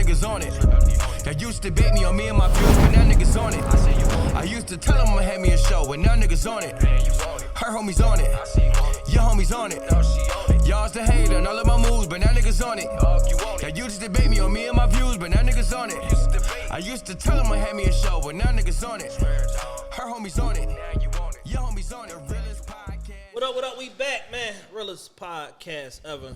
niggas on it. They used to bait me on me and my views, but now niggas on it. I used to tell them I'ma have me a show, but now niggas on it. Her homies on it, your homies on it. Y'all's the hater and all of my moves, but now niggas on it. They used to debate me on me and my views, but now niggas on it. I used to tell them I'ma have me a show, but now niggas on it. Her homies on it, your homies on it. Realest podcast. What up, we back, man. Realest podcast ever.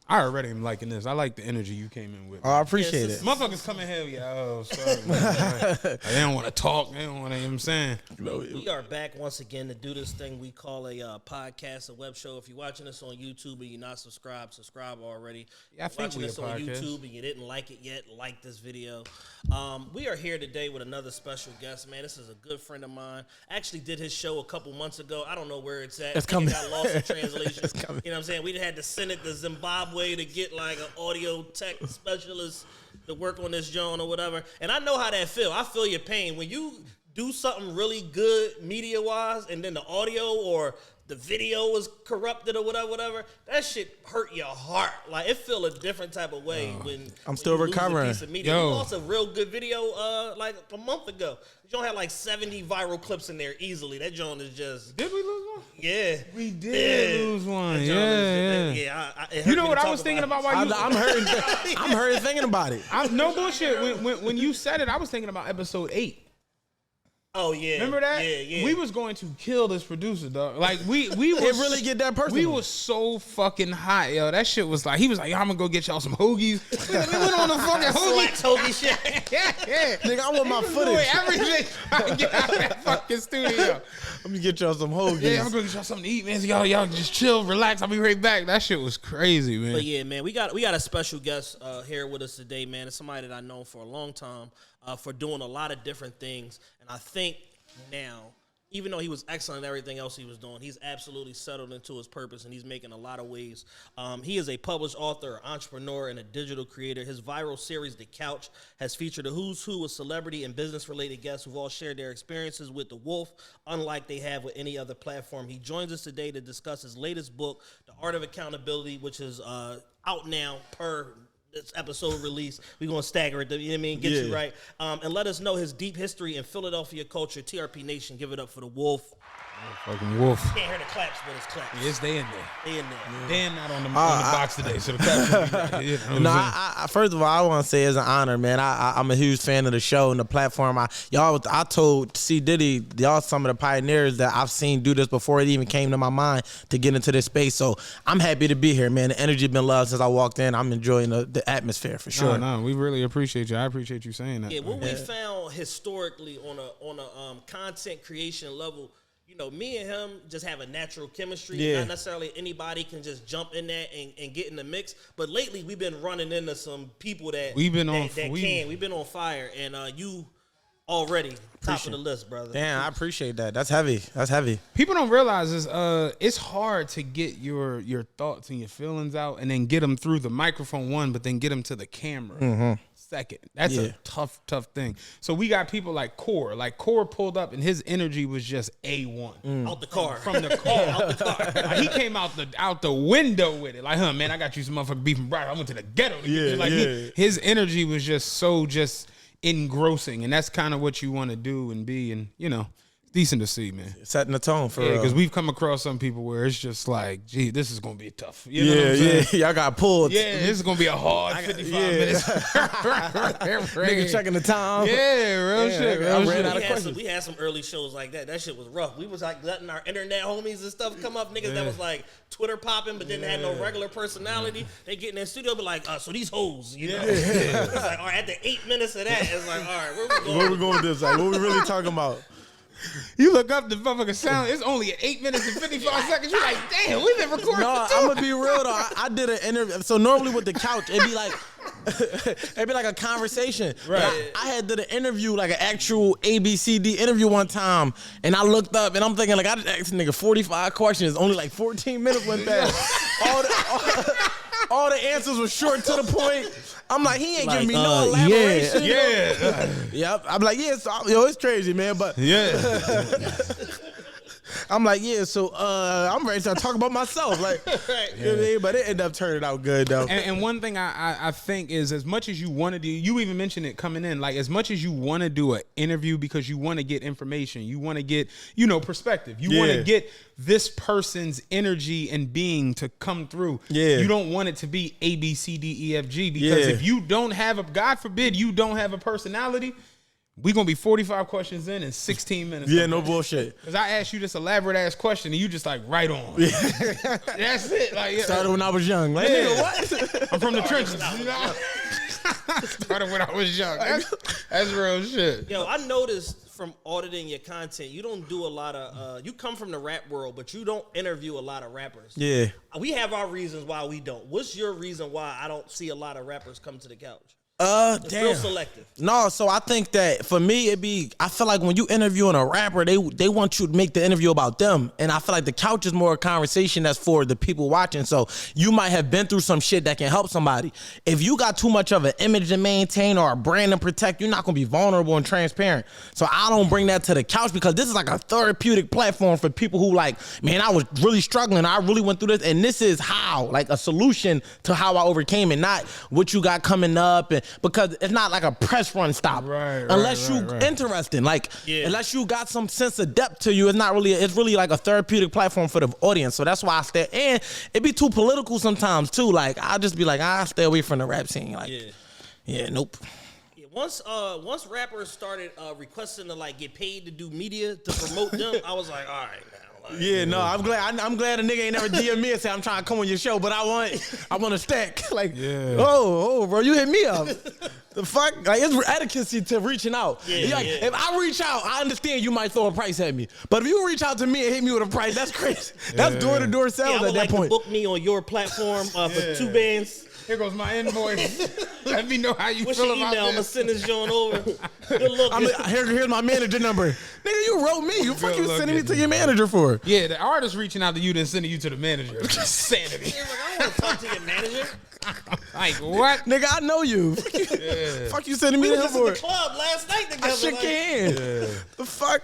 I already am liking this. I like the energy you came in with. Oh, I appreciate it. Motherfuckers come in here, yo, sorry. Man. They don't want to talk. They don't want to, you know what I'm saying? We are back once again to do this thing we call a podcast, a web show. If you're watching us on YouTube and you're not subscribed, subscribe already. Yeah, I think watching we us a on podcast. YouTube and you didn't like it yet, like this video. We are here today with another special guest, man. This is a good friend of mine. I actually did his show a couple months ago. I don't know where it's at. It's coming. It got lost in translation. It's coming. You know what I'm saying? We had to send it to Zimbabwe to get like an audio tech specialist to work on this joint or whatever. And I know how that feel. I feel your pain. When you do something really good media-wise and then the audio or the video was corrupted or whatever, that shit hurt your heart. Like, it feel a different type of way when I'm still you lose a recovering. piece of media. Yo. You lost a real good video like a month ago. You don't have like 70 viral clips in there easily. That joint is just... Did we lose one? Yeah. We did lose one. That joint is- it hurt You know me what to I talk was thinking about while you... I'm hurting. I'm hurting thinking about it. No bullshit. When you said it, I was thinking about episode 8. Oh, yeah. Remember that? Yeah. We was going to kill this producer, dog. Like, we It was... really get that personal. We was so fucking hot, yo. That shit was like... He was like, yo, I'm gonna go get y'all some hoagies. We went on the fucking hoagie. Slacks, hoagie shit. Yeah. Nigga, I want my Doing footage. everything trying to get out of that fucking studio. Let me get y'all some hoagies. Yeah, I'm gonna get y'all something to eat, man. So y'all just chill, relax. I'll be right back. That shit was crazy, man. But yeah, man, we got a special guest here with us today, man. It's somebody that I know for a long time for doing a lot of different things. And I think now, even though he was excellent at everything else he was doing, he's absolutely settled into his purpose, and he's making a lot of waves. He is a published author, entrepreneur, and a digital creator. His viral series, The Couch, has featured a who's who of celebrity and business-related guests who've all shared their experiences with The Wolf, unlike they have with any other platform. He joins us today to discuss his latest book, The Art of Accountability, which is out now per this episode release. We're going to stagger it, you know what I mean? Get you right. And let us know his deep history in Philadelphia culture. TRP Nation, give it up for the Wolf. Fucking Wolf. Can't hear the claps, but it's claps. Yes, they in there. They in there. Dan not on the box today, so the claps will be right. You know what No, I'm saying? I first of all, I want to say it's an honor, man. I'm a huge fan of the show and the platform. I told C. Diddy, y'all some of the pioneers that I've seen do this before it even came to my mind to get into this space. So I'm happy to be here, man. The energy been loved since I walked in. I'm enjoying the atmosphere for sure. No, we really appreciate you. I appreciate you saying that. Yeah, what we found historically on a content creation level, you know, me and him just have a natural chemistry. Yeah. Not necessarily anybody can just jump in there and get in the mix. But lately, we've been running into some people that We've been on fire. And you already top of the list, brother. Damn, I appreciate that. That's heavy. People don't realize is it's hard to get your thoughts and your feelings out and then get them through the microphone but then get them to the camera second. That's a tough thing. So we got people like Core. Like Core pulled up and his energy was just A1. Out the car. From the car. Out the car. Like, he came out the window with it. Like, man, I got you some motherfucking beef and broth. I went to the ghetto to get you. Like, his energy was just engrossing, and that's kind of what you want to do and be, and you know, decent to see, man. Setting the tone for because we've come across some people where it's just like, gee, this is gonna be tough. You know what I'm saying? Y'all got pulled. Yeah, this is gonna be a hard 55 minutes. Nigga checking the time. Yeah, real shit. Real shit. We had some early shows like that. That shit was rough. We was like letting our internet homies and stuff come up, niggas that was like Twitter popping, but then had no regular personality. They get in their studio, be like, so these hoes, you know? It's like, all right, at the 8 minutes of that, it's like, all right, where we going? Where we going with this? Like, what we really talking about? You look up the motherfucking sound, it's only 8 minutes and 55 seconds. You're like, damn, we've been recording. No, I'm gonna be real though. I did an interview. So normally with the couch, it'd be like a conversation. Right. I had did an interview, like an actual ABCD interview one time, and I looked up and I'm thinking like I just asked a nigga 45 questions. Only like 14 minutes went past. All the answers were short to the point. I'm like, he ain't giving me no elaboration. Yeah. Yep. I'm like, yeah, so, it's crazy, man. But Yeah. I'm like, yeah, so I'm ready to talk about myself. Like, you know what I mean? But it ended up turning out good, though. And one thing I think is, as much as you want to do, you even mentioned it coming in, like as much as you want to do an interview because you want to get information, you want to get, perspective, you want to get this person's energy and being to come through. Yeah. You don't want it to be A, B, C, D, E, F, G, because if you don't have God forbid, you don't have a personality, we gonna be 45 questions in 16 minutes. Yeah, no bullshit. Because I asked you this elaborate ass question and you just like right on. That's it. Like Started when I was young. Like, nigga, what? I'm from the trenches. Started when I was young. That's real shit. Yo, I noticed from auditing your content, you don't do a lot of. You come from the rap world, but you don't interview a lot of rappers. Yeah. We have our reasons why we don't. What's your reason why I don't see a lot of rappers come to the couch? It's Damn. real selective. No, so I think that for me, I feel like when you interviewing a rapper, they want you to make the interview about them. And I feel like the couch is more a conversation that's for the people watching. So you might have been through some shit that can help somebody. If you got too much of an image to maintain or a brand to protect, you're not going to be vulnerable and transparent. So I don't bring that to the couch because this is like a therapeutic platform for people who like, man, I was really struggling. I really went through this. And this is how, like a solution to how I overcame it, not what you got coming up. And because it's not like a press run stop. Unless you interesting. Like, unless you got some sense of depth to you, it's really like a therapeutic platform for the audience. So that's why I stay. And it be too political sometimes too. Like, I'll just be like, I stay away from the rap scene. Like, nope. Yeah, once rappers started requesting to like get paid to do media to promote them, I was like, all right, man. Yeah, no, I'm glad a nigga ain't never DM me and say I'm trying to come on your show, but I want a stack. Like, oh, bro, you hit me up. The fuck? Like, it's etiquette to reaching out. If I reach out, I understand you might throw a price at me. But if you reach out to me and hit me with a price, that's crazy. That's door-to-door sales at that point. To book me on your platform for 2 bands. Here goes my invoice. Let me know how you What's feel your about email? I'm gonna this. send this joint over. Good look. Here's my manager number. Nigga, you wrote me. You fuck you sending me to your manager for? Yeah, the artist reaching out to you, then sending you to the manager. Insanity. I don't want to talk to your manager. Like, what? Nigga, I know you. Fuck you sending me We to was him just in for? the club last night together. I shook your hand. The fuck?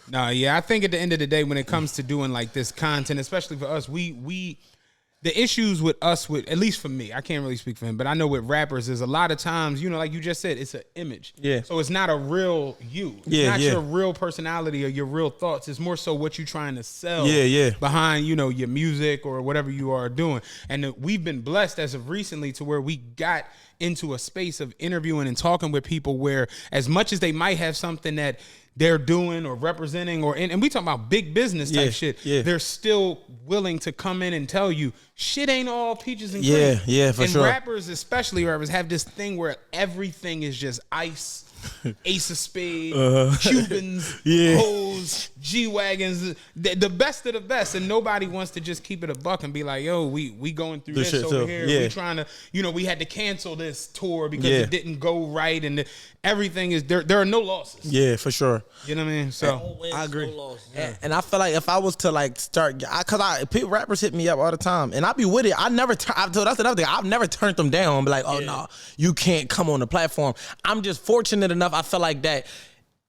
No, yeah, I think at the end of the day, when it comes to doing like this content, especially for us, we the issues with us, with at least for me, I can't really speak for him, but I know with rappers is a lot of times, like you just said, it's an image. Yeah. So it's not a real you. It's not your real personality or your real thoughts. It's more so what you're trying to sell. Behind, your music or whatever you are doing. And we've been blessed as of recently to where we got into a space of interviewing and talking with people where as much as they might have something that they're doing or representing and we talking about big business type shit, they're still willing to come in and tell you shit ain't all peaches and cream. For and sure. rappers, especially rappers, have this thing where everything is just ice, ace of spades, Cubans, hoes, G-Wagons, the best of the best, and nobody wants to just keep it a buck and be like, yo, we going through this over here. We trying to, we had to cancel this tour because it didn't go right, and everything is there are no losses. Yeah, for sure. You know what I mean? So No wins, I agree. no losses. And I feel like if I was to like start, rappers hit me up all the time, and I be with it. That's another thing. I've never turned them down and be like, oh no, you can't come on the platform. I'm just fortunate enough. I feel like that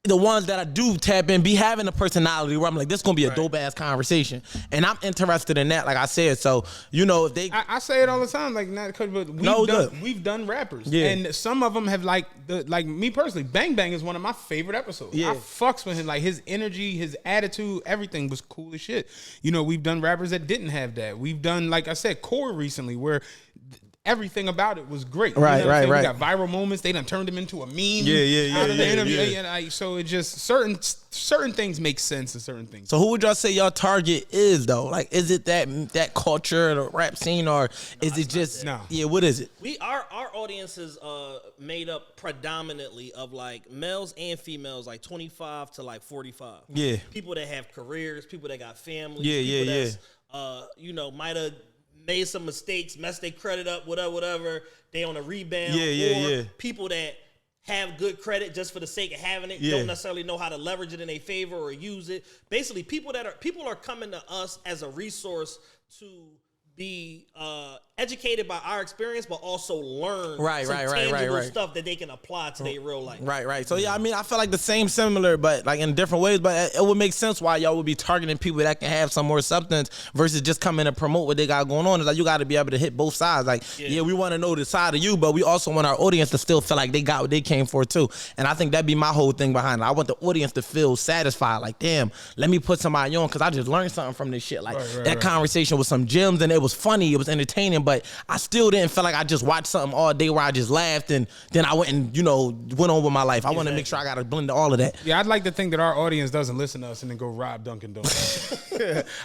the ones that I do tap in be having a personality where I'm like, this is gonna be a dope ass conversation, and I'm interested in that. Like I said, so if they, I say it all the time, like not because, but we've done rappers, and some of them have like me personally. Bang Bang is one of my favorite episodes. I fucks with him, like his energy, his attitude, everything was cool as shit. We've done rappers that didn't have that. We've done, like I said, Core recently, where everything about it was great. Right. We got viral moments. They done turned him into a meme. Out of the interview. So it just certain things make sense and certain things. So who would y'all say y'all target is though? Like, is it that culture, the rap scene, or is it just what is it? Our audience is made up predominantly of like males and females, like 25 to like 45. Yeah. People that have careers, people that got families. That's, might have made some mistakes, messed their credit up, whatever. They on a rebound. People that have good credit just for the sake of having it, don't necessarily know how to leverage it in their favor or use it. Basically, people are coming to us as a resource to be educated by our experience, but also learn Right, some right, tangible right. stuff that they can apply to their real life. Right. So yeah, I mean, I feel like the same, similar, but like in different ways. But it would make sense why y'all would be targeting people that can have some more substance versus just coming to promote what they got going on. It's like you got to be able to hit both sides. Like, yeah, we want to know the side of you, but we also want our audience to still feel like they got what they came for too. And I think that'd be my whole thing behind it. I want the audience to feel satisfied. Like, damn, let me put somebody on because I just learned something from this shit. Like that conversation was some gems and it was funny, it was entertaining, but I still didn't feel like I just watched something all day where I just laughed and then I went and went on with my life. I want to make sure I got to blend all of that. Yeah, I'd like to think that our audience doesn't listen to us and then go rob Dunkin' Donuts.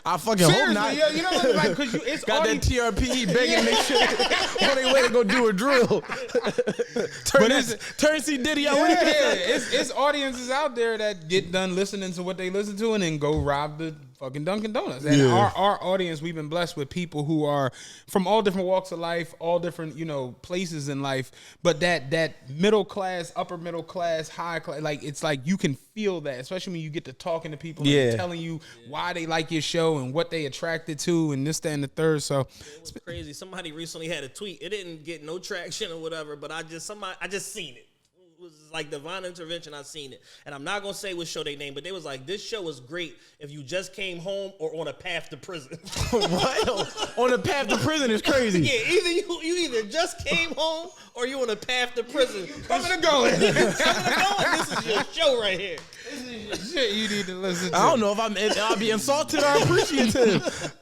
I fucking Seriously, hope not. yeah, you know, like, cause it's Got that TRPE begging me shit on their way to go do a drill. Turn C Diddy out. Yeah, it's audiences out there that get done listening to what they listen to and then go rob the fucking Dunkin' Donuts. And our audience, we've been blessed with people who are from all different walks of life, all different, places in life. But that middle class, upper middle class, high class, like it's like you can feel that, especially when you get to talking to people and they're telling you why they like your show and what they attracted to and this, that, and the third. So It was crazy. Somebody recently had a tweet. It didn't get no traction or whatever, but I just seen it. It was like divine intervention. I seen it, and I'm not gonna say what show they named, but they was like, "This show was great if you just came home or on a path to prison." What? On the path to prison is crazy. Yeah, either you either just came home or you on a path to prison. coming and going. This is your show right here. Shit, you need to listen to. I don't know if I'll be insulted or appreciative.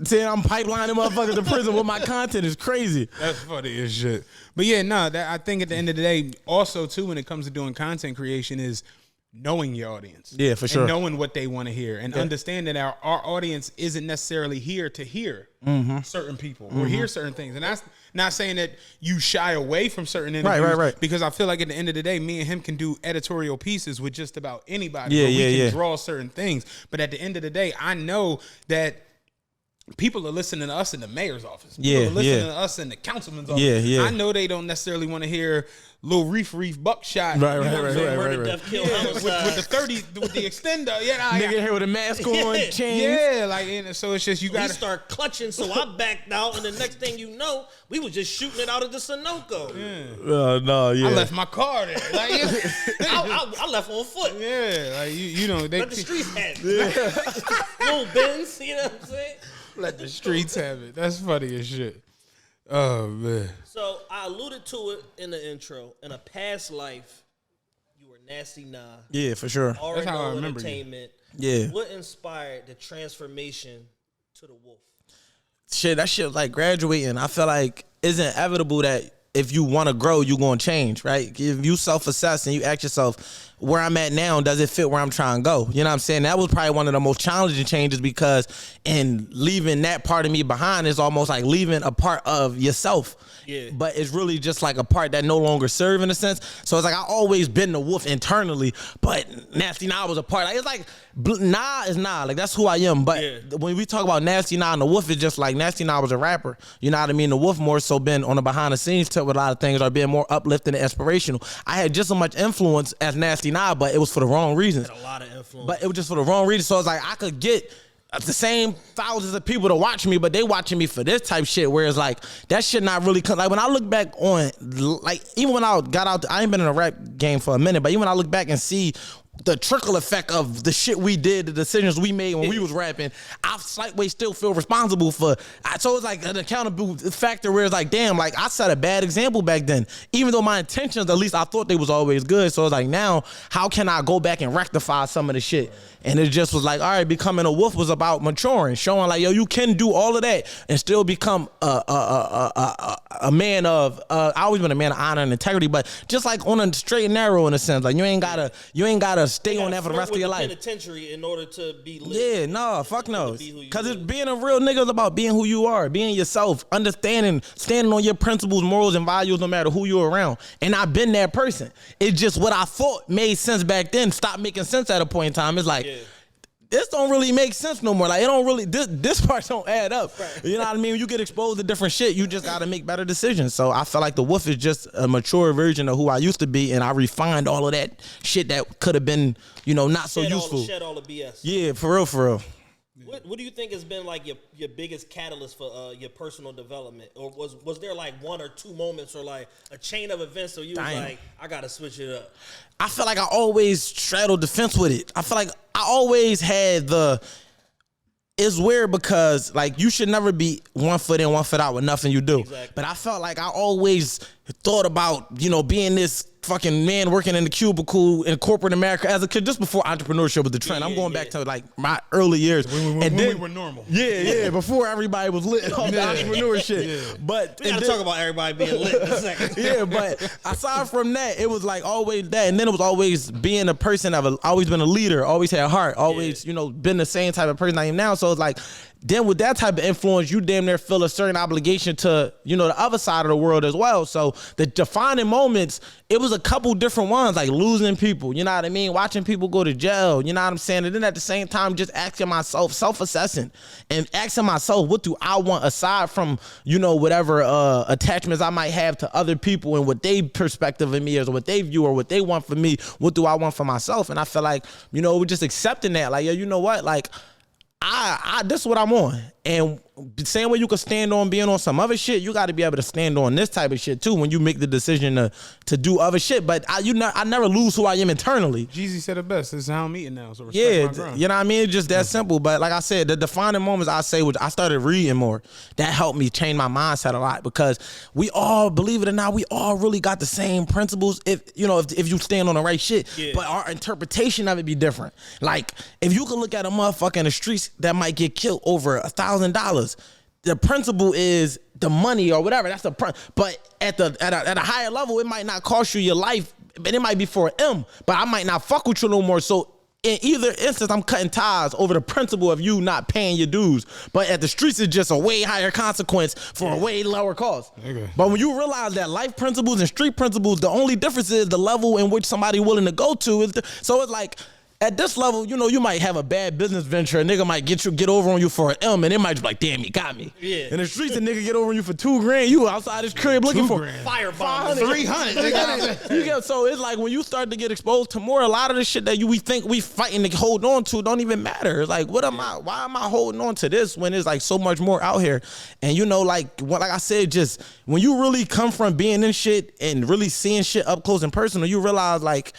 Saying I'm pipelining motherfuckers to prison with my content is crazy. That's funny as shit. But yeah, no, I think at the end of the day, also too, when it comes to doing content creation, is knowing your audience. Yeah, for sure. And knowing what they want to hear and understanding our audience isn't necessarily here to hear certain people or hear certain things. And that's not saying that you shy away from certain interviews. Right. Because I feel like at the end of the day, me and him can do editorial pieces with just about anybody. Yeah, where we can yeah. draw certain things. But at the end of the day, I know that people are listening to us in the mayor's office. People are listening to us in the councilman's office. Yeah. I know they don't necessarily want to hear Lil Reef buckshot. Right. Murder, death, kill, homicide. With the 30, with the extender. Nigga here with a mask on, chains. Yeah, like, and so it's just you We got to start clutching, so I backed out, and the next thing you know, we was just shooting it out of the Sunoco. I left my car there. Like, I left on foot. yeah, like you know they Let the streets have it. Little Benz, you know what I'm saying? let the streets have it. That's funny as shit. Oh man. So I alluded to it in the intro. In a past life, you were Nasty Nah. Yeah, for sure. That's how I RNO remember you. Entertainment. Yeah. What inspired the transformation to the Wolf? Shit, that shit like graduating. I feel like it's inevitable that if you want to grow, you're going to change, right? If you self-assess and you ask yourself, where I'm at now, does it fit where I'm trying to go? You know what I'm saying? That was probably one of the most challenging changes because in leaving that part of me behind is almost like leaving a part of yourself. Yeah. But it's really just like a part that no longer serve in a sense. So it's like I always been the Wolf internally, but Nasty Nah was a part. Like, it's like Nah is Nah. Like that's who I am. But when we talk about Nasty Nah and the Wolf, it's just like Nasty Nah was a rapper. You know what I mean? The Wolf more so been on the behind the scenes tip with a lot of things or being more uplifting and inspirational. I had just as much influence as Nasty Nah, but it was for the wrong reasons. Had a lot of influence. But it was just for the wrong reason. So it's like I could get the same thousands of people to watch me, but they watching me for this type shit. Whereas like that shit not really come. Like when I look back on, like even when I got out, I ain't been in a rap game for a minute, but even when I look back and see the trickle effect of the shit we did, the decisions we made when we was rapping, I slightly still feel responsible for. So it's like an accountability factor where it's like, damn, like I set a bad example back then. Even though my intentions, at least I thought they was always good. So it's like now, how can I go back and rectify some of the shit? And it just was like, all right, becoming a Wolf was about maturing, showing like, yo, you can do all of that and still become a man of. I always been a man of honor and integrity, but just like on a straight and narrow in a sense, like you ain't gotta stay on that for the rest of your life. Penitentiary in order to be lit. Yeah, no, fuck no. To be who you Because it's really being a real nigga is about being who you are, being yourself, understanding, standing on your principles, morals, and values no matter who you're around. And I've been that person. It's just what I thought made sense back then stopped making sense at a point in time. It's like, this don't really make sense no more. Like it don't really, this part don't add up. Right. You know what I mean? When you get exposed to different shit, you just gotta make better decisions. So I feel like the Wolf is just a mature version of who I used to be, and I refined all of that shit that could have been, not so useful. Shed all the BS. Yeah, for real, for real. What do you think has been like your biggest catalyst for your personal development, or was there like one or two moments or like a chain of events so you was like, I gotta switch it up? I feel like I always straddled the fence with it. I feel like I always had it's weird because like you should never be 1 foot in, 1 foot out with nothing you do. Exactly. But I felt like I always thought about, being this fucking man working in the cubicle in corporate America as a kid, just before entrepreneurship was the trend. I'm going back to like my early years. When we were normal. Yeah, before everybody was lit off the entrepreneurship. Yeah. But We gotta talk about everybody being lit in a second. yeah, but aside from that, it was like always that, and then it was always being a person. I've always been a leader, always had heart, always been the same type of person I am now. So it's like, then with that type of influence, you damn near feel a certain obligation to the other side of the world as well. So the defining moments, it was a couple different ones, like losing people, you know what I mean, watching people go to jail, you know what I'm saying, and then at the same time just asking myself, self-assessing and asking myself, what do I want aside from whatever attachments I might have to other people and what they perspective of me is, or what they view or what they want for me, what do I want for myself? And I feel like we're just accepting that, like, you know what, like I this is what I'm on. And the same way you can stand on being on some other shit, you got to be able to stand on this type of shit too when you make the decision to do other shit. But I never lose who I am internally. Jeezy said it best. This is how I'm eating now. So respect my grind. You know what I mean? It's just that simple. But like I said, the defining moments I say was I started reading more. That helped me change my mindset a lot because we all, believe it or not, we all really got the same principles if you stand on the right shit. Yeah. But our interpretation of it be different. Like if you can look at a motherfucker in the streets that might get killed over $1,000. The principle is the money or whatever. That's the but at a higher level, it might not cost you your life, but it might be for an M. But I might not fuck with you no more. So in either instance, I'm cutting ties over the principle of you not paying your dues. But at the streets, it's just a way higher consequence for a way lower cost. Okay. But when you realize that life principles and street principles, the only difference is the level in which somebody willing to go to. So it's like, at this level, you might have a bad business venture. A nigga might get over on you for an M, and it might be like, damn, he got me. Yeah. In the streets, a nigga get over on you for $2,000. You outside his crib looking for firebomb. 300. So it's like when you start to get exposed to more, a lot of the shit that we think we fighting to hold on to don't even matter. It's like, why am I holding on to this when there's like so much more out here? And like I said, just when you really come from being in shit and really seeing shit up close and personal, you realize like,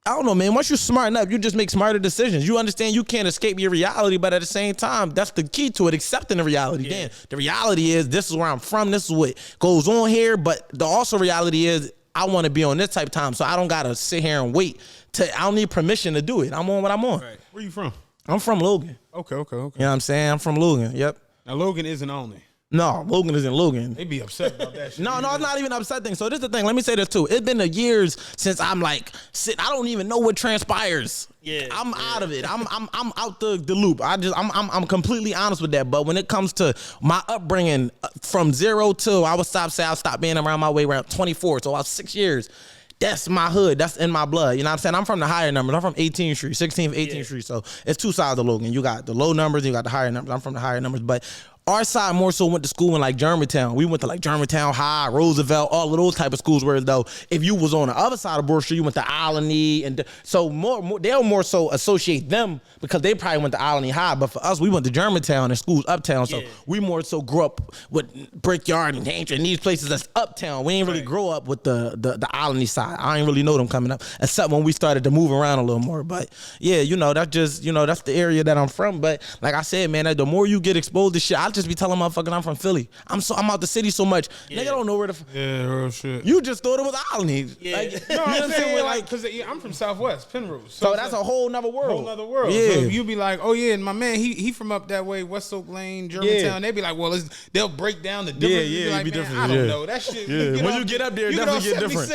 I don't know, man. Once you smarten up, you just make smarter decisions. You understand you can't escape your reality, but at the same time, that's the key to it, accepting the reality. Yeah. Damn, the reality is this is where I'm from. This is what goes on here. But the also reality is I want to be on this type of time, so I don't got to sit here and wait. I don't need permission to do it. I'm on what I'm on. Right. Where you from? I'm from Logan. Okay. You know what I'm saying? I'm from Logan. Yep. Now, Logan isn't only. No, Logan isn't Logan. They be upset about that shit. No, it's not even an upset thing. So this is the thing. Let me say this too. It's been years since I'm like, I don't even know what transpires. Yeah, I'm out of it. I'm out the loop. I'm completely honest with that. But when it comes to my upbringing, from 0 to I stopped being around my way around 24. So I was 6 years. That's my hood. That's in my blood. You know what I'm saying? I'm from the higher numbers. I'm from 18th Street, 16th, 18th Street. So it's two sides of Logan. You got the low numbers, you got the higher numbers. I'm from the higher numbers. But our side more so went to school in like Germantown. We went to like Germantown High, Roosevelt, all of those type of schools. Whereas though, if you was on the other side of Broad Street, you went to Alany, and so more they'll more so associate them because they probably went to Alany High. But for us, we went to Germantown and schools uptown. So we more so grew up with Brickyard and Danger and these places that's uptown. We ain't really grow up with the Alany side. I ain't really know them coming up except when we started to move around a little more. But yeah, that's just that's the area that I'm from. But like I said, man, the more you get exposed to shit, I just be telling motherfuckers I'm from Philly. I'm out the city so much. Nigga don't know where the real shit. You just thought it was Alany. Yeah. Like, no, you know what I'm saying? Like, because I'm from Southwest, Penrose. So that's a whole nother world. Yeah. So you be like, oh yeah, and my man, he from up that way, West Oak Lane, Germantown. They be like, well, they'll break down the difference. Yeah, like, be different. I don't know. That shit. When you get up there, it definitely get different.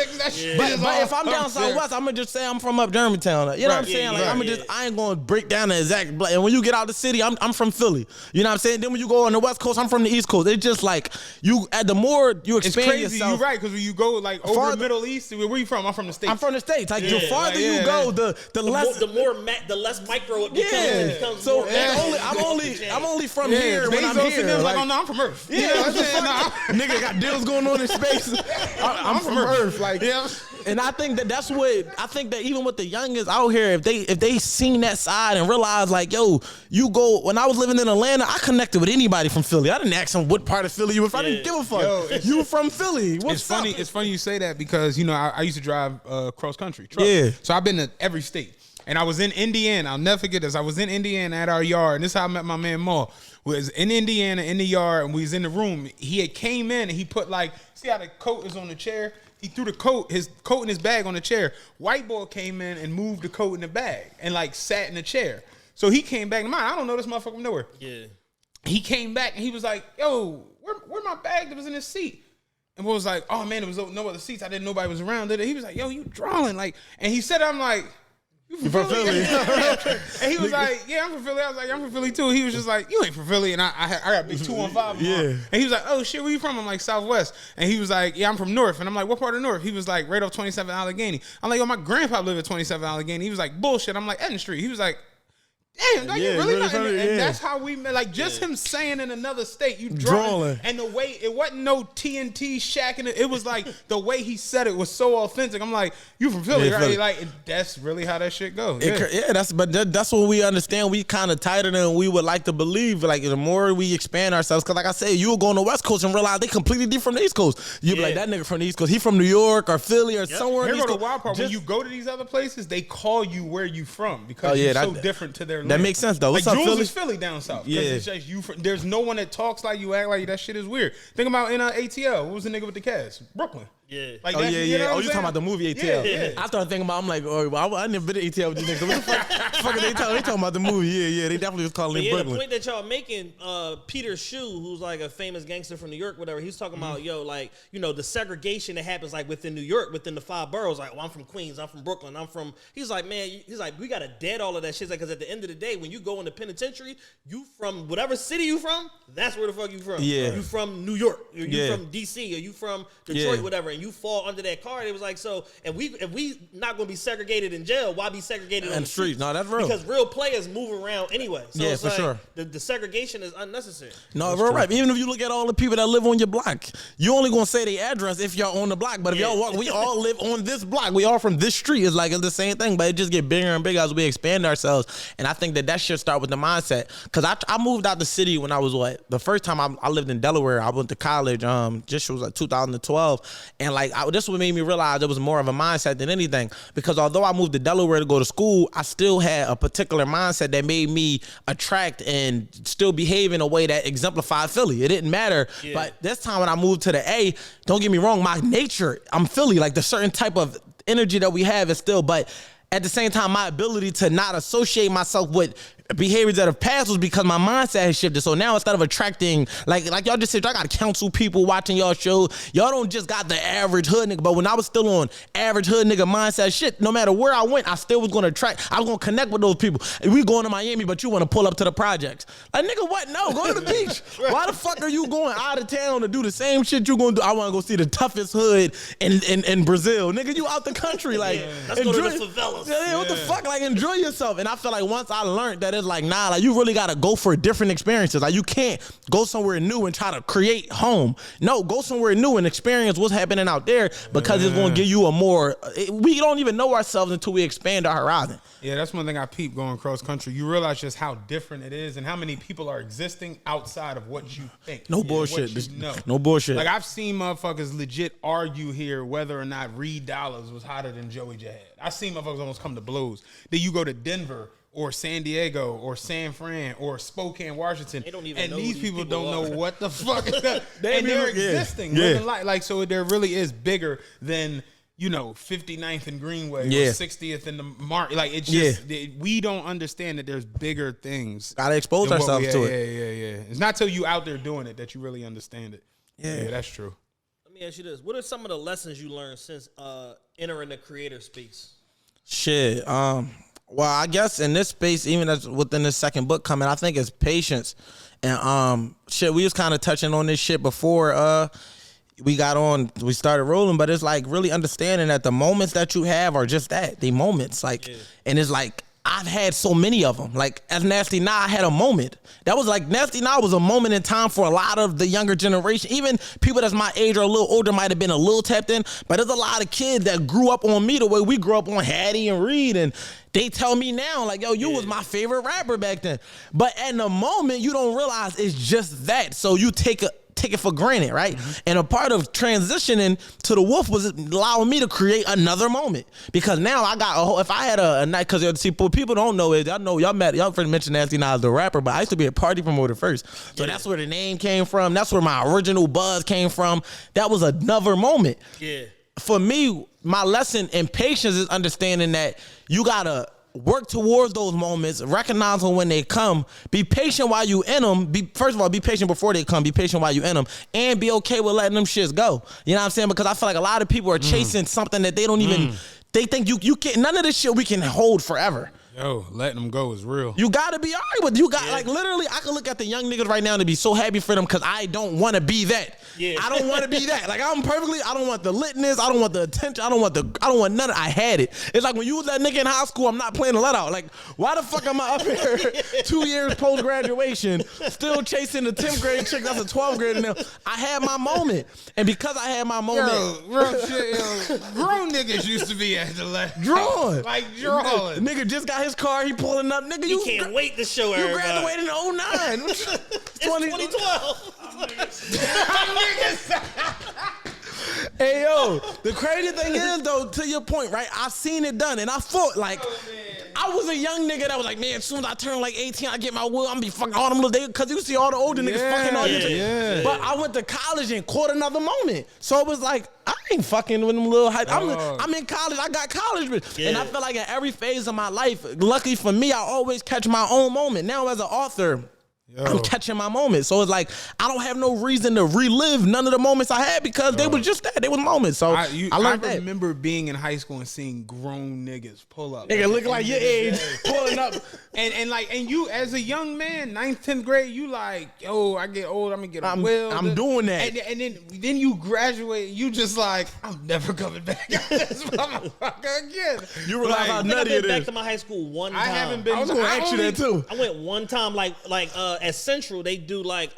But if I'm down Southwest, I'm gonna just say I'm from up Germantown. You know what I'm saying? Like I ain't gonna break down the exact. And when you get out the city, I'm from Philly. You know what I'm saying? Then when you go on the West Coast. I'm from the East Coast. It's just like the more you It's expand crazy. yourself. You're right, because when you go like over Farther- the Middle East, where you from? I'm from the States. I'm from the States. Like the farther you go, the less. The less micro it becomes. Yeah. It becomes So more I'm only from here when I'm Bezos here. and them like, Like, oh no, I'm from Earth. yeah, You know what I'm what the saying? fuck? Nah, Nigga got deals going on in space. I'm from Earth. Like, Yeah. and I think that's what I think that even with the youngest out here, if they seen that side and realize like, yo, you go. When I was living in Atlanta, I connected with anybody from Philly. I didn't ask them what part of Philly you were from. I didn't give a fuck. Yo, You from Philly? What's It's funny. up? It's funny you say that because I used to drive cross country truck. Yeah. So I've been to every state, and I was in Indiana. I'll never forget this. I was in Indiana at our yard, and this is how I met my man Maul. We was in Indiana in the yard, and we was in the room. He had came in and he put see how the coat is on the chair. He threw his coat in his bag on the chair. White boy came in and moved the coat in the bag and sat in the chair. So he came back. I don't know this motherfucker from nowhere. Yeah. He came back and he was like, "Yo, where my bag that was in his seat?" And was like, "Oh man, there was no other seats. I didn't know nobody was around." He was like, "Yo, you drawing?" And he said, "I'm like, you from Philly?" And he was like, "Yeah, I'm from Philly." I was like, "I'm from Philly too." He was just like, "You ain't from Philly," and I got big 215. Yeah. And he was like, "Oh shit, where you from?" I'm like, "Southwest." And he was like, "Yeah, I'm from North." And I'm like, "What part of North?" He was like, "Right off 27 Allegheny." I'm like, "Yo, my grandpa lived at 27 Allegheny." He was like, "Bullshit." I'm like, "Eden Street." He was like, "Damn, like, Yeah, you really really not?" funny, And yeah. that's how we met. Like, just him saying in another state, you Drawing. drawing. And the way, it wasn't no TNT shacking it. It was like, the way he said it was so authentic. I'm like, "You from Philly, Yeah, right?" Philly. Like, that's really how that shit goes. Yeah. That's what we understand. We kind of tighter than we would like to believe. Like the more we expand ourselves, because like I said, you will go on the West Coast and realize they completely different from the East Coast. You be like, that nigga from the East Coast, he from New York or Philly or somewhere. Here in the go East the Coast. wild part. When Just- you go to these other places, they call you where you from because Oh, yeah, you're so that- different to their that language. makes sense, though. What's Like up, Jules Philly? is Philly down south. 'Cause Yeah. it's just there's no one that talks like you, act like you. That shit is weird. Think about in ATL. What was the nigga with the cast? Brooklyn. Yeah. Like Oh that, yeah, you know yeah. what Oh, I'm you talking saying? about the movie ATL? Yeah. I started thinking about. I'm like, oh, I never been to ATL with these niggas. What the fuck are they talking about the movie? Yeah. They definitely was calling But it yeah, the Brooklyn. point that y'all making, Peter Shue, who's like a famous gangster from New York, whatever, he's talking about, the segregation that happens like within New York, within the 5 boroughs. Like, I'm from Queens, I'm from Brooklyn, he's like, man, we gotta dead all of that shit. Because at the end of the day, when you go in the penitentiary, you from whatever city you from, that's where the fuck you from. Yeah. You from New York, or you Yeah. from DC, or you from Detroit, Yeah. whatever, and you fall under that card. It was like, so, if we not gonna be segregated in jail, why be segregated on And the street? streets. No, that's real. Because real players move around anyway. So Yeah, it's for like, sure. The segregation is unnecessary. No, we're right. Even if you look at all the people that live on your block, you only gonna say the address if y'all on the block. But if y'all walk, we all live on this block. We all from this street. It's it's the same thing, but it just get bigger and bigger as we expand ourselves. And I think that should start with the mindset. Cause I moved out the city when I was the first time I lived in Delaware. I went to college. Just was like 2012, and this what made me realize it was more of a mindset than anything. Because although I moved to Delaware to go to school, I still had a particular mindset that made me attract and still behave in a way that exemplified Philly. It didn't matter. Yeah. But this time when I moved to the A, don't get me wrong, my nature, I'm Philly. Like the certain type of energy that we have is still, but at the same time, my ability to not associate myself with behaviors that have passed was because my mindset has shifted. So now instead of attracting, like y'all just said, I got council people watching y'all show. Y'all don't just got the average hood nigga. But when I was still on average hood nigga mindset shit, no matter where I went, I still was gonna attract. I was gonna connect with those people. We going to Miami, but you want to pull up to the projects. Like nigga, what? No, go to the beach. Why the fuck are you going out of town to do the same shit you gonna do? I want to go see the toughest hood in Brazil. Nigga, you out the country. Like Let's go to the favelas. Yeah, what the fuck? Like enjoy yourself. And I feel like once I learned that it's like, nah, like you really gotta go for different experiences. Like you can't go somewhere new and try to create home. No, go somewhere new and experience what's happening out there because it's gonna give you a more. We don't even know ourselves until we expand our horizon. Yeah, that's one thing I peep going cross country. You realize just how different it is and how many people are existing outside of what you think. No and bullshit. what you know. No bullshit. Like I've seen motherfuckers legit argue here whether or not Reed Dollars was hotter than Joey Jihad. I've seen motherfuckers almost come to blows. Then you go to Denver or San Diego or San Fran or Spokane, Washington, They don't even and know these who people these don't people know are. what the fuck. And They they're do, yeah. existing, Yeah. living life. Like so, there really is bigger than 59th and Greenway Yeah. or 60th in the market. Like it's just we don't understand that there's bigger things. Gotta expose than what ourselves to it. Yeah. It's not till you out there doing it that you really understand it. Yeah, that's true. Let me ask you this: what are some of the lessons you learned since entering the creator space? Shit. Well, I guess in this space, even as within this second book coming, I think it's patience. And shit, we was kind of touching on this shit before we started rolling, but it's like really understanding that the moments that you have are just that, the moments. Like, and it's like, I've had so many of them. Like, as Nasty Nah, I had a moment. That was like, Nasty Nah was a moment in time for a lot of the younger generation. Even people that's my age or a little older might have been a little tapped in, but there's a lot of kids that grew up on me the way we grew up on Hattie and Reed, and they tell me now, like, yo, you was my favorite rapper back then. But in the moment, you don't realize it's just that. So you take it for granted, right? Mm-hmm. And a part of transitioning to the Wolf was allowing me to create another moment, because now I got a whole. If I had a night, because see, people don't know it. I know y'all first mentioned Nasty Nah as the rapper, but I used to be a party promoter first, so that's where the name came from. That's where my original buzz came from. That was another moment. Yeah. For me, my lesson in patience is understanding that you gotta work towards those moments, recognize them when they come, be patient while you in them. First of all, be patient before they come, be patient while you in them, and be okay with letting them shits go. You know what I'm saying? Because I feel like a lot of people are chasing something that they don't even, they think you can't, none of this shit we can hold forever. Yo, letting them go is real. You gotta be all right with. You got like literally. I can look at the young niggas right now and be so happy for them because I don't want to be that. Yeah. I don't want to be that. Like I'm perfectly. I don't want the litness. I don't want the attention. I don't want none of. I had it. It's like when you was that nigga in high school. I'm not playing the let out. Like why the fuck am I up here 2 years post graduation still chasing the 10th grade chick that's a 12th grader now? I had my moment, and because I had my moment, real shit, grown niggas used to be at the left. Drawing. Like drawing. Nigga just got his car, he pulling up. Nigga, you can't wait to show everybody. You graduated in 09. It's 2012. Hey, yo, the crazy thing is, though, to your point, right? I seen it done, and I thought, like, I was a young nigga that was like, man, as soon as I turn like 18, I get my will, I'm gonna be fucking all them little days, because you see all the older niggas fucking all these. Yeah. But I went to college and caught another moment. So it was like, I ain't fucking with them little hype. I'm in college. I got college. And I feel like in every phase of my life, luckily for me, I always catch my own moment. Now as an author, I'm catching my moments. So it's like, I don't have no reason to relive none of the moments I had because they were just that. They were moments. So I learned that. I remember being in high school and seeing grown niggas pull up. Nigga look like your age, pulling up. And you as a young man, 9th, 10th grade, you like, yo, I get old, I'm gonna get a will. I'm doing that. And then you graduate, you just like, I'm never coming back to this motherfucker again. You realize how nutty it is. I've been back to my high school one time. I haven't been. I was gonna ask you that too. I went one time, like at Central, they do like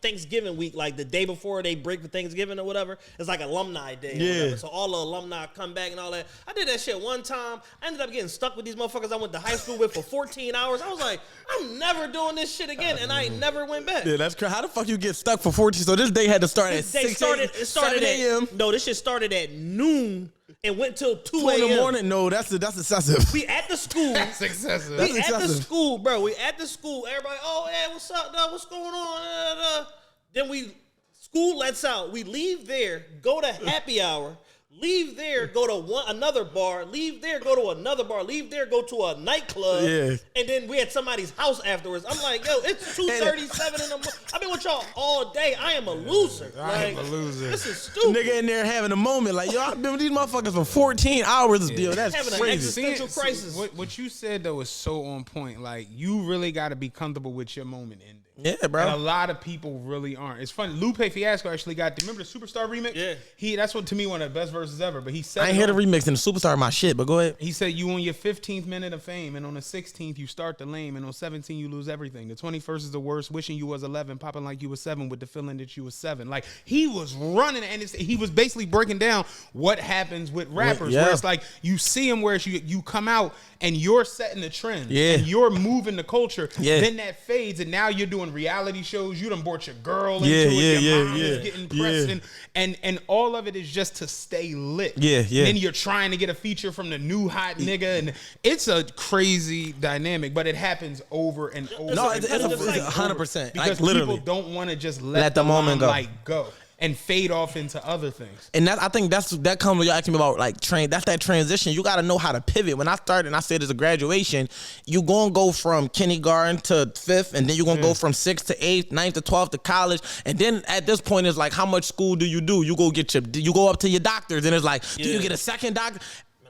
Thanksgiving week, like the day before they break for Thanksgiving or whatever. It's like alumni day. Or whatever. So all the alumni come back and all that. I did that shit one time. I ended up getting stuck with these motherfuckers I went to high school with for 14 hours. I was like, I'm never doing this shit again, and I never went back. Yeah, that's crazy. How the fuck you get stuck for 14? So this day had to start at 6 a.m. No, this shit started at noon. It went till 2 a.m. in the morning. No, that's excessive. We at the school. That's excessive. We at the school, bro. We at the school. Everybody, oh, hey, what's up, dog? What's going on? Then school lets out. We leave there, go to happy hour. Leave there, go to another bar. Leave there, go to another bar. Leave there, go to a nightclub. Yeah. And then we at somebody's house afterwards. I'm like, yo, it's 2:37 in the morning. I've been with y'all all day. I am a loser. I am a loser. This is stupid. Nigga in there having a moment like, yo, I've been with these motherfuckers for 14 hours. Yo, that's having crazy. An existential crisis. What you said though is so on point. Like you really got to be comfortable with your moment ending. Yeah, bro. And a lot of people really aren't. It's funny. Lupe Fiasco actually got. Remember the Superstar remix? Yeah. That's what to me one of the best verses ever. But he said I ain't hear the remix and the Superstar my shit. But go ahead. He said you on your 15th minute of fame, and on the 16th you start the lame, and on 17 you lose everything. The 21st is the worst. Wishing you was 11, popping like you was 7, with the feeling that you was 7. Like he was running, and he was basically breaking down what happens with rappers. Where it's like you see him where you come out and you're setting the trend. Yeah. And you're moving the culture. Yeah. Then that fades, and now you're doing reality shows. You done brought your girl into it. Your mom is getting pressed, and all of it is just to stay lit. Yeah. Then you're trying to get a feature from the new hot nigga, and it's a crazy dynamic, but it happens over and over. No, it's 100%. Because people don't want to just let the moment go. And fade off into other things. And I think that comes when you're asking me about like that's that transition. You got to know how to pivot. When I started and I said it's a graduation, you going to go from kindergarten to 5th, and then you're going to go from 6th to 8th, 9th to 12th to college. And then at this point, it's like, how much school do? You go up to your doctors, and it's like, do you get a second doctor?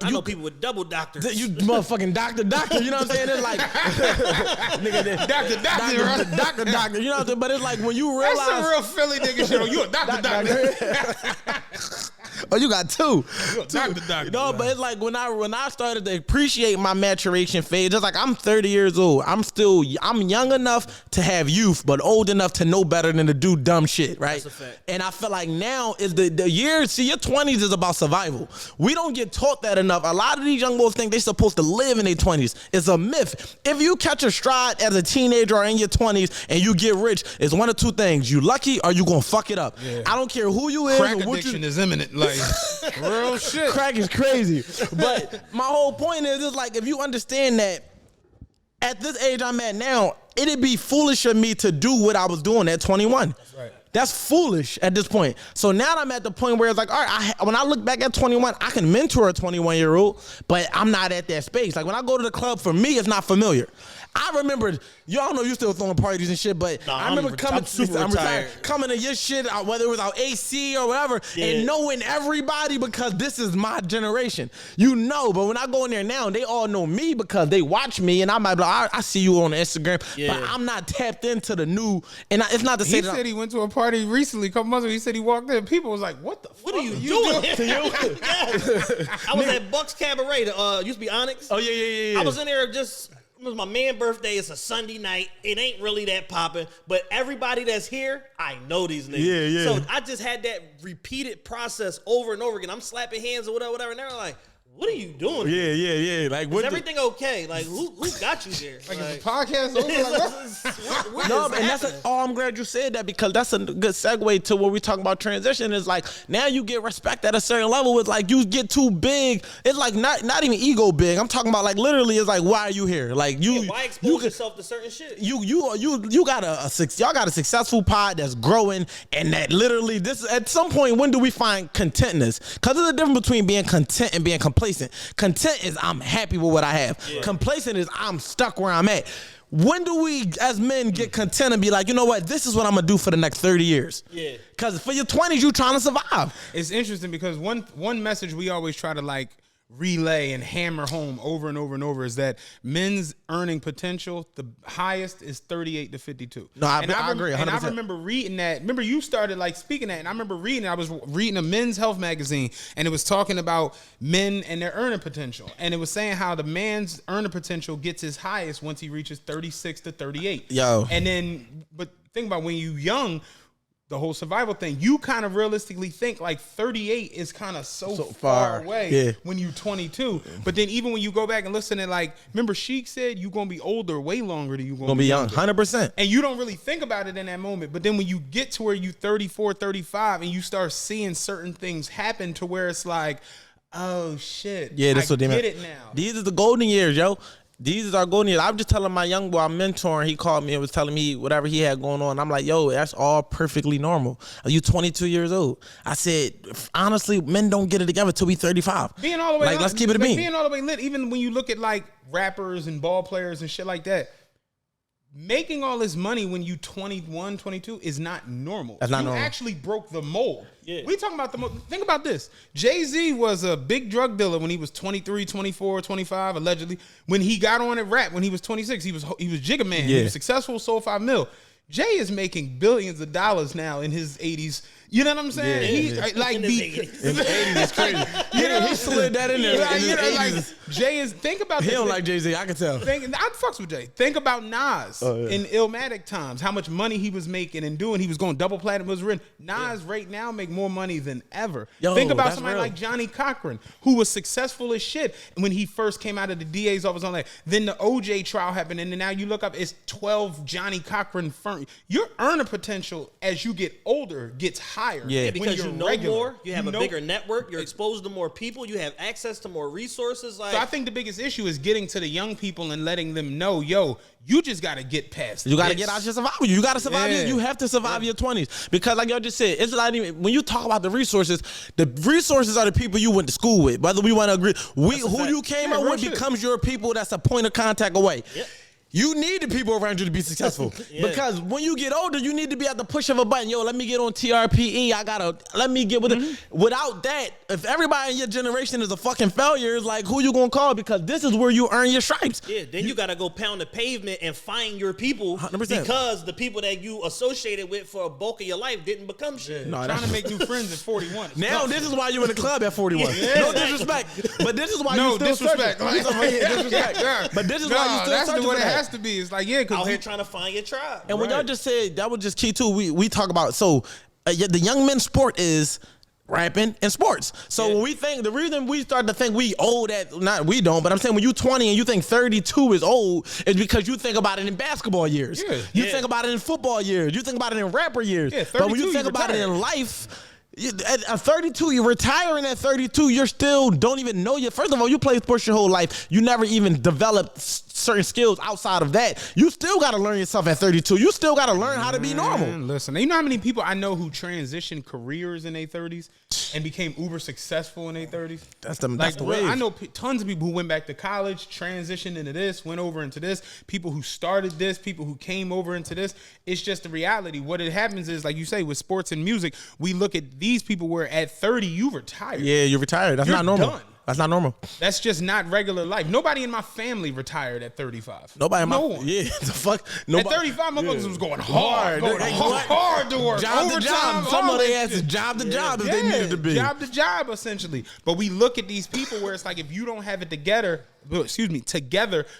I know people with double doctors. You motherfucking doctor, you know what I'm saying? It's like nigga, doctor, you know what I'm saying? But it's like when you realize That's some real Philly nigga shit. You a doctor. oh, you got two. Doctor. No, but it's like when I started to appreciate my maturation phase, it's like I'm 30 years old. I'm young enough to have youth, but old enough to know better than to do dumb shit, right? That's a fact. And I feel like now is the years. See, your 20s is about survival. We don't get taught that enough. A lot of these young boys think they're supposed to live in their 20s. It's a myth. If you catch a stride as a teenager or in your 20s and you get rich, it's one of two things: you lucky or you gonna fuck it up. Yeah. I don't care who you is. Crack or what addiction is imminent. Like real shit. Crack is crazy. But my whole point is like if you understand that at this age I'm at now, it'd be foolish of me to do what I was doing at 21. That's right. That's foolish at this point. So now I'm at the point where it's like, all right, when I look back at 21, I can mentor a 21-year-old, but I'm not at that space. Like when I go to the club, for me, it's not familiar. I remember, y'all know you still throwing parties and shit, but I remember coming to your shit, whether it was our AC or whatever, and knowing everybody because this is my generation. You know, but when I go in there now, they all know me because they watch me, and I might be like, I see you on Instagram, but I'm not tapped into the new, and it's not to say that. He said he went to a party recently, a couple months ago. He said he walked in, people was like, what the fuck are you doing? I was at Buck's Cabaret, used to be Onyx. Oh, yeah. I was in there it was my man's birthday. It's a Sunday night. It ain't really that popping, but everybody that's here, I know these niggas. Yeah. So I just had that repeated process over and over again. I'm slapping hands or whatever, and they're like, what are you doing? Yeah. Like, is everything okay? Like, who got you there? Like is the podcast over? What no, is and I'm glad you said that because that's a good segue to what we talking about transition. Is like now you get respect at a certain level. It's like you get too big. It's like not even ego big. I'm talking about like literally. It's like why are you here? Like why expose yourself to certain shit? You got y'all got a successful pod that's growing and that literally this at some point when do we find contentness? Because there's a difference between being content and being complacent. Content is I'm happy with what I have. Yeah. Complacent is I'm stuck where I'm at. When do we as men get content and be like, you know what, this is what I'm gonna do for the next 30 years? Yeah. Because for your 20s, you trying to survive. It's interesting because one message we always try to like relay and hammer home over and over and over is that men's earning potential, the highest is 38 to 52. No, I agree 100%. And I remember reading that. Remember you started like speaking that, and I remember reading, I was reading a Men's Health magazine, and it was talking about men and their earning potential. And it was saying how the man's earning potential gets his highest once he reaches 36 to 38. Yo. And then, but think about when you young, the whole survival thing, you kind of realistically think like 38 is kind of so far away when you're 22. But then even when you go back and listen to like, remember Sheik said you're going to be older way longer than you're going to be young, 100%. And you don't really think about it in that moment. But then when you get to where you 34, 35 and you start seeing certain things happen to where it's like, oh shit, yeah, that's what they get it now. These are the golden years, yo. These are golden years. I'm just telling my young boy I'm mentoring. He called me and was telling me whatever he had going on. I'm like, yo, that's all perfectly normal. Are you 22 years old? I said, honestly, men don't get it together till we 35. Being all the way like, let's keep it a bean. Being all the way lit. Even when you look at like rappers and ball players and shit like that, making all this money when you 21, 22 is not normal. That's not normal. You actually broke the mold. Yeah. We talking about the mold. Think about this. Jay-Z was a big drug dealer when he was 23, 24, 25, allegedly. When he got on at rap, when he was 26, he was Jigga Man. Yeah. He was successful, sold $5 million. Jay is making billions of dollars now in his 80s. You know what I'm saying? Like in the 80s, it's crazy. He slid that in there. Like Jay is. Think about. He don't like Jay-Z. I can tell. I fucks with Jay. Think about Nas in Illmatic times. How much money he was making and doing. He was going double platinum. Was written. Nas right now make more money than ever. Think about somebody like Johnny Cochran, who was successful as shit when he first came out of the DA's office on that. Then the OJ trial happened, and then now you look up, it's 12 Johnny Cochran firms. Your earner potential as you get older gets higher. Yeah, because you know more, you have a bigger network, you're exposed to more people, you have access to more resources. So I think the biggest issue is getting to the young people and letting them know, yo, you just got to get past You got to get out your survival. You got to survive. You have to survive your 20s. Because like y'all just said, it's not even, when you talk about the resources are the people you went to school with. Whether we want to agree, who you came up with becomes your people that's a point of contact away. Yep. You need the people around you to be successful. Because when you get older, you need to be at the push of a button. Yo, let me get on TRPE. Let me get with it. Without that, if everybody in your generation is a fucking failure, it's like, who you gonna call? Because this is where you earn your stripes. Yeah, then you gotta go pound the pavement and find your people 100%. because the people that you associated with for a bulk of your life didn't become shit. No, Trying to make new friends at 41. now this is why you in the club at 41. No disrespect, but this is why No you still disrespect. searching. Disrespect. But this is why you still that's searching what for it that. has to be. It's like, yeah, Out because here trying to find your tribe. And when y'all just said that was just key too, we talk about the young men's sport is rapping and sports. So when we think the reason we start to think we old not we don't, but I'm saying when you 20 and you think 32 is old is because you think about it in basketball years. Yeah. You think about it in football years. You think about it in rapper years. Yeah, but when 32, you think you about it retired. in life. At 32, you're retiring at 32. You're still don't even know you. First of all, you play sports your whole life. You never even developed certain skills outside of that. You still got to learn yourself at 32. You still got to learn how to be normal. Man, listen, you know how many people I know who transitioned careers in their 30s and became uber successful in their 30s? That's the Like, wave. I know tons of people who went back to college, transitioned into this, went over into this, people who started this, people who came over into this. It's just the reality. What it happens is, like you say, with sports and music, we look at these people where at 30, you retired. Yeah, you're retired. That's You're not normal. done. That's not normal. That's just not regular life. Nobody in my family retired at 35. Nobody in my No one. yeah, the fuck. At Nobody. 35, motherfuckers was going hard, going They- hard to work. Job to overtime, job. Some all of their that asses shit. job to job if they needed to be. Job to job, essentially. But we look at these people where it's like, if you don't have it together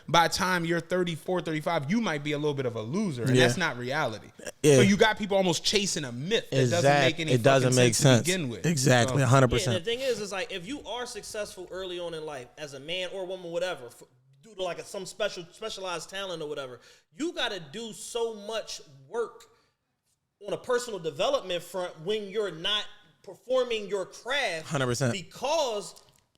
by the time you're 34, 35, you might be a little bit of a loser. And that's not reality. Yeah. So you got people almost chasing a myth that doesn't make any It doesn't fucking make sense sense. to begin with. Exactly, So, 100%. Yeah, and the thing is like if you are successful early on in life as a man or woman, whatever, due to like some specialized talent or whatever, you got to do so much work on a personal development front when you're not performing your craft 100%. because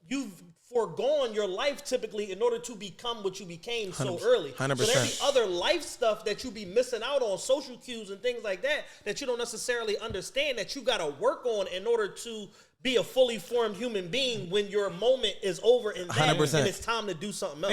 you've foregone your life typically in order to become what you became so early. 100%. So there's other life stuff that you be missing out on, social cues and things like that you don't necessarily understand that you got to work on in order to be a fully formed human being when your moment is over and 100%. and it's time to do something else.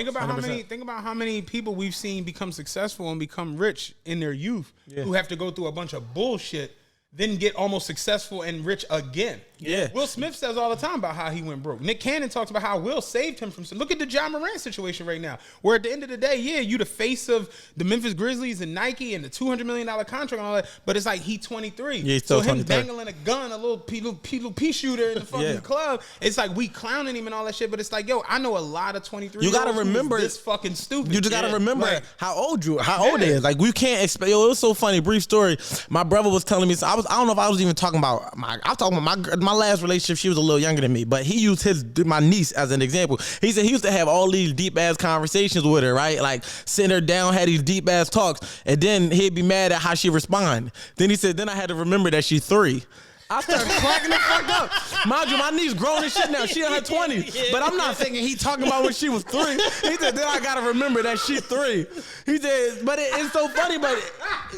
Think about how many people we've seen become successful and become rich in their youth who have to go through a bunch of bullshit, then get almost successful and rich again. Yeah. Will Smith says all the time about how he went broke. Nick Cannon talks about how Will saved him from. Look at the John Morant situation right now, where at the end of the day, yeah, you the face of the Memphis Grizzlies and Nike and the $200 million contract and all that, but it's like he 23. Yeah, he's still so him 23. dangling a gun, a little pea shooter in the fucking club. It's like we clowning him and all that shit, but it's like, yo, I know a lot of 23. You gotta remember this fucking stupid. You just gotta remember Like, how old they is. Like we can't expect. Yo, it was so funny. Brief story. My brother was telling me. So I don't know if I was even talking about I was talking about my last relationship. She was a little younger than me, but he used my niece as an example. He said he used to have all these deep ass conversations with her, right? Like sitting her down, had these deep ass talks, and then he'd be mad at how she respond. Then he said, then I had to remember that she's 3. I started cracking the fuck up. Mind you, my niece grown as shit now. She in her 20s. But I'm not thinking he talking about when she was 3. He said, then I got to remember that she's 3. He said, but it's so funny, but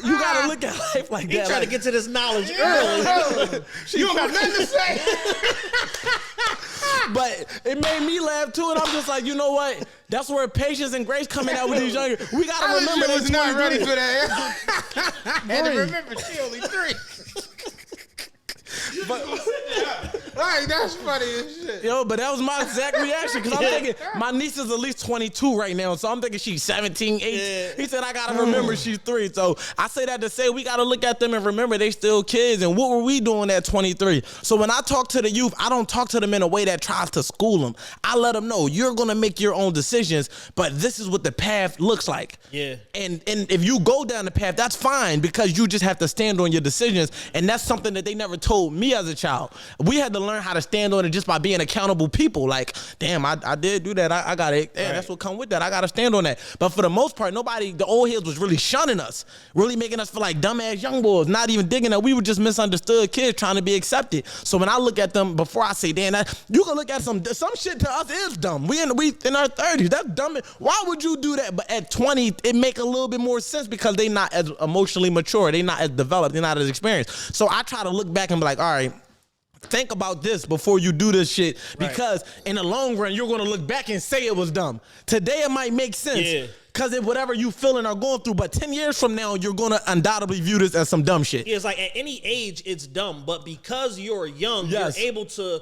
you got to look at life like He that. trying Like, to get to this knowledge early. you don't got nothing to say. but it made me laugh too, and I'm just like, you know what? That's where patience and grace coming out with these younger. We got to remember was this. not ready for that. Had to remember she only 3. Like, that's funny as shit. Yo, but that was my exact reaction because I'm thinking my niece is at least 22 right now, so I'm thinking she's 17, 18. Yeah. He said I gotta remember she's 3. So I say that to say we gotta look at them and remember they still kids. And what were we doing at 23? So when I talk to the youth, I don't talk to them in a way that tries to school them. I let them know you're gonna make your own decisions, but this is what the path looks like. Yeah. And if you go down the path, that's fine because you just have to stand on your decisions, and that's something that they never told me as a child. We had to learn how to stand on it just by being accountable people. Like, damn, I did do that. I got it. Damn, that's what come with that. I got to stand on that. But for the most part, the old heads was really shunning us, really making us feel like dumbass young boys, not even digging that we were just misunderstood kids trying to be accepted. So when I look at them, before I say, damn, you can look at some shit to us is dumb. We in our 30s. That's dumb. Why would you do that? But at 20, it make a little bit more sense because they not as emotionally mature. They not as developed. They're not as experienced. So I try to look back and be like, all right, think about this before you do this shit because in the long run, you're going to look back and say it was dumb. Today, it might make sense. Yeah. because of whatever you feeling or going through. But 10 years from now, you're gonna undoubtedly view this as some dumb shit. Yeah, it's like at any age, it's dumb. But because you're young, Yes. you're able to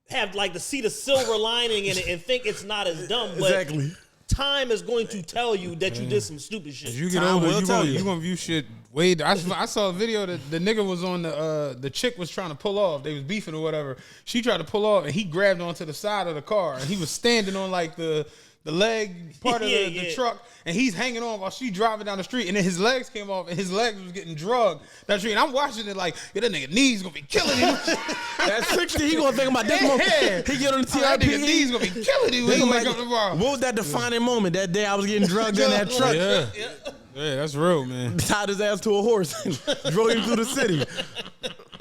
have like to see the silver lining in it and think it's not as dumb. But Exactly. time is going to tell you that you did some stupid shit. As you get Time older, will tell you. you gonna view shit way. I saw a video that the nigga was on the chick was trying to pull off. They was beefing or whatever. She tried to pull off and he grabbed onto the side of the car and he was standing on like the leg part of the truck and he's hanging on while she driving down the street and then his legs came off and his legs was getting drugged down the street and I'm watching it like that nigga knees gonna be killing him. At 60, he gonna think about this moment. He get on the That nigga TRP. knees gonna be killing him when he wake up tomorrow. What was that defining moment? That day I was getting drugged in that truck. Yeah, that's real, man. Tied his ass to a horse and drove him through the city.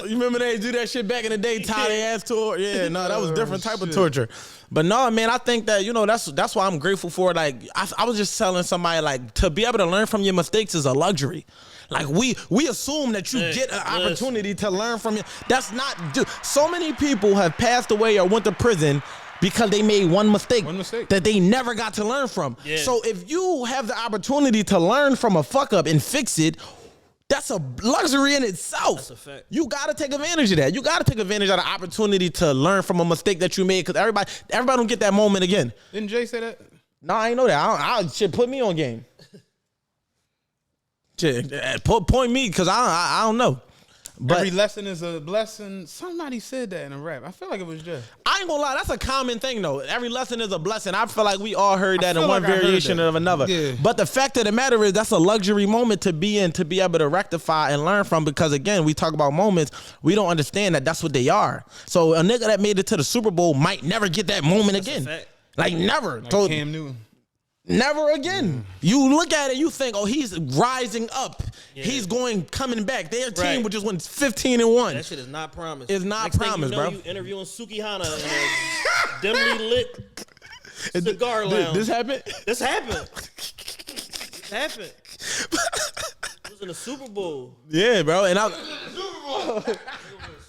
You remember they do that shit back in the day, tie their ass to a horse? Yeah, no, that was different type of torture. But no, man, I think that, that's why I'm grateful for it. Like, I was just telling somebody, like, to be able to learn from your mistakes is a luxury. Like, we assume that you get an opportunity to learn from it. That's not, dude. So many people have passed away or went to prison because they made one mistake that they never got to learn from. Yeah. So if you have the opportunity to learn from a fuck up and fix it, that's a luxury in itself. That's a fact. You gotta take advantage of that. You gotta take advantage of the opportunity to learn from a mistake that you made, because everybody don't get that moment again. Didn't Jay say that? No, I ain't know that. Shit, put me on game. Shit, point me, because I don't know. But Every lesson is a blessing. Somebody said that in a rap. I feel like it was Jay. I ain't gonna lie, that's a common thing though. Every lesson is a blessing. I feel like we all heard that in feel one like I heard variation that. of another. Yeah. But the fact of the matter is, that's a luxury moment to be in, to be able to rectify and learn from. Because again, we talk about moments, we don't understand that that's what they are. So a nigga that made it to the Super Bowl might never get that moment again. fact. Like never. Like So Cam Newton. never again. You look at it, you think, oh, he's rising up. He's coming back. Their team Right. would just win 15-1. That shit is not promised. It's not Next thing promised, you know, bro. You interviewing Sukihana in a dimly lit cigar lounge. This happened? This happened. This happened. It was in the Super Bowl. Yeah, bro. And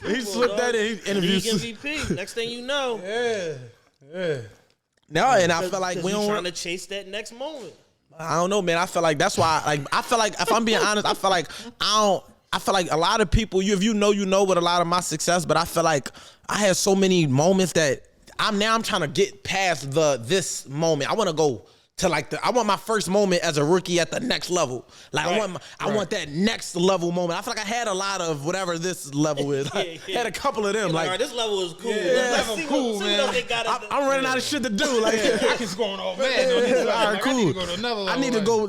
he slipped that in. He interviewed. League MVP. Next thing you know, No, and I feel like we trying don't. to chase that next moment. I don't know, man. I feel like that's why. Like, I feel like if I'm being honest, I feel like I feel like a lot of people. If you know with a lot of my success, but I feel like I had so many moments that I'm trying to get past this moment. I want to go to I want my first moment as a rookie at the next level. Like I want that next level moment. I feel like I had a lot of whatever this level is. I had a couple of them. All Like right, this level is cool. this level cool, see man. what else they got. I'm running out of shit to do. Like I can score on all man. On this level. all right, Like, cool. I need to go to another level. I need to go.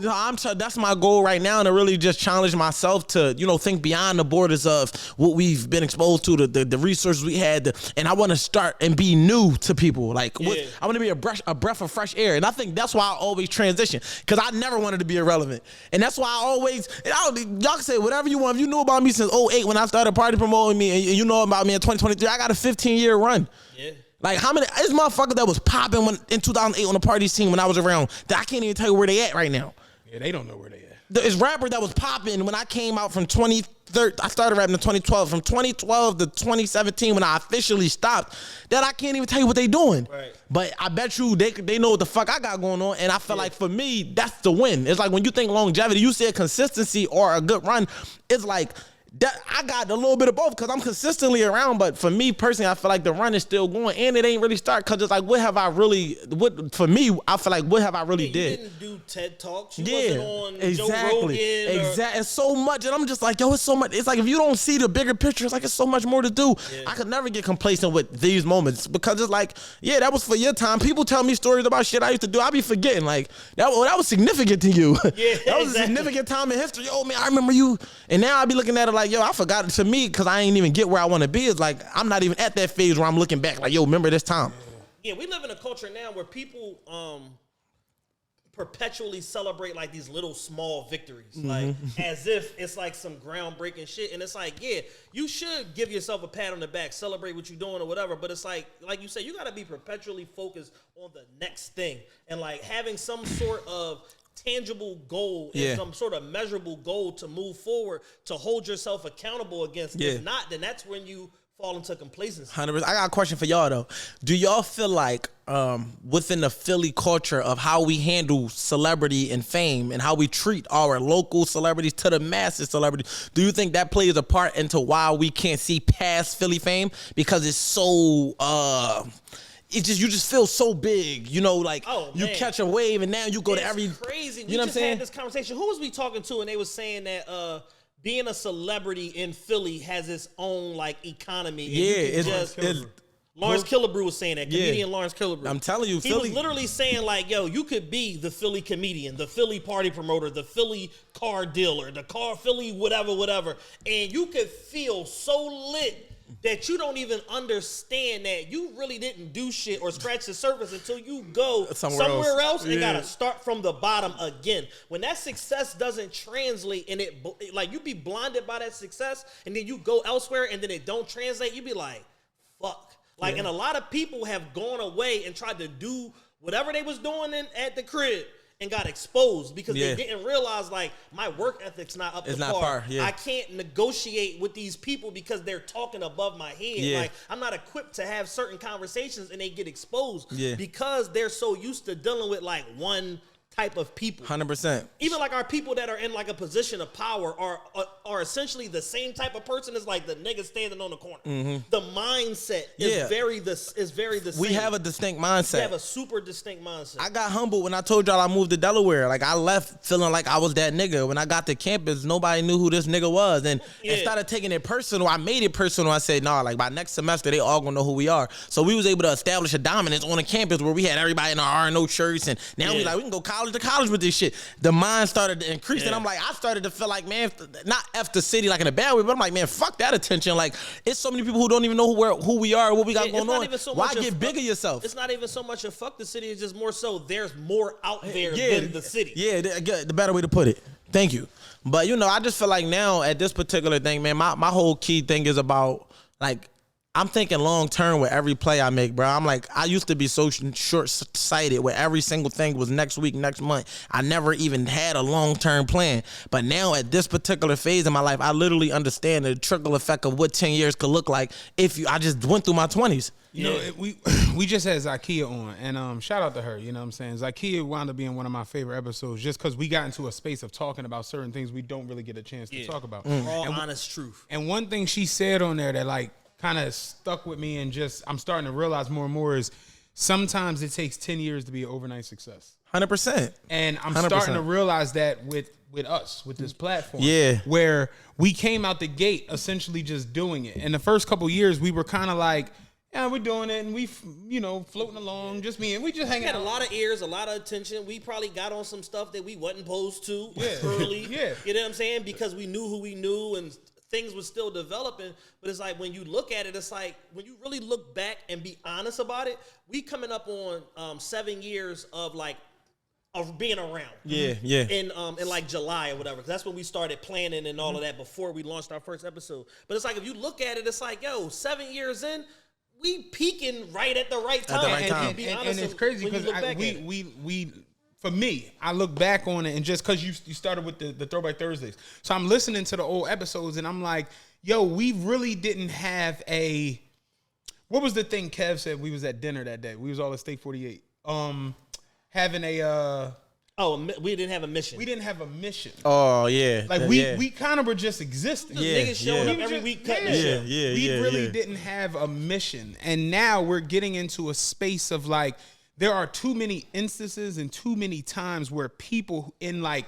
That's my goal right now, to really just challenge myself to, think beyond the borders of what we've been exposed to, the resources we had, and I want to start and be new to people. Like, I want to be a breath of fresh air, and I think that's why I always transition, because I never wanted to be irrelevant, and that's why I always. Y'all can say whatever you want. If you knew about me since 2008 when I started party promoting me, and you know about me in 2023, I got a 15-year run. Yeah. Like, how many? This motherfucker that was popping in 2008 on the party scene when I was around, that I can't even tell you where they at right now. Yeah, they don't know where they at. There's rapper that was popping when I came out from 2013. I started rapping in 2012. From 2012 to 2017, when I officially stopped, that I can't even tell you what they doing. Right. But I bet you they know what the fuck I got going on. And I feel like for me, that's the win. It's like when you think longevity, you say consistency or a good run, it's like that I got a little bit of both because I'm consistently around. But for me personally, I feel like the run is still going and it ain't really start, because it's like, what have I really did? You didn't do TED Talks. You wasn't on Joe Rogan. Exactly. It's so much. And I'm just like, yo, it's so much. It's like, if you don't see the bigger picture, it's like, it's so much more to do. Yeah. I could never get complacent with these moments, because it's like, yeah, that was for your time. People tell me stories about shit I used to do. I be forgetting. Like, that was significant to you. Yeah, that was a significant time in history. Yo, man, I remember you. And now I be looking at it like, yo, I forgot it. To me, because I ain't even get where I want to be. It's like, I'm not even at that phase where I'm looking back like, yo, remember this time. Yeah, we live in a culture now where people perpetually celebrate like these little small victories, like as if it's like some groundbreaking shit. And it's like, yeah, you should give yourself a pat on the back, celebrate what you're doing or whatever. But it's like you said, you got to be perpetually focused on the next thing, and like having some sort of tangible goal and some sort of measurable goal to move forward, to hold yourself accountable against. If not, then that's when you fall into complacency. 100%. I got a question for y'all though. Do y'all feel like within the Philly culture of how we handle celebrity and fame and how we treat our local celebrities to the masses celebrities, do you think that plays a part into why we can't see past Philly fame because it's so you just feel so big, you know, like you catch a wave and now you go to every crazy. You know what I'm saying? Had this conversation. Who was we talking to? And they was saying that being a celebrity in Philly has its own like economy. And Lawrence Killebrew was saying that. Comedian Lawrence Killebrew. I'm telling you, he Philly was literally saying like, yo, you could be the Philly comedian, the Philly party promoter, the Philly car dealer, the car Philly whatever, and you could feel so lit that you don't even understand that you really didn't do shit or scratch the surface until you go somewhere else and gotta start from the bottom again. When that success doesn't translate and it like you be blinded by that success and then you go elsewhere and then it don't translate, you be like, fuck. Like, and a lot of people have gone away and tried to do whatever they was doing at the crib and got exposed because they didn't realize, like, my work ethic's not up to par. I can't negotiate with these people because they're talking above my head. Like, I'm not equipped to have certain conversations and they get exposed because they're so used to dealing with, like, one type of people. 100%. Even like our people that are in like a position of power are essentially the same type of person as like the nigga standing on the corner. The mindset is very the same. We have a distinct mindset. We have a super distinct mindset. I got humbled when I told y'all I moved to Delaware. Like I left feeling like I was that nigga. When I got to campus, nobody knew who this nigga was. And instead of taking it personal, I made it personal. I said, nah, like by next semester, they all gonna know who we are. So we was able to establish a dominance on the campus where we had everybody in our R&O shirts. And now we can go college to college with this shit. The mind started to increase, and I'm like, I started to feel like, man, not F the city like in a bad way, but I'm like, man, fuck that attention. Like, it's so many people who don't even know who we are, what we got going on. Why get big of yourself? It's not even so much a fuck the city. It's just more so there's more out there than the city. Yeah, the better way to put it. Thank you. But you know, I just feel like now at this particular thing, man, my whole key thing is about like. I'm thinking long term with every play I make, bro. I'm like, I used to be so short-sighted where every single thing was next week, next month. I never even had a long-term plan. But now at this particular phase in my life, I literally understand the trickle effect of what 10 years could look like if I just went through my 20s. You know, we just had Zakia on, and shout out to her, you know what I'm saying? Zakia wound up being one of my favorite episodes just because we got into a space of talking about certain things we don't really get a chance to talk about. Raw, honest truth. And one thing she said on there that, like, kind of stuck with me and just I'm starting to realize more and more is sometimes it takes 10 years to be an overnight success. 100%. And I'm 100%. Starting to realize that with us, with this platform. Yeah. Where we came out the gate essentially just doing it. And the first couple years we were kind of like, yeah, we're doing it and we, you know, floating along, just me and we just hanging out. We had a lot of ears, a lot of attention. We probably got on some stuff that we wasn't supposed to early. You know what I'm saying? Because we knew who we knew and things were still developing, but it's like when you look at it, it's like when you really look back and be honest about it, we coming up on 7 years of being around. In like July or whatever, because that's when we started planning and all of that before we launched our first episode. But it's like if you look at it, it's like, yo, 7 years in, we peaking right at the right time. And it's crazy because we for me, I look back on it and just because you started with the Throwback Thursdays. So I'm listening to the old episodes and I'm like, yo, we really didn't have what was the thing Kev said? We was at dinner that day. We was all at Steak 48. Having we didn't have a mission. We didn't have a mission. Oh, yeah. Like we kind of were just existing. Niggas showing up every week cutting the show. We really didn't have a mission. And now we're getting into a space of like, there are too many instances and too many times where people in like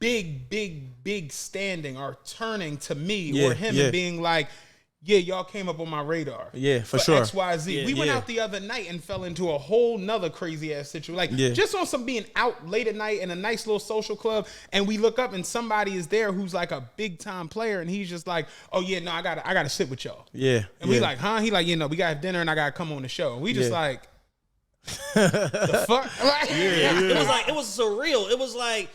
big standing are turning to me or him and being like, yeah, y'all came up on my radar. Yeah, for sure. XYZ. We went out the other night and fell into a whole nother crazy ass situation. Like just on some being out late at night in a nice little social club, and we look up and somebody is there who's like a big time player, and he's just like, oh yeah, no, I gotta sit with y'all. Yeah. And we like, huh? He like, you know, we gotta have dinner and I gotta come on the show. And we just like, the fuck? It was surreal. It was like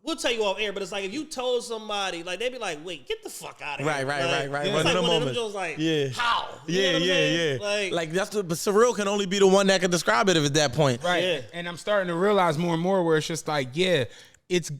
we'll tell you off air, but it's like if you told somebody, like they'd be like, "Wait, get the fuck out of here!" Right. It's like one of them Jones, like, how? You know what I'm saying? Like that's but surreal can only be the one that can describe it if at that point, right? Yeah. And I'm starting to realize more and more where it's just like, yeah, it's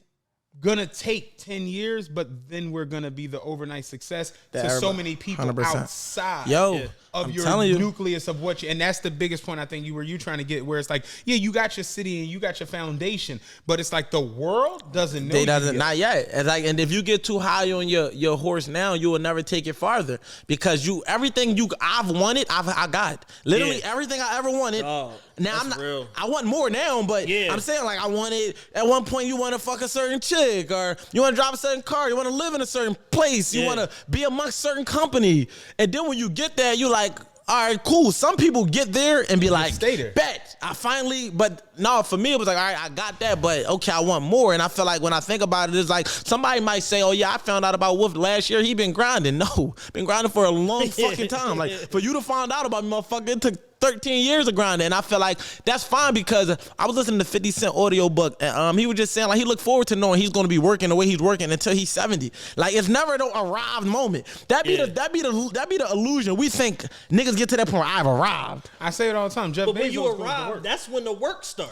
gonna take 10 years, but then we're gonna be the overnight success to so many people 100%. outside Yo, of I'm your telling you. nucleus of what you, and that's the biggest point I think you trying to get, where it's like, yeah, you got your city and you got your foundation, but it's like the world doesn't know. They doesn't, not yet. It's like, and if you get too high on your horse now, you will never take it farther, because everything I've wanted, I got literally everything I ever wanted. Oh, now that's I'm not. real. I want more now, but I'm saying, like, I wanted at one point, you want to fuck a certain chick, or you want to drive a certain car, you want to live in a certain place, you want to be amongst certain company, and then when you get there, you like, all right, cool. Some people get there and be like, stay there. Bet I finally, but no, for me it was like, all right, I got that, but okay, I want more. And I feel like when I think about it, it's like somebody might say, oh yeah, I found out about Wolf last year. He been grinding. No, been grinding for a long fucking time. Like, for you to find out about me, motherfucker, it took 13 years of grinding. And I feel like that's fine, because I was listening to 50 Cent audiobook, and he was just saying, like, he looked forward to knowing he's going to be working the way he's working until he's 70. Like, it's never the arrived moment. That be the illusion. We think niggas get to that point where I've arrived. I say it all the time. Jeff But Bezos when you goes to arrive, work. that's when the work starts.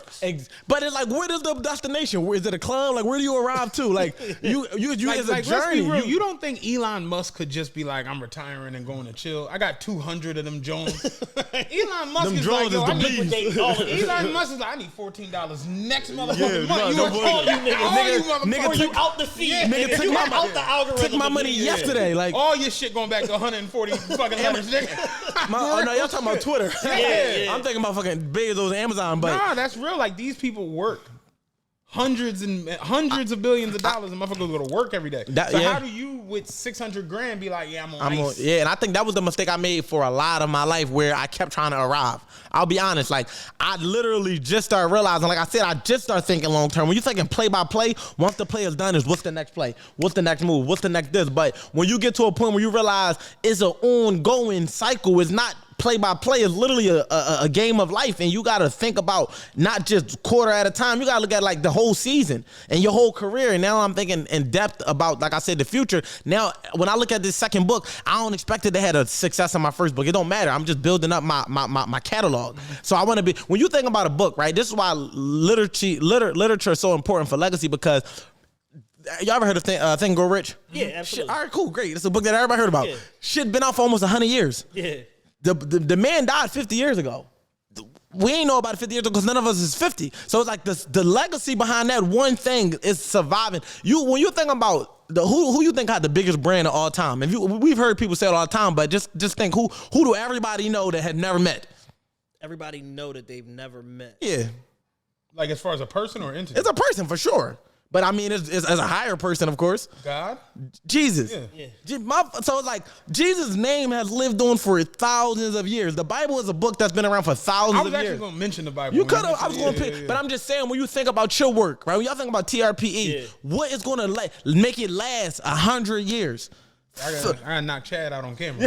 But it's like, where is the destination? Where is it, a club? Like, where do you arrive to? Like, you it's a Let's journey. be real. You don't think Elon Musk could just be like, I'm retiring and going to chill? I got 200 of them Jones. Elon Musk Them is drones like, yo, is the I need Liquidate all of them. Elon Musk is like, I need $14 next motherfucking no, month. don't All you motherfuckers. nigga You out the feed. Yeah, nigga took you my out the algorithm. took my money again. yesterday. Like, all your shit going back to 140 fucking letters. oh no, y'all talking about Twitter. Yeah. I'm thinking about fucking Bezos, Amazon, but Nah, that's real. Like, these people work hundreds of billions of dollars, and motherfuckers go to work every day. That- So yeah. how do you, with 600 grand, be like, yeah, I'm on I'm on, ice? yeah, and I think that was the mistake I made for a lot of my life, where I kept trying to arrive. I'll be honest, like, I literally just started realizing, like I said, I just started thinking long term. When you're thinking play by play, once the play is done, is what's the next play? What's the next move? What's the next this? But when you get to a point where you realize it's an ongoing cycle, it's not play by play, is literally a game of life, and you got to think about not just quarter at a time. You got to look at like the whole season and your whole career. And now I'm thinking in depth about, like I said, the future. Now, when I look at this second book, I don't expect it to have a success in my first book. It don't matter. I'm just building up my catalog. So I want to be, when you think about a book, right? This is why literature is so important for legacy, because y'all ever heard of Think and Grow Rich? Yeah, Shit, absolutely. all right, cool, great. It's a book that everybody heard about. Yeah. Shit been out for almost 100 years. Yeah. The man died 50 years ago. We ain't know about it 50 years ago because none of us is 50. So it's like the legacy behind that one thing is surviving. When you think about who you think had the biggest brand of all time, and we've heard people say it all the time, but just think, who do everybody know that had never met? Everybody know that they've never met. Yeah, Like, as far as a person or entity? it's a person for sure. But I mean, it's as a higher person, of course. God? Jesus. Yeah. So it's like, Jesus' name has lived on for thousands of years. The Bible is a book that's been around for I thousands was of actually years. going to mention the Bible. You when could have. I mentioned was going it. to pick, but I'm just saying, when you think about your work, right? When y'all think about TRPE, what is going to make it last 100 years? I gotta knock Chad out on camera.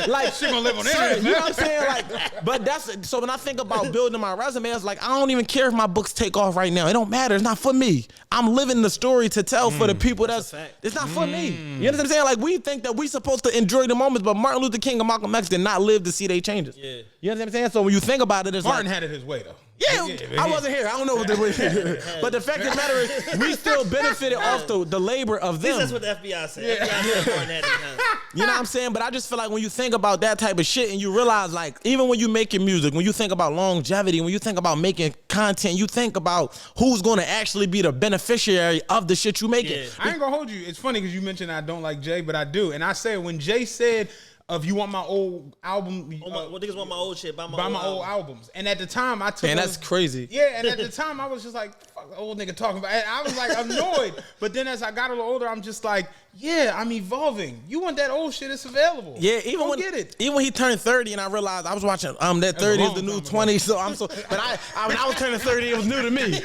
Like, Shit gonna live on the sir, internet, you know man. what I'm saying? Like, but that's so when I think about building my resume, it's like, I don't even care if my books take off right now. It don't matter. It's not for me. I'm living the story to tell for the people a fact. it's not for me. You know what I'm saying? Like, we think that we supposed to enjoy the moments, but Martin Luther King and Malcolm X did not live to see they changes. Yeah. You know what I'm saying? So when you think about it, it's Martin like, had it his way, though. yeah, I wasn't here. I don't know what they were. But the fact of the matter is, we still benefited off the labor of At least them. that's what the FBI said. FBI said Martin had his hand. You know what I'm saying? But I just feel like when you think about that type of shit and you realize, like, even when you making music, when you think about longevity, when you think about making content, you think about who's going to actually be the beneficiary of the shit you making. Yeah. I ain't gonna hold you. It's funny because you mentioned I don't like Jay, but I do. And I said, when Jay said, if you want my old album, What niggas want my old shit? Buy buy my old albums. And at the time, I took And those- that's crazy. Yeah, and at the time, I was just like, fuck, the old nigga talking about it. I was like annoyed. But then as I got a little older, I'm just like, yeah, I'm evolving. You want that old shit, it's available. Yeah, even when get it. even when he turned 30, and I realized I was watching that 30 is long the new time ago. 20. So I'm so, but when I was turning 30, it was new to me.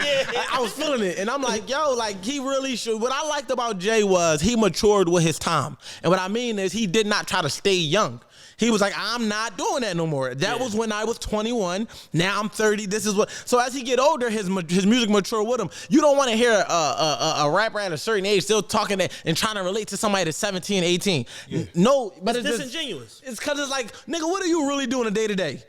I was feeling it, and I'm like, yo, like, he really should. What I liked about Jay was he matured with his time, and what I mean is he did not try to stay young. He was like, I'm not doing that no more. That was when I was 21. Now I'm 30. This is what. So as he get older, his music mature with him. You don't want to hear a rapper at a certain age still talking that and trying to relate to somebody that's 17, 18. No, but It's it's just, disingenuous. it's because it's like, nigga, what are you really doing a day to day?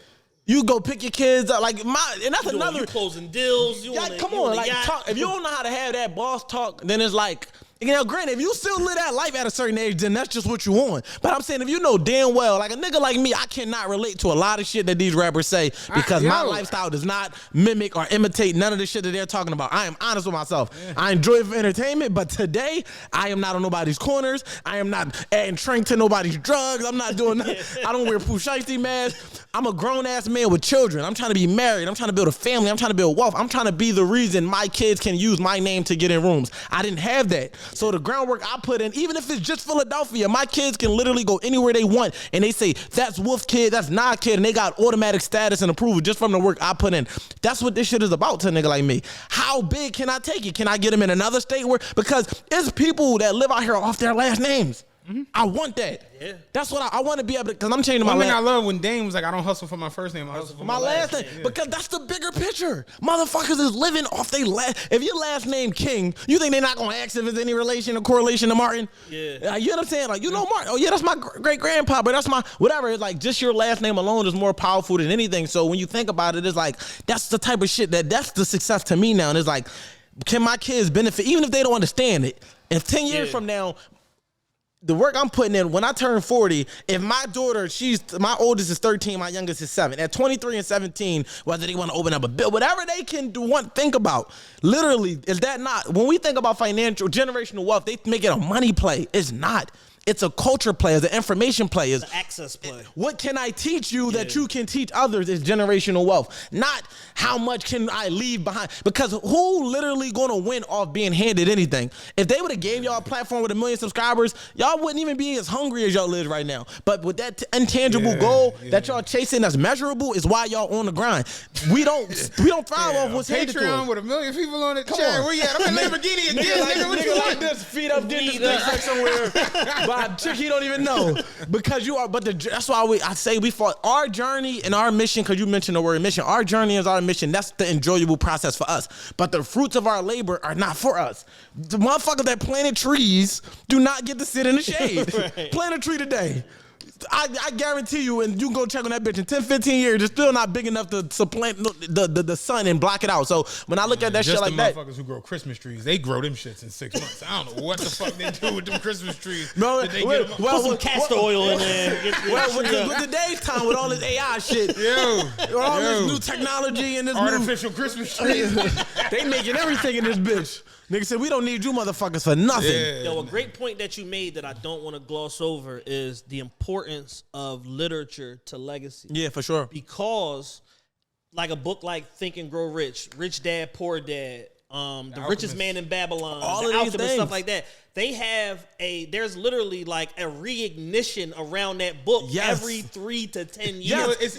You go pick your kids up, like and that's another. You closing deals. You Come on, like talk. If you don't know how to have that boss talk, then it's like. Granted, if you still live that life at a certain age, then that's just what you want. But I'm saying if you know damn well, like a nigga like me, I cannot relate to a lot of shit that these rappers say because my lifestyle does not mimic or imitate none of the shit that they're talking about. I am honest with myself. Yeah. I enjoy it for entertainment, but today I am not on nobody's corners. I am not adding drink to nobody's drugs. I'm not doing nothing. I don't wear Pooh Shiesty masks. I'm a grown-ass man with children. I'm trying to be married. I'm trying to build a family. I'm trying to build wealth. I'm trying to be the reason my kids can use my name to get in rooms. I didn't have that. So the groundwork I put in, even if it's just Philadelphia, my kids can literally go anywhere they want. And they say, that's Wolf kid, that's Nah kid. And they got automatic status and approval just from the work I put in. That's what this shit is about to a nigga like me. How big can I take it? Can I get them in another state where, because it's people that live out here off their last names. Mm-hmm. I want that. Yeah. That's what I want to be able to, because I'm changing my last name. I love when Dame was like, I don't hustle for my first name, I hustle for my last name. Yeah. Because that's the bigger picture. Motherfuckers is living off their last. If your last name King, you think they're not going to ask if it's any relation or correlation to Martin? Yeah. You know what I'm saying? Like, you know Martin. Oh, yeah, that's my great-grandpa, but that's my whatever. It's like just your last name alone is more powerful than anything. So when you think about it, it's like that's the type of shit that's the success to me now. And it's like, can my kids benefit, even if they don't understand it? If 10 years from now, the work I'm putting in, when I turn 40, if my daughter, my oldest is 13, my youngest is 7. At 23 and 17, whether they want to open up a bill, whatever they can do, think about. Literally, is that not, when we think about financial, generational wealth, they make it a money play. It's not. It's a culture play, it's an information play. It's an access play. What can I teach you that you can teach others is generational wealth. Not how much can I leave behind. Because who literally gonna win off being handed anything? If they would have gave y'all a platform with 1 million subscribers, y'all wouldn't even be as hungry as y'all live right now. But with that intangible goal that y'all chasing that's measurable is why y'all on the grind. We don't thrive off what's handed to us. Patreon with 1 million people on it. Chat, where you at? I'm in Lamborghini again, nigga. What you want? Like this, feet up, did this like somewhere. By a chick he don't even know. Because you are, but that's why I say we fought our journey and our mission, because you mentioned the word mission. Our journey is our mission. That's the enjoyable process for us. But the fruits of our labor are not for us. The motherfuckers that planted trees do not get to sit in the shade. Right. Plant a tree today. I guarantee you, and you can go check on that bitch in 10, 15 years, it's still not big enough to supplant the sun and block it out. So when I look at that shit like that. Just the motherfuckers who grow Christmas trees, they grow them shits in 6 months. I don't know what the fuck they do with them Christmas trees. No, put some castor oil in there. With today's time, with all this AI shit, with all this new technology and this artificial Christmas trees, they making everything in this bitch. Nigga said, we don't need you motherfuckers for nothing. Yeah. Yo, a great point that you made that I don't want to gloss over is the importance of literature to legacy. Yeah, for sure. Because like a book like Think and Grow Rich, Rich Dad, Poor Dad, The Richest Man in Babylon, all The of these Alchemist, stuff like that. They have there's literally like a reignition around that book every 3 to 10 years.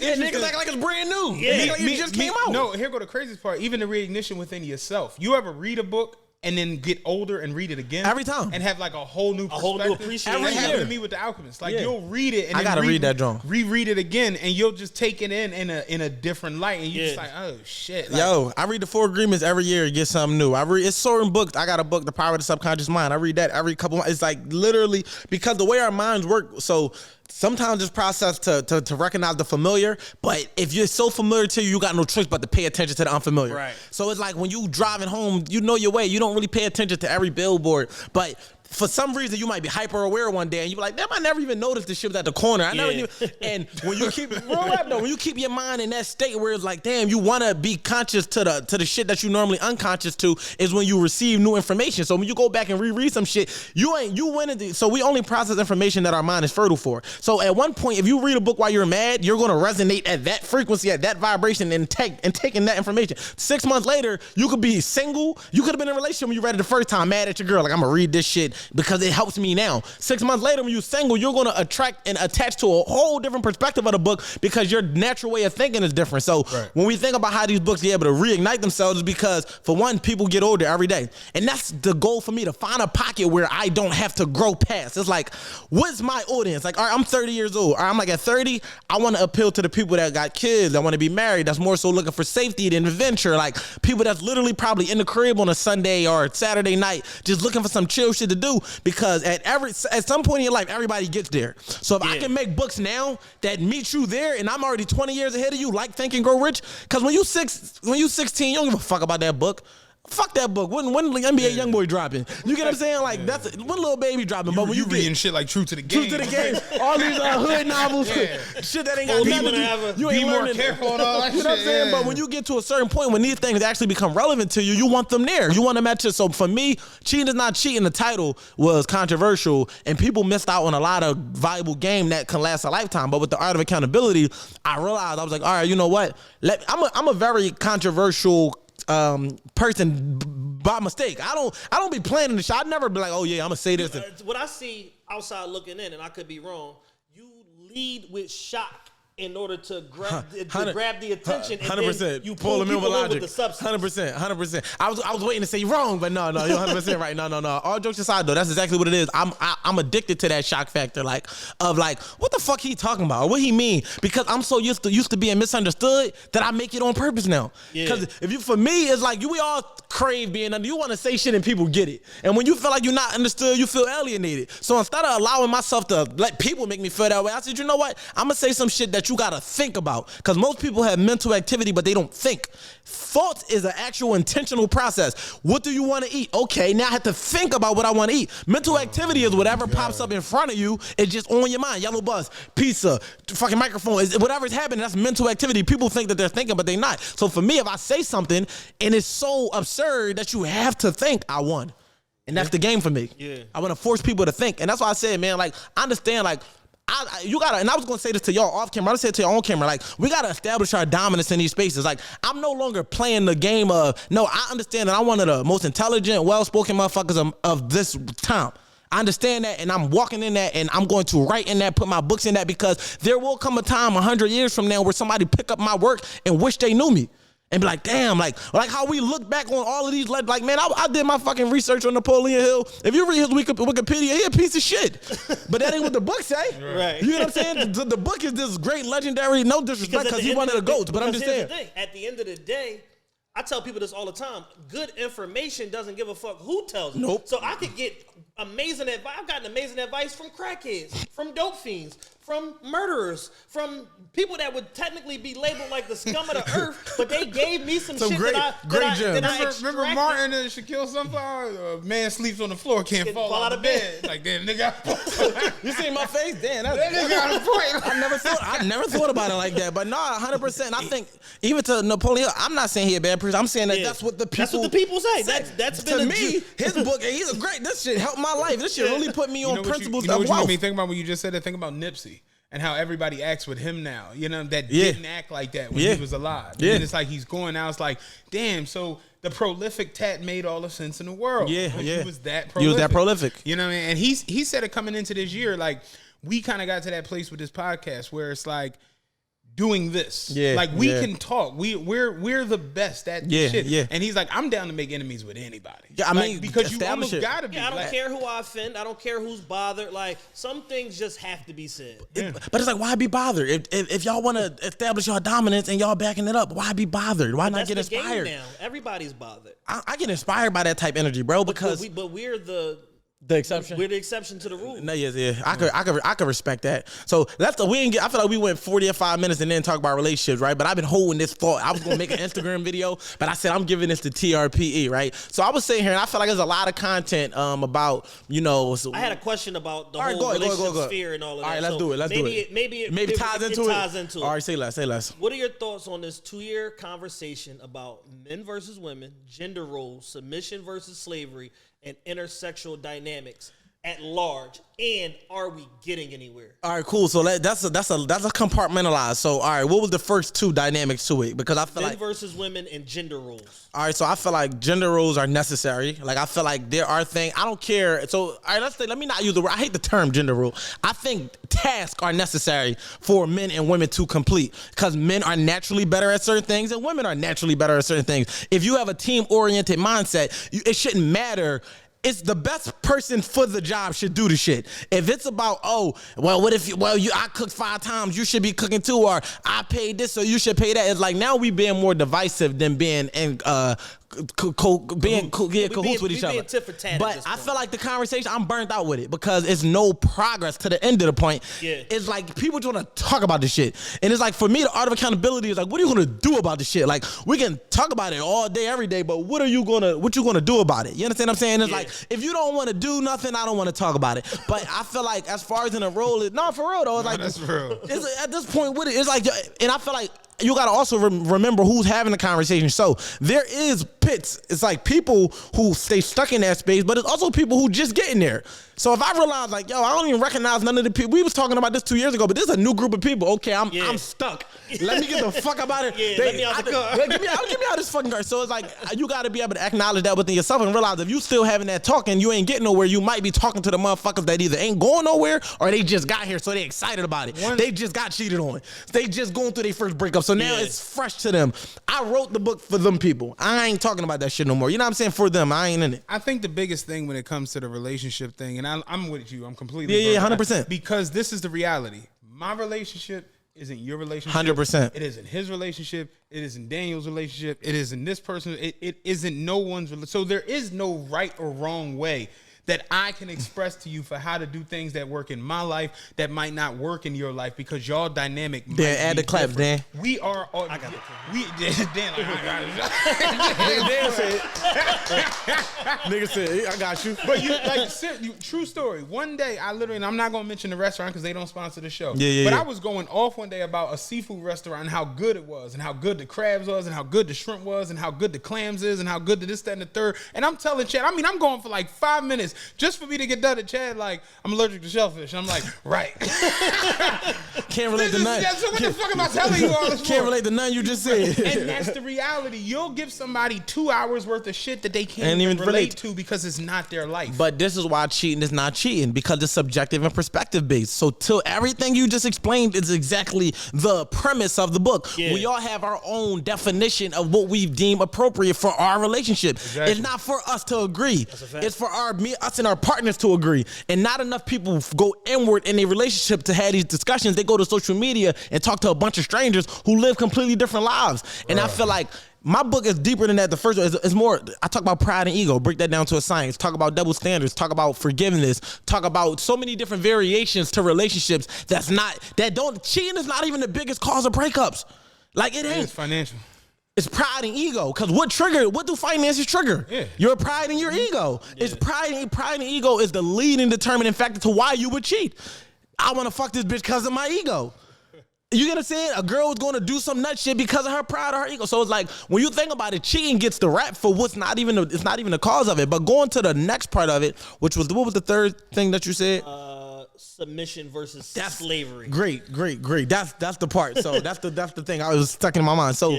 Yeah, niggas act like it's brand new. Yeah. It just came out. No, here go the craziest part. Even the reignition within yourself. You ever read a book and then get older and read it again every time and have like a whole new perspective? A whole new appreciation. That happened to me with The Alchemist. Like you'll read it and I gotta read that drum. Reread it again, and you'll just take it in a different light, and you just like, oh shit. Like, yo, I read the 4 Agreements every year to get something new. It's certain books. I got a book, The Power of the Subconscious Mind. I read that every couple months. It's like literally because the way our minds work. So sometimes it's process to recognize the familiar, but if you're so familiar to you got no choice but to pay attention to the unfamiliar. Right. So it's like when you driving home, you know your way. You don't really pay attention to every billboard, but for some reason you might be hyper aware one day and you be like, damn, I never even noticed this shit was at the corner. I never even, and when you keep when you keep your mind in that state where it's like, damn, you want to be conscious to the shit that you normally unconscious to, is when you receive new information. So when you go back and reread some shit, you went into, so we only process information that our mind is fertile for. So at one point, if you read a book while you're mad, you're going to resonate at that frequency, at that vibration, and taking that information. 6 months later, you could be single. You could have been in a relationship when you read it the first time, mad at your girl, like, I'm gonna read this shit because it helps me now. 6 months later, when you're single, you're going to attract and attach to a whole different perspective of the book because your natural way of thinking is different. So when we think about how these books get able to reignite themselves, is because, for one, people get older every day. And that's the goal for me, to find a pocket where I don't have to grow past. It's like, what's my audience? Like, all right, I'm 30 years old. All right, I'm like, at 30, I want to appeal to the people that got kids, that want to be married, that's more so looking for safety than adventure. Like, people that's literally probably in the crib on a Sunday or Saturday night just looking for some chill shit to do. too, because at some point in your life, everybody gets there. So if I can make books now that meet you there, and I'm already 20 years ahead of you, like Think and Grow Rich, because when you 16, you don't give a fuck about that book. Fuck that book. When the NBA YoungBoy dropping? You get what I'm saying? Like that's when Lil Baby dropping. But when you reading shit like True to the Game, all these hood novels, shit that ain't got nothing to do. You ain't learning. Be more careful and all that shit. You know what I'm saying? But when you get to a certain point when these things actually become relevant to you, you want them there. You want them at you. So for me, Cheating is Not Cheating, the title was controversial, and people missed out on a lot of valuable game that can last a lifetime. But with the Art of Accountability, I realized I was like, all right, you know what? I'm a very controversial person by mistake. I don't be planning the shot. I'd never be like, oh yeah, I'm gonna say this. What I see outside looking in, and I could be wrong, you lead with shock in order to grab the attention, and 100%. then you pull them in with the substance. 100%. I was waiting to say you're wrong, but no, you're 100% right. No. All jokes aside, though, that's exactly what it is. I'm addicted to that shock factor, like what the fuck he talking about, or what he mean, because I'm so used to being misunderstood that I make it on purpose now. Because for me, it's like we all crave being under. You want to say shit and people get it, and when you feel like you're not understood, you feel alienated. So instead of allowing myself to let people make me feel that way, I said, you know what? I'm gonna say some shit that you gotta think about, because most people have mental activity but they don't think. Thought is an actual intentional process. What do you want to eat? Okay, now I have to think about what I want to eat. Mental activity is whatever pops up in front of you. It's just on your mind. Yellow bus, pizza, fucking microphone, whatever's happening, that's mental activity. People think that they're thinking but they're not. So for me, if I say something and it's so absurd that you have to think, I won. And that's the game for me. I want to force people to think. And that's why I said, man, like, I understand, like, you gotta, and I was gonna say this to y'all off camera, I said to y'all on camera, like, we gotta establish our dominance in these spaces. Like, I'm no longer playing the game of, no, I understand that I'm one of the most intelligent, well-spoken motherfuckers of this time. I understand that, and I'm walking in that, and I'm going to write in that, put my books in that, because there will come a time 100 years from now where somebody pick up my work and wish they knew me. And be like, damn, like how we look back on all of these, like, man, I did my fucking research on Napoleon Hill. If you read his Wikipedia, he a piece of shit. But that ain't what the book say. Right. You know what I'm saying? The book is this great legendary, no disrespect, because he's one of the GOATs, but I'm just saying. At the end of the day, I tell people this all the time, good information doesn't give a fuck who tells it. Nope. So I could get amazing advice. I've gotten amazing advice from crackheads, from dope fiends, from murderers, from people that would technically be labeled like the scum of the earth, but they gave me some shit great, that I remember Martin and Shaquille Sunflower? A man sleeps on the floor, can't fall out of bed. Like, damn, nigga. You see my face? Damn, that nigga got a point. I never thought about it like that. But no, 100%. I think even to Napoleon Hill, I'm not saying he a bad person. I'm saying that that's what the people. That's what the people say. That's been to me. His book, he's a great. This shit helped my life. This shit really put me on principles. You know what you made me think about when you just said that? Think about Nipsey. And how everybody acts with him now, you know, that didn't act like that when he was alive. And then it's like he's going out, it's like, damn, so the prolific Tat made all the sense in the world. He was that prolific. He was that prolific. You know what I mean? And he said it coming into this year, like, we kind of got to that place with this podcast where it's like, doing this. Like, we can talk. We're the best at this shit. And he's like, I'm down to make enemies with anybody. Yeah, I mean, because you almost gotta be. I don't care who I offend. I don't care who's bothered. Like, some things just have to be said. But it's like, why be bothered? If y'all want to establish your dominance and y'all backing it up, why be bothered? Why not get inspired? Game now. Everybody's bothered. I get inspired by that type of energy, bro, because but we're the exception. We're the exception to the rule. No, I could respect that. So I feel like we went 40 or 5 minutes and then talk about relationships, right? But I've been holding this thought. I was gonna make an Instagram video, but I said I'm giving this to TRPE, right? So I was sitting here and I feel like there's a lot of content about, you know. So, I had a question about the whole relationship sphere and all of that. All right, let's do it. Maybe it ties into it. All right, say less. What are your thoughts on this 2-year conversation about men versus women, gender roles, submission versus slavery, and intersexual dynamics at large, and are we getting anywhere? All right, cool. So that's a compartmentalized. So all right, what was the first two dynamics to it? Because I feel men versus women and gender roles. All right, so I feel like gender roles are necessary. Like, I feel like there are things I don't care. So all right, let me not use the word. I hate the term gender role. I think tasks are necessary for men and women to complete, because men are naturally better at certain things and women are naturally better at certain things. If you have a team-oriented mindset, it shouldn't matter. It's the best person for the job should do the shit. If it's about, I cooked 5 times, you should be cooking 2, or I paid this, so you should pay that. It's like, now we being more divisive than being cahoots with each other. tit for tat at But this I point. feel like the conversation, I'm burnt out with it because it's no progress to the end of the point. Yeah. It's like people just want to talk about this shit. And it's like, for me, the art of accountability is like, what are you going to do about this shit? Like, we can talk about it all day, every day, but what you going to do about it? You understand what I'm saying? It's like, if you don't want to do nothing, I don't want to talk about it. But I feel like as far as in a role, no, for real though, it's like, that's real. It's, at this point with it's like, and I feel like you got to also remember who's having the conversation. So there is pits. It's like people who stay stuck in that space, but it's also people who just get in there. So if I realize like, yo, I don't even recognize none of the people. We was talking about this 2 years ago, but this is a new group of people. Okay, I'm stuck. Let me get the fuck about it. Yeah, let me out the car. Get me out of this fucking car. So it's like, you got to be able to acknowledge that within yourself and realize if you still having that talk and you ain't getting nowhere, you might be talking to the motherfuckers that either ain't going nowhere or they just got here, so they excited about it. They just got cheated on. They just going through their first breakup. So now it's fresh to them. I wrote the book for them people. I ain't talking about that shit no more. You know what I'm saying? For them, I ain't in it. I think the biggest thing when it comes to the relationship thing, and I'm with you, I'm completely 100%. because this is the reality. My relationship isn't your relationship. 100%. It isn't his relationship. It isn't Daniel's relationship. It isn't this person. It isn't no one's. So there is no right or wrong way that I can express to you for how to do things that work in my life that might not work in your life because y'all dynamic. Dan, add the claps, Dan. We are. All, I got it. Dan, like, Dan said, nigga said, I got you. But true story. One day, I literally, and I'm not gonna mention the restaurant because they don't sponsor the show. But I was going off one day about a seafood restaurant and how good it was, and how good the crabs was, and how good the shrimp was, and how good the clams is, and how good the this, that, and the third. And I'm telling Chad, I'm going for like 5 minutes just for me to get done to Chad. Like, I'm allergic to shellfish. And I'm like, right. Can't relate to none. So what the fuck am I telling you all this for? Can't relate to none you just said. And that's the reality. You'll give somebody 2 hours worth of shit that they can't Ain't even even relate to because it's not their life. But this is why cheating is not cheating, because it's subjective and perspective based. So till everything you just explained is exactly the premise of the book. Yeah. We all have our own definition of what we deem appropriate for our relationship. Exactly. It's not for us to agree. That's a fact. It's for us and our partners to agree. And not enough people go inward in a relationship to have these discussions. They go to social media and talk to a bunch of strangers who live completely different lives. And I feel like my book is deeper than that. The first one is more, I talk about pride and ego, break that down to a science, talk about double standards, talk about forgiveness, talk about so many different variations to relationships cheating is not even the biggest cause of breakups. Like it ain't. It's financial. It's pride and ego. Because what do finances trigger? Yeah. Your pride and your ego. Yeah. It's pride and ego is the leading determining factor to why you would cheat. I want to fuck this bitch because of my ego. You get what I'm saying? A girl is going to do some nut shit because of her pride or her ego. So it's like, when you think about it, cheating gets the rap for what's not even the cause of it. But going to the next part of it, what was the third thing that you said? Submission versus slavery. Great. That's the part. So that's the thing I was stuck in my mind. So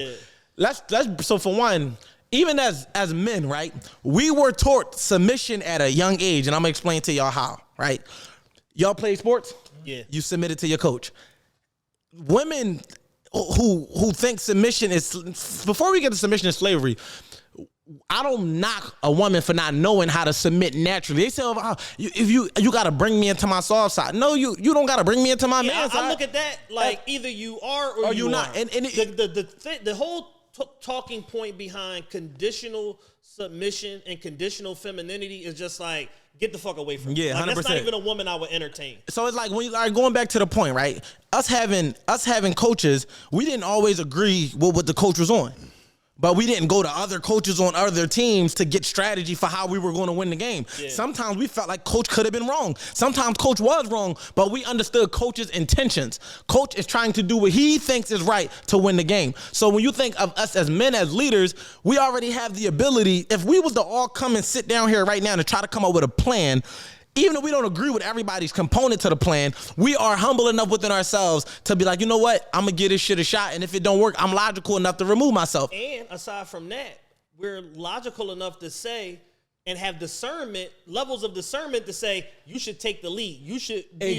so for one, even as men, right? We were taught submission at a young age, and I'm gonna explain to y'all how, right? Y'all play sports? Yeah. You submitted to your coach. Women who think submission is, before we get to submission and slavery, I don't knock a woman for not knowing how to submit naturally. They say, if you got to bring me into my soft side. No, you don't got to bring me into my man side. I look at that like either you are or you not. And And the whole talking point behind conditional submission and conditional femininity is just like, get the fuck away from me. Yeah, like, 100%. That's not even a woman I would entertain. So it's like, when you going back to the point, right? Us having coaches, we didn't always agree with what the coach was on. But we didn't go to other coaches on other teams to get strategy for how we were going to win the game. Yeah. Sometimes we felt like coach could have been wrong. Sometimes coach was wrong, but we understood coach's intentions. Coach is trying to do what he thinks is right to win the game. So when you think of us as men, as leaders, we already have the ability. If we was to all come and sit down here right now and try to come up with a plan, even though we don't agree with everybody's component to the plan, we are humble enough within ourselves to be like, you know what? I'm going to give this shit a shot. And if it don't work, I'm logical enough to remove myself. And aside from that, we're logical enough to say and have levels of discernment to say, you should take the lead. You should be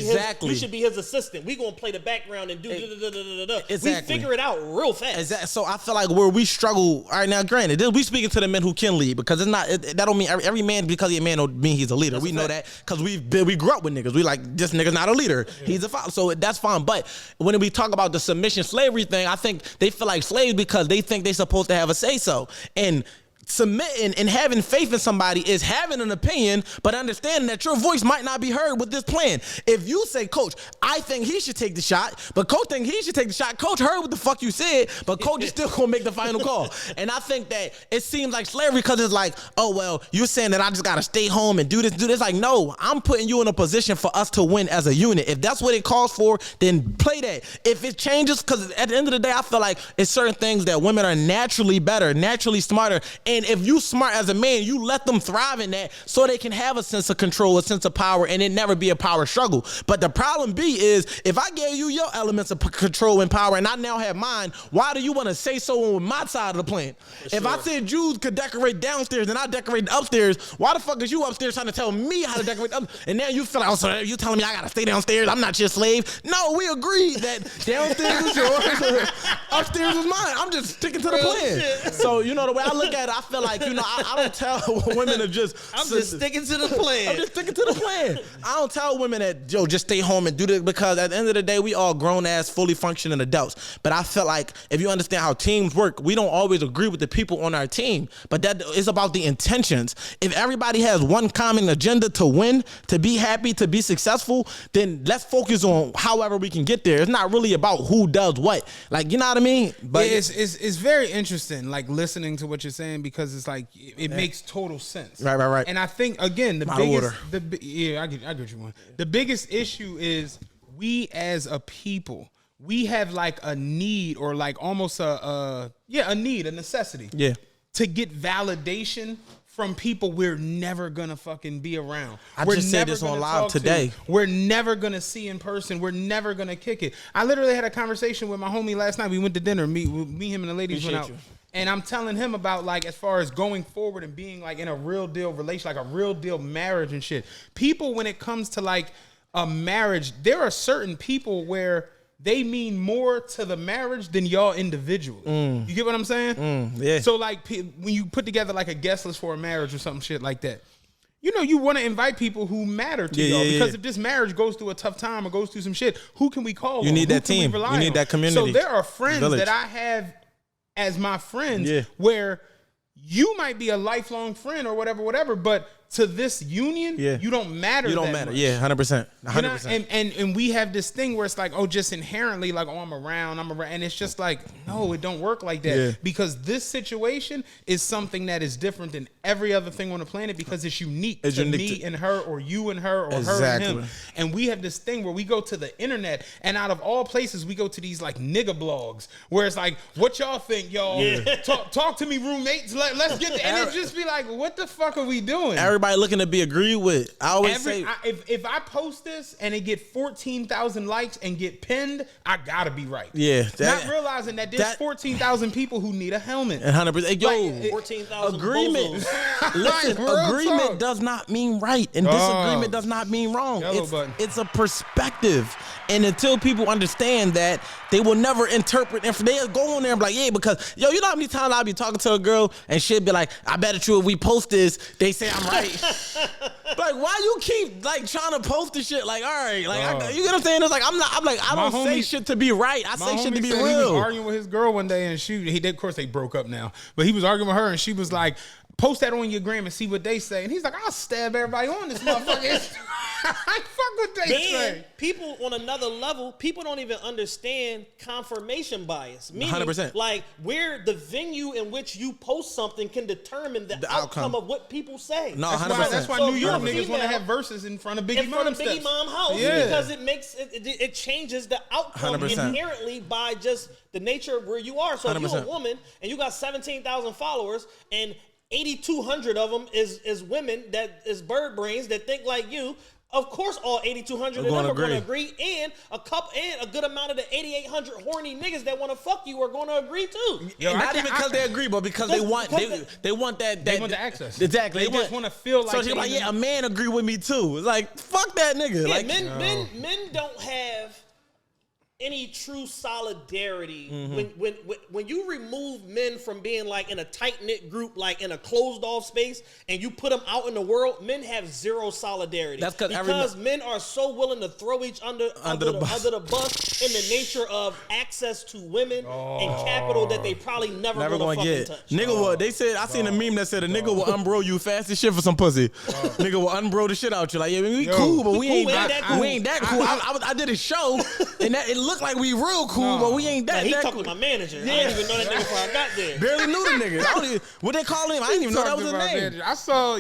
his assistant. We gonna play the background and do da-da-da-da-da-da. Exactly. We figure it out real fast. Exactly. So I feel like where we struggle, all right, now granted, we speaking to the men who can lead, because it's not, that don't mean every man, because he's a man, don't mean he's a leader. We know that because we grew up with niggas. We like, this nigga's not a leader. Yeah. He's a father. So that's fine. But when we talk about the submission slavery thing, I think they feel like slaves because they think they're supposed to have a say so. And submitting and having faith in somebody is having an opinion, but understanding that your voice might not be heard with this plan. If you say, Coach, I think he should take the shot, but Coach think he should take the shot. Coach heard what the fuck you said, but Coach is still gonna make the final call. And I think that it seems like slavery because it's like, oh, well, you're saying that I just gotta stay home and do this. Like, no, I'm putting you in a position for us to win as a unit. If that's what it calls for, then play that. If it changes, because at the end of the day, I feel like it's certain things that women are naturally better, naturally smarter. And if you smart as a man, you let them thrive in that so they can have a sense of control, a sense of power, and it never be a power struggle. But the problem is, if I gave you your elements of control and power and I now have mine, why do you want to say so on my side of the plan? If I said Jews could decorate downstairs and I decorate upstairs, why the fuck is you upstairs trying to tell me how to decorate up? And now you feel like, oh, so you telling me I got to stay downstairs? I'm not your slave. No, we agreed that downstairs is yours, upstairs is mine. I'm just sticking to the plan. So, you know, the way I look at it, I feel like, you know, I don't tell women to just... I'm just sticking to the plan. I'm just sticking to the plan. I don't tell women that, yo, just stay home and do this, because at the end of the day, we all grown-ass, fully functioning adults. But I feel like if you understand how teams work, we don't always agree with the people on our team, but that is about the intentions. If everybody has one common agenda to win, to be happy, to be successful, then let's focus on however we can get there. It's not really about who does what. Like, you know what I mean? But yeah, it's very interesting, like, listening to what you're saying, because it's like it makes total sense. Right. And I think, again, I get you one. The biggest issue is we as a people, we have like a need, or like almost a need, a necessity. Yeah. To get validation from people we're never gonna fucking be around. I just said this on live today. We're never gonna see in person. We're never gonna kick it. I literally had a conversation with my homie last night. We went to dinner. Me, him, and the ladies went out. And I'm telling him about, like, as far as going forward and being like in a real deal relation, like a real deal marriage and shit. People, when it comes to like a marriage, there are certain people where they mean more to the marriage than y'all individually. You get what I'm saying? Yeah. So like when you put together like a guest list for a marriage or some shit like that, you know, you want to invite people who matter to y'all, because if this marriage goes through a tough time or goes through some shit, who can we call? You need that team. You need that community. So there are friends that I have as my friends where you might be a lifelong friend or whatever, but to this union, you don't matter. You don't matter. Much. Yeah, 100%. 100%. And we have this thing where it's like, oh, just inherently, like, oh, I'm around. And it's just like, no, it don't work like that. Yeah. Because this situation is something that is different than every other thing on the planet, because it's unique to me and her, or you and her, or her and him. And we have this thing where we go to the internet, and out of all places, we go to these like nigga blogs where it's like, what y'all think, y'all? Yeah. Talk to me, roommates. Let's get the, and it just be like, what the fuck are we doing? Everybody looking to be agreed with. I always say, if I post this and it get 14,000 likes and get pinned, I gotta be right. Yeah, not realizing that there's 14,000 people who need a helmet. 100%. Yo, like, 14,000 agreement. Listen, agreement does not mean right, and disagreement does not mean wrong. It's a perspective, and until people understand that, they will never interpret. And they'll go on there and be like, yeah, because yo, you know how many times I'll be talking to a girl and she'll be like, I bet it's true if we post this, they say I'm right. Like, why you keep like trying to post this shit? Like, all right, like you get what I'm saying? It's like I don't say shit to be right. I say shit to be real. He was arguing with his girl one day, and of course they broke up now, but he was arguing with her, and she was like, post that on your gram and see what they say. And he's like, I'll stab everybody on this motherfucker. Fuck what they say. People on another level, people don't even understand confirmation bias. Meaning, 100%. like, where the venue in which you post something can determine the outcome of what people say. No, 100%. That's why New York niggas want to have verses in front of Biggie Mom house. Yeah. Because it changes the outcome 100%. inherently by just the nature of where you are. So 100%. if you're a woman and you got 17,000 followers and 8,200 of them is women that is bird brains that think like you. Of course, all 8,200 of them are going to agree, and a good amount of the 8,800 horny niggas that want to fuck you are going to agree too. Not even because they agree, but because they want that. They want the access. Exactly. They just want to feel like. So she's like, yeah, a man agree with me too. It's like, fuck that nigga. Yeah, like men don't have any true solidarity when you remove men from being like in a tight-knit group, like in a closed-off space, and you put them out in the world, men have zero solidarity. That's because men are so willing to throw each under the bus in the nature of access to women and capital that they probably never gonna get. Touch. Nigga, what they said? I seen a meme that said a nigga will unbro you fast as shit for some pussy. Nigga will unbro the shit out you. Like, yeah, we cool, but we ain't that cool. We ain't that cool. I did a show, and it looked like we real cool, but we ain't that. He that talking cool. to my manager. I didn't even know that nigga before I got there. Barely knew the nigga. I don't even, what they call him? I didn't even know that was his name. Manager. I saw.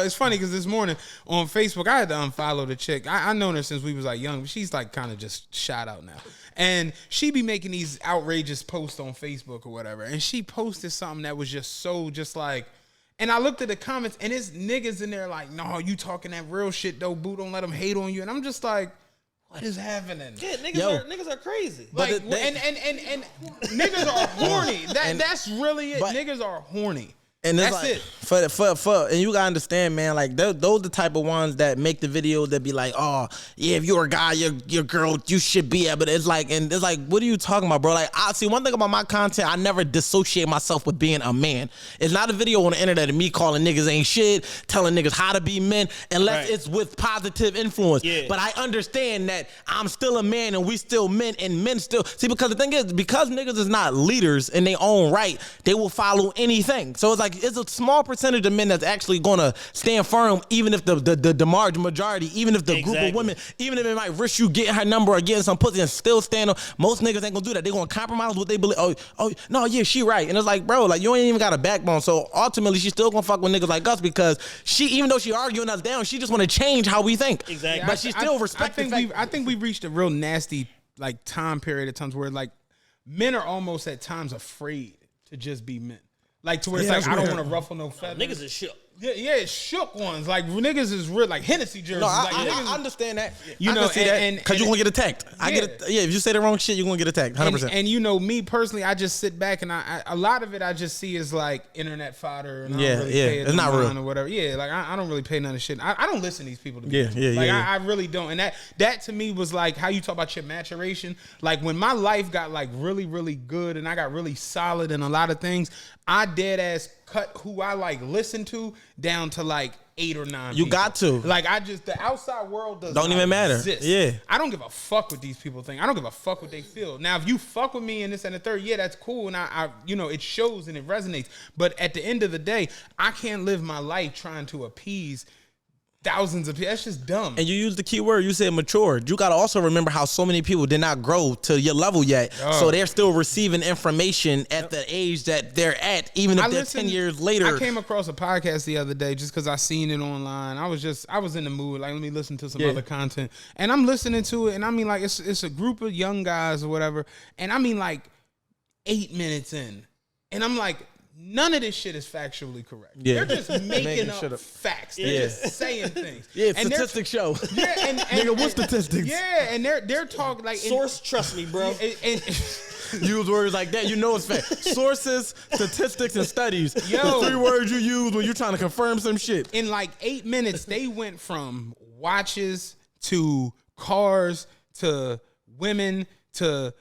It's funny because this morning on Facebook, I had to unfollow the chick. I known her since we was like young, but she's like kind of just shot out now. And she be making these outrageous posts on Facebook or whatever. And she posted something that was just like. And I looked at the comments, and it's niggas in there like, no, you talking that real shit though, boo. Don't let them hate on you. And I'm just like, what is happening? Yeah, niggas are crazy. Like, and niggas are horny. That's really it. Niggas are horny. And that's like, it. For and you gotta understand, man. Like those the type of ones that make the video that be like, oh yeah, if you're a guy, your girl, you should be able. It's like, what are you talking about, bro? Like, I see one thing about my content, I never dissociate myself with being a man. It's not a video on the internet of me calling niggas ain't shit, telling niggas how to be men, unless it's with positive influence. Yeah. But I understand that I'm still a man and we still men, and men still see, because the thing is, because niggas is not leaders in their own right, they will follow anything. So it's like, it's a small percentage of men that's actually gonna stand firm, even if the majority, even if the group of women, even if it might risk you getting her number or getting some pussy and still stand on. Most niggas ain't gonna do that. They gonna compromise what they believe. Oh no, yeah, she right. And it's like, bro, like, you ain't even got a backbone. So ultimately, she still gonna fuck with niggas like us, because she, even though she arguing us down, she just wanna change how we think. Exactly. Yeah, but she still respects. I think we've reached a real nasty like time period at times where like men are almost at times afraid to just be men. Like, to where it's like, I don't want to ruffle no feathers. Niggas is shook. Yeah, it's shook ones. Like, niggas is real, like Hennessy jerseys. No, I understand that. You know, because you're going to get attacked. If you say the wrong shit, you're going to get attacked, 100%. And you know, me personally, I just sit back and a lot of it I just see is like internet fodder. And I don't really pay it's not real. Or whatever. Yeah, like, I don't really pay none of shit. I don't listen to these people. I really don't. And that to me was like how you talk about your maturation. Like, when my life got like really, really good and I got really solid in a lot of things, I dead ass cut who I like listen to down to like 8 or 9 You people. got to. Like, the outside world don't even matter. Exist. Yeah. I don't give a fuck what these people think. I don't give a fuck what they feel. Now, if you fuck with me and this and the third, yeah, that's cool. And I you know, it shows and it resonates. But at the end of the day, I can't live my life trying to appease thousands of people. That's just dumb. And you used the key word. You said matured. You got to also remember how so many people did not grow to your level yet. So they're still receiving information at the age that they're at, even if they're 10 years later. I came across a podcast the other day just because I seen it online. I was in the mood. Like, let me listen to some other content. And I'm listening to it. And I mean, like, it's a group of young guys or whatever. And I mean, like, 8 minutes in. And I'm like, none of this shit is factually correct. Yeah. They're just making up facts. They're just saying things. Yeah, and statistics show. Yeah, and nigga, what statistics? Yeah, and they're talking like source. Trust me, bro. And use words like that, you know it's fact. Sources, statistics, and studies. Yo, the 3 words you use when you're trying to confirm some shit. In like 8 minutes, they went from watches to cars to women to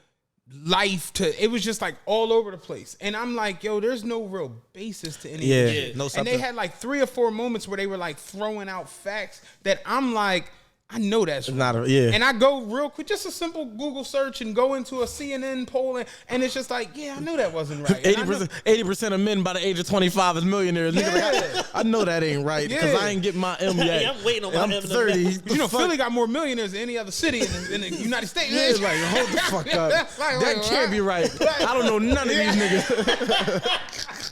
life to, it was just like all over the place. And I'm like, yo, there's no real basis to any of this shit. No, and they had like 3 or 4 moments where they were like throwing out facts that I'm like, I know that's not And I go real quick, just a simple Google search and go into a CNN poll, and it's just like, yeah, I know that wasn't right. 80% of men by the age of 25 is millionaires. Nigga, like, I know that ain't right because I ain't get my M yet. I'm waiting on my I'm M. 30. You know, Philly got more millionaires than any other city in the United States. Yeah, like, hold the fuck up. That can't be right. I don't know none of these niggas.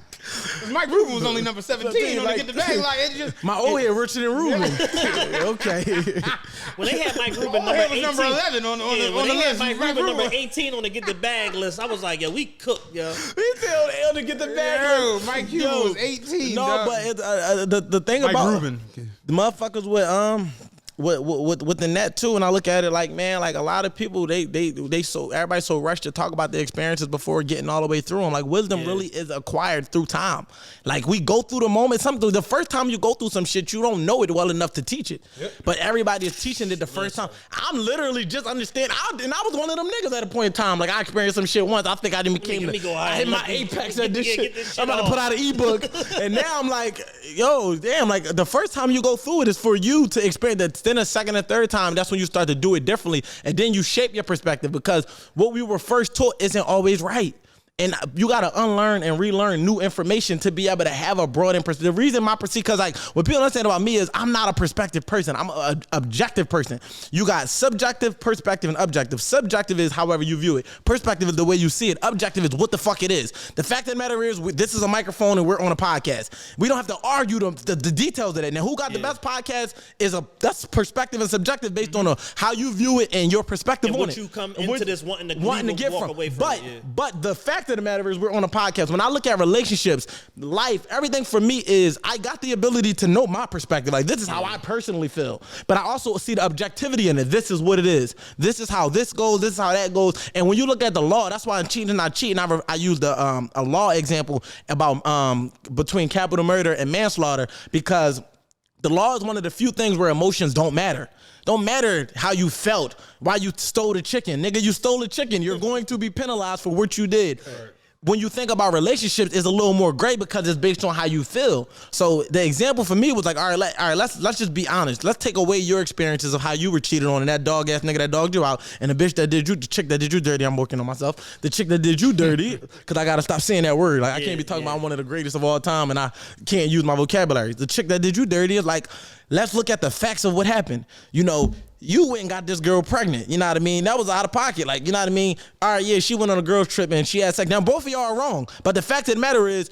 Mike Rubin was only number 17 on Get the Bag. Like, it's just my old head richer than Rubin. Okay. When they had Mike Rubin number 18, number 11 on the when they list. had Mike Rubin number 18 on the Get the Bag list, I was like, yo, we cooked, yo. We tell L to get the bag. Yo, Mike Cuban was 18. No, dog. but the thing Mike about Rubin. the motherfuckers with within that too, and I look at it like, man, like a lot of people, everybody's so rushed to talk about their experiences before getting all the way through them. Like wisdom really is acquired through time. Like we go through the moment. The first time you go through some shit, you don't know it well enough to teach it. Yep. But everybody is teaching it the first time. I'm literally just understanding. And I was one of them niggas at a point in time. Like I experienced some shit once. I think I didn't became. I hit my apex at this shit. I'm about to put out an ebook, and now I'm like, yo, damn. Like the first time you go through it is for you to experience that. Then a second and third time, that's when you start to do it differently. And then you shape your perspective because what we were first taught isn't always right. And you got to unlearn and relearn new information to be able to have a broad perspective. The reason because like what people understand about me is I'm not a perspective person. I'm an objective person. You got subjective, perspective, and objective. Subjective is however you view it. Perspective is the way you see it. Objective is what the fuck it is. The fact of the matter is this is a microphone and we're on a podcast. We don't have to argue the details of that. Now who got the best podcast that's perspective and subjective based on how you view it and your perspective and on what it. You come into this wanting to get walk away from it. But the fact of the matter is we're on a podcast. When I look at relationships, life, everything for me is I got the ability to know my perspective. Like this is how I personally feel. But I also see the objectivity in it. This is what it is. This is how this goes. This is how that goes. And when you look at the law, that's why in cheating and not cheating, I used a law example about between capital murder and manslaughter because the law is one of the few things where emotions don't matter. Don't matter how you felt, why you stole the chicken. Nigga, you stole the chicken. You're going to be penalized for what you did. Right. When you think about relationships, it's a little more gray because it's based on how you feel. So the example for me was like, all right, let's just be honest. Let's take away your experiences of how you were cheated on and that dog ass nigga that dogged you out and the bitch that did you, the chick that did you dirty. I'm working on myself. The chick that did you dirty, because I gotta stop saying that word. Like I can't be talking about one of the greatest of all time and I can't use my vocabulary. The chick that did you dirty is like, let's look at the facts of what happened. You know, you went and got this girl pregnant. You know what I mean? That was out of pocket. Like, you know what I mean? All right, yeah, she went on a girl's trip and she had sex. Now, both of y'all are wrong. But the fact of the matter is,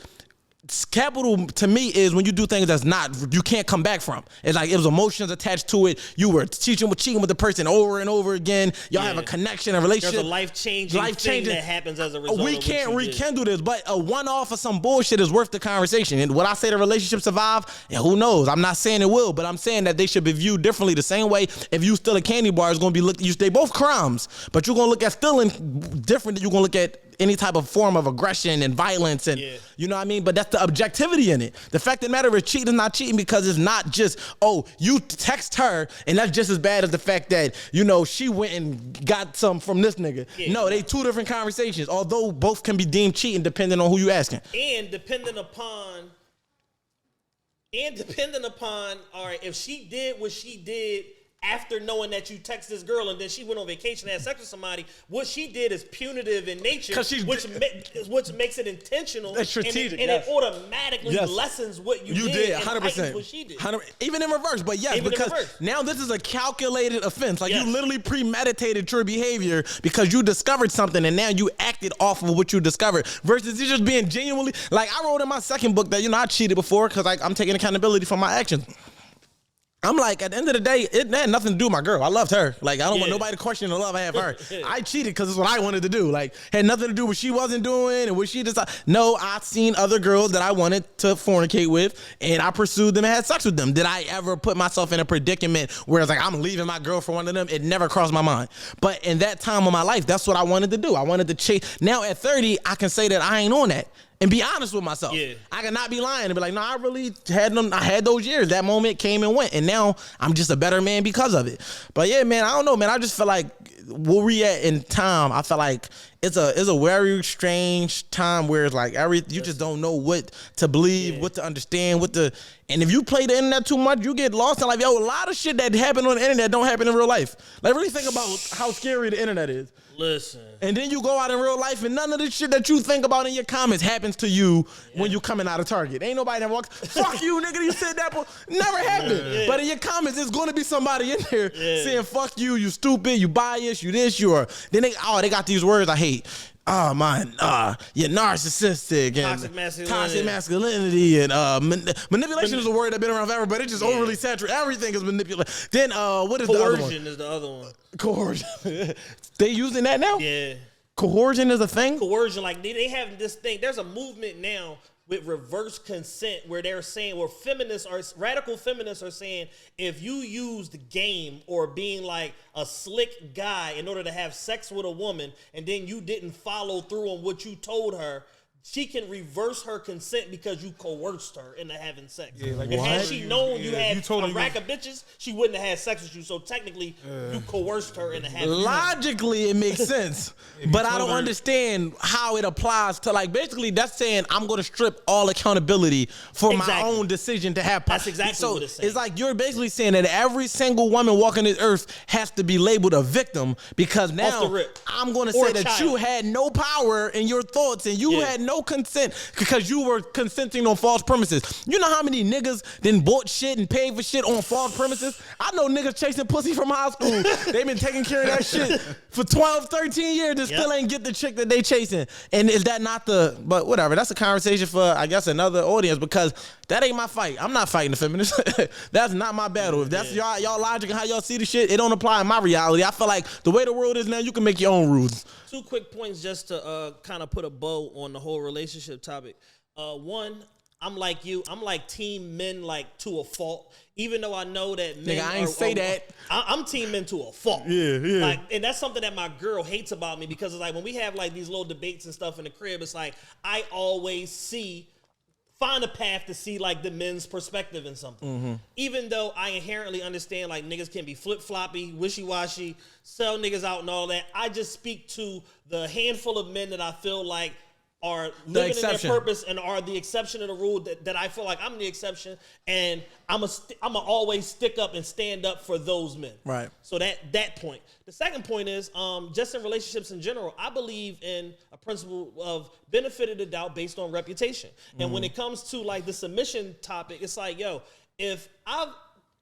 capital to me is when you do things that's not, you can't come back from. It's like it was emotions attached to it. You were cheating with the person over and over again. Y'all have a connection, a relationship. There's a life-changing thing that happens as a result. We can't rekindle this, but a one-off of some bullshit is worth the conversation. And would I say the relationship survive? Yeah, who knows? I'm not saying it will, but I'm saying that they should be viewed differently. The same way if you steal a candy bar, it's going to be looked. They both crimes, but you're going to look at stealing different than you're going to look at any type of form of aggression and violence and you know what I mean? But that's the objectivity in it. The fact of the matter is cheating is not cheating because it's not just, oh, you text her and that's just as bad as the fact that, you know, she went and got some from this nigga. Yeah. No, they two different conversations, although both can be deemed cheating depending on who you asking. And depending upon, all right, if she did what she did after knowing that you text this girl and then she went on vacation and had sex with somebody, what she did is punitive in nature, which makes it intentional. That's strategic. And it automatically lessens what you did. 100%. What she did. Even in reverse, but yes, because now this is a calculated offense. Like you literally premeditated your behavior because you discovered something and now you acted off of what you discovered versus you just being genuinely, like I wrote in my second book that, you know, I cheated before because I'm taking accountability for my actions. I'm like, at the end of the day, it had nothing to do with my girl. I loved her. Like, I don't want nobody to question the love I have for her. I cheated because it's what I wanted to do. Like, had nothing to do with what she wasn't doing and what she decided. No, I've seen other girls that I wanted to fornicate with, and I pursued them and had sex with them. Did I ever put myself in a predicament where it's like, I'm leaving my girl for one of them? It never crossed my mind. But in that time of my life, that's what I wanted to do. I wanted to chase. Now at 30, I can say that I ain't on that. And be honest with myself. Yeah. I cannot be lying and be like, no, I really had them. I had those years. That moment came and went. And now I'm just a better man because of it. But yeah, man, I don't know, man. I just feel like where we at in time, I feel like it's a very strange time where it's like you just don't know what to believe, what to understand, and if you play the internet too much, you get lost in life. Yo, a lot of shit that happen on the internet don't happen in real life. Like really think about how scary the internet is. Listen. And then you go out in real life and none of the shit that you think about in your comments happens to you when you coming out of Target. Ain't nobody that walks, fuck you, nigga, you said that, never happened. Yeah. But in your comments, there's going to be somebody in there saying, fuck you, you stupid, you biased, you this, you are. Then they got these words I hate. Oh, man, you're narcissistic and toxic masculinity and manipulation is a word that's been around forever, but it's just overly saturated. Everything is manipulation. Then what is the other one? Coercion is the other one. Coercion. They using that now? Yeah. coercion is a thing? Coercion, like they have this thing. There's a movement now with reverse consent where they're saying, where radical feminists are saying, if you use the game or being like a slick guy in order to have sex with a woman and then you didn't follow through on what you told her, she can reverse her consent because you coerced her into having sex. Yeah, like and had she known you had a rack of bitches, she wouldn't have had sex with you. So technically, you coerced her into having sex. Logically, it makes sense. But I don't understand how it applies to, like, basically that's saying I'm going to strip all accountability for my own decision to have. That's exactly what it's saying. It's like you're basically saying that every single woman walking this earth has to be labeled a victim because now I'm going to say that you had no power in your thoughts and you had no consent because you were consenting on false premises. You know how many niggas then bought shit and paid for shit on false premises? I know niggas chasing pussy from high school. They've been taking care of that shit for 12, 13 years and still ain't get the chick that they chasing. And is that not but whatever. That's a conversation for, I guess, another audience because that ain't my fight. I'm not fighting the feminists. That's not my battle. If that's y'all logic and how y'all see the shit, it don't apply in my reality. I feel like the way the world is now, you can make your own rules. 2 quick points just to kind of put a bow on the whole relationship topic. One, I'm like you. I'm like team men like to a fault. Even though I know that men I ain't say that. I'm team men to a fault. Yeah. Like, and that's something that my girl hates about me because it's like when we have like these little debates and stuff in the crib, it's like I always find a path to see like the men's perspective in something. Mm-hmm. Even though I inherently understand like niggas can be flip-floppy, wishy-washy, sell niggas out and all that, I just speak to the handful of men that I feel like are living in their purpose and are the exception of the rule that I feel like I'm the exception and I'm always stick up and stand up for those men. Right. So that point. The second point is just in relationships in general, I believe in a principle of benefit of the doubt based on reputation. And when it comes to like the submission topic, it's like, yo, if I've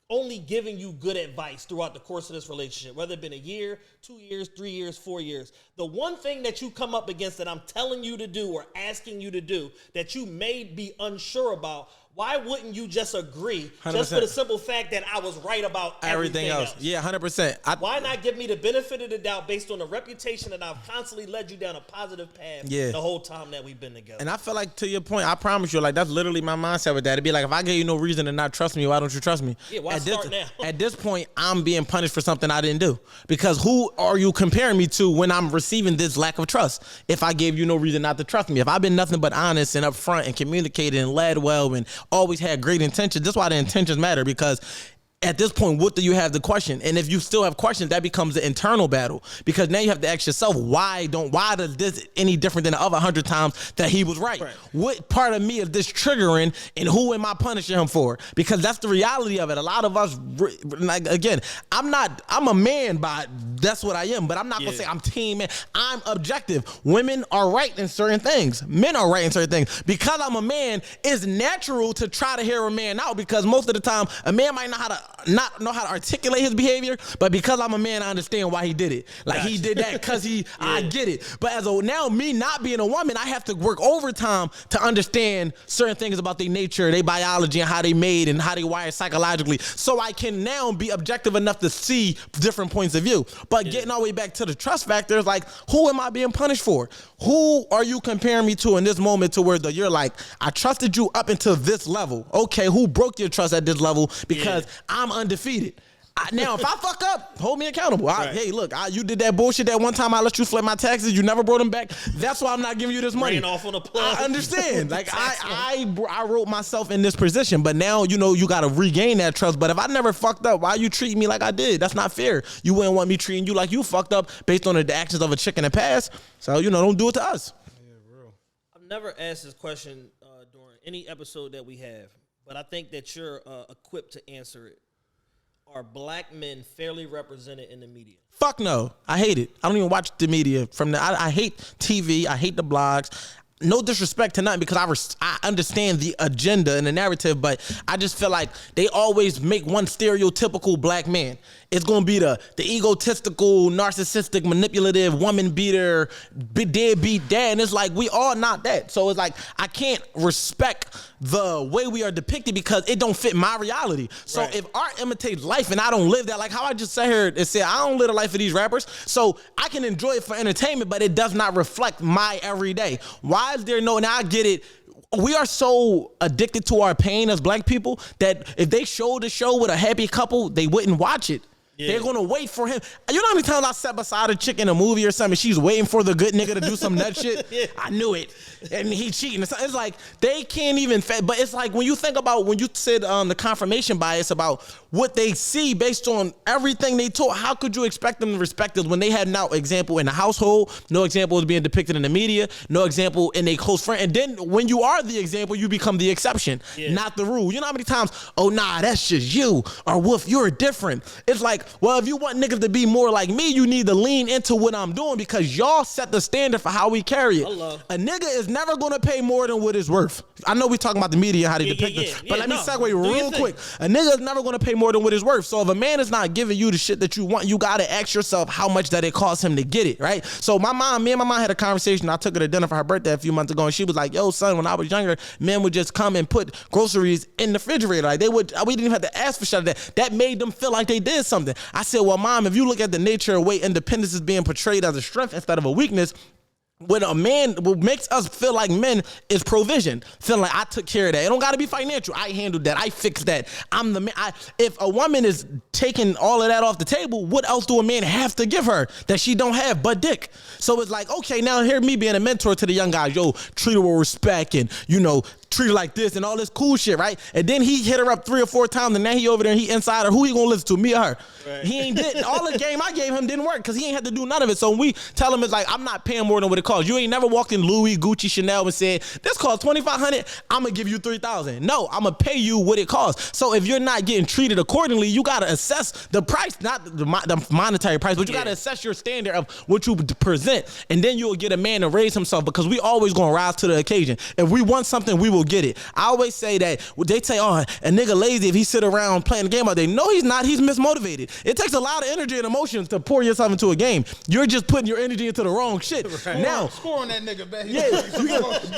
only giving you good advice throughout the course of this relationship, whether it been a year, 2 years, 3 years, 4 years. The one thing that you come up against that I'm telling you to do or asking you to do that you may be unsure about, why wouldn't you just agree 100%. Just for the simple fact that I was right about everything else? Yeah, 100%. Why not give me the benefit of the doubt based on the reputation that I've constantly led you down a positive path the whole time that we've been together? And I feel like, to your point, I promise you, like, that's literally my mindset with that. It'd be like, if I gave you no reason to not trust me, why don't you trust me? Yeah, why start now? At this point, I'm being punished for something I didn't do. Because who are you comparing me to when I'm receiving this lack of trust? If I gave you no reason not to trust me. If I've been nothing but honest and upfront and communicated and led well and always had great intentions, that's why the intentions matter, because at this point, what do you have to question? And if you still have questions, that becomes an internal battle, because now you have to ask yourself, why does this any different than the other 100 times that he was right? What part of me is this triggering, and who am I punishing him for? Because that's the reality of it. A lot of us, like, again, I'm a man, that's what I am, but I'm not gonna say I'm team man. I'm objective. Women are right in certain things. Men are right in certain things. Because I'm a man, it's natural to try to hear a man out, because most of the time, a man might not know how to articulate his behavior, but because I'm a man, I understand why he did it. Like, he did that because I get it. But now me not being a woman, I have to work overtime to understand certain things about their nature, their biology, and how they made and how they wired psychologically, so I can now be objective enough to see different points of view. But getting all the way back to the trust factor is like, who am I being punished for? Who are you comparing me to in this moment to where you're like, I trusted you up until this level. Okay, who broke your trust at this level? Because I'm undefeated. Now, if I fuck up, hold me accountable. Hey, look, you did that bullshit that one time I let you flip my taxes. You never brought them back. That's why I'm not giving you this money. Ran off on a plug. I understand. Like, I wrote myself in this position, but now, you got to regain that trust. But if I never fucked up, why you treating me like I did? That's not fair. You wouldn't want me treating you like you fucked up based on the actions of a chick in the past. So, don't do it to us. Yeah, real. I've never asked this question during any episode that we have, but I think that you're equipped to answer it. Are black men fairly represented in the media? Fuck no. I hate it. I don't even watch the media. I hate TV. I hate the blogs. No disrespect to nothing, because I understand the agenda and the narrative, but I just feel like they always make one stereotypical black man. it's gonna be the egotistical, narcissistic, manipulative, woman beater, deadbeat dad. And it's like, we all not that. So it's like, I can't respect the way we are depicted because it don't fit my reality. So if art imitates life and I don't live that, like how I just sat here and said, I don't live the life of these rappers, so I can enjoy it for entertainment, but it does not reflect my everyday. Why is there no, and I get it, we are so addicted to our pain as black people that if they showed the show with a happy couple, they wouldn't watch it. Yeah. They're gonna wait for him. You know how many times I sat beside a chick in a movie or something, she's waiting for the good nigga to do some nut shit? Yeah. I knew it. And he cheating. It's like, they can't even, but it's like, when you think about, when you said the confirmation bias about what they see based on everything they taught, how could you expect them to respect us when they had no example in the household, no example is being depicted in the media, no example in a close friend, and then when you are the example, you become the exception, not the rule. You know how many times, oh nah, that's just you, or woof, you're different. It's like, well, if you want niggas to be more like me, you need to lean into what I'm doing because y'all set the standard for how we carry it. A nigga is never gonna pay more than what it's worth. I know we talking about the media, how they depict it, but let me segue real quick. A nigga is never gonna pay more than what it's worth. So if a man is not giving you the shit that you want, you gotta ask yourself how much that it costs him to get it, right? So me and my mom had a conversation. I took her to dinner for her birthday a few months ago, and she was like, yo, son, when I was younger, men would just come and put groceries in the refrigerator. Like, we didn't even have to ask for shit like that. That made them feel like they did something. I said, well, mom, if you look at the nature of way independence is being portrayed as a strength instead of a weakness, when a man, what makes us feel like men is provision. Feeling like I took care of that. It don't gotta be financial. I handled that. I fixed that. I'm the man. If a woman is taking all of that off the table, what else do a man have to give her that she don't have but dick? So it's like, okay, now here me being a mentor to the young guys, yo, treat her with respect and, you know, treat her like this and all this cool shit, right? And then he hit her up 3 or 4 times and now he over there and he inside her. Who he gonna listen to, me or her? Right. He ain't did all the game I gave him didn't work because he ain't had to do none of it. So when we tell him, it's like, I'm not paying more than what it costs. You ain't never walked in Louis, Gucci, Chanel and said, this costs $2,500, I'm gonna give you $3,000. No, I'm gonna pay you what it costs. So if you're not getting treated accordingly, you gotta assess the price, not the monetary price, but you gotta assess your standard of what you present, and then you'll get a man to raise himself because we always gonna rise to the occasion. If we want something, we will get it. I always say that they say, oh, a nigga lazy if he sit around playing the game all day. No, he's not. He's mismotivated. It takes a lot of energy and emotions to pour yourself into a game. You're just putting your energy into the wrong shit. Right. Now, score on that nigga, bet.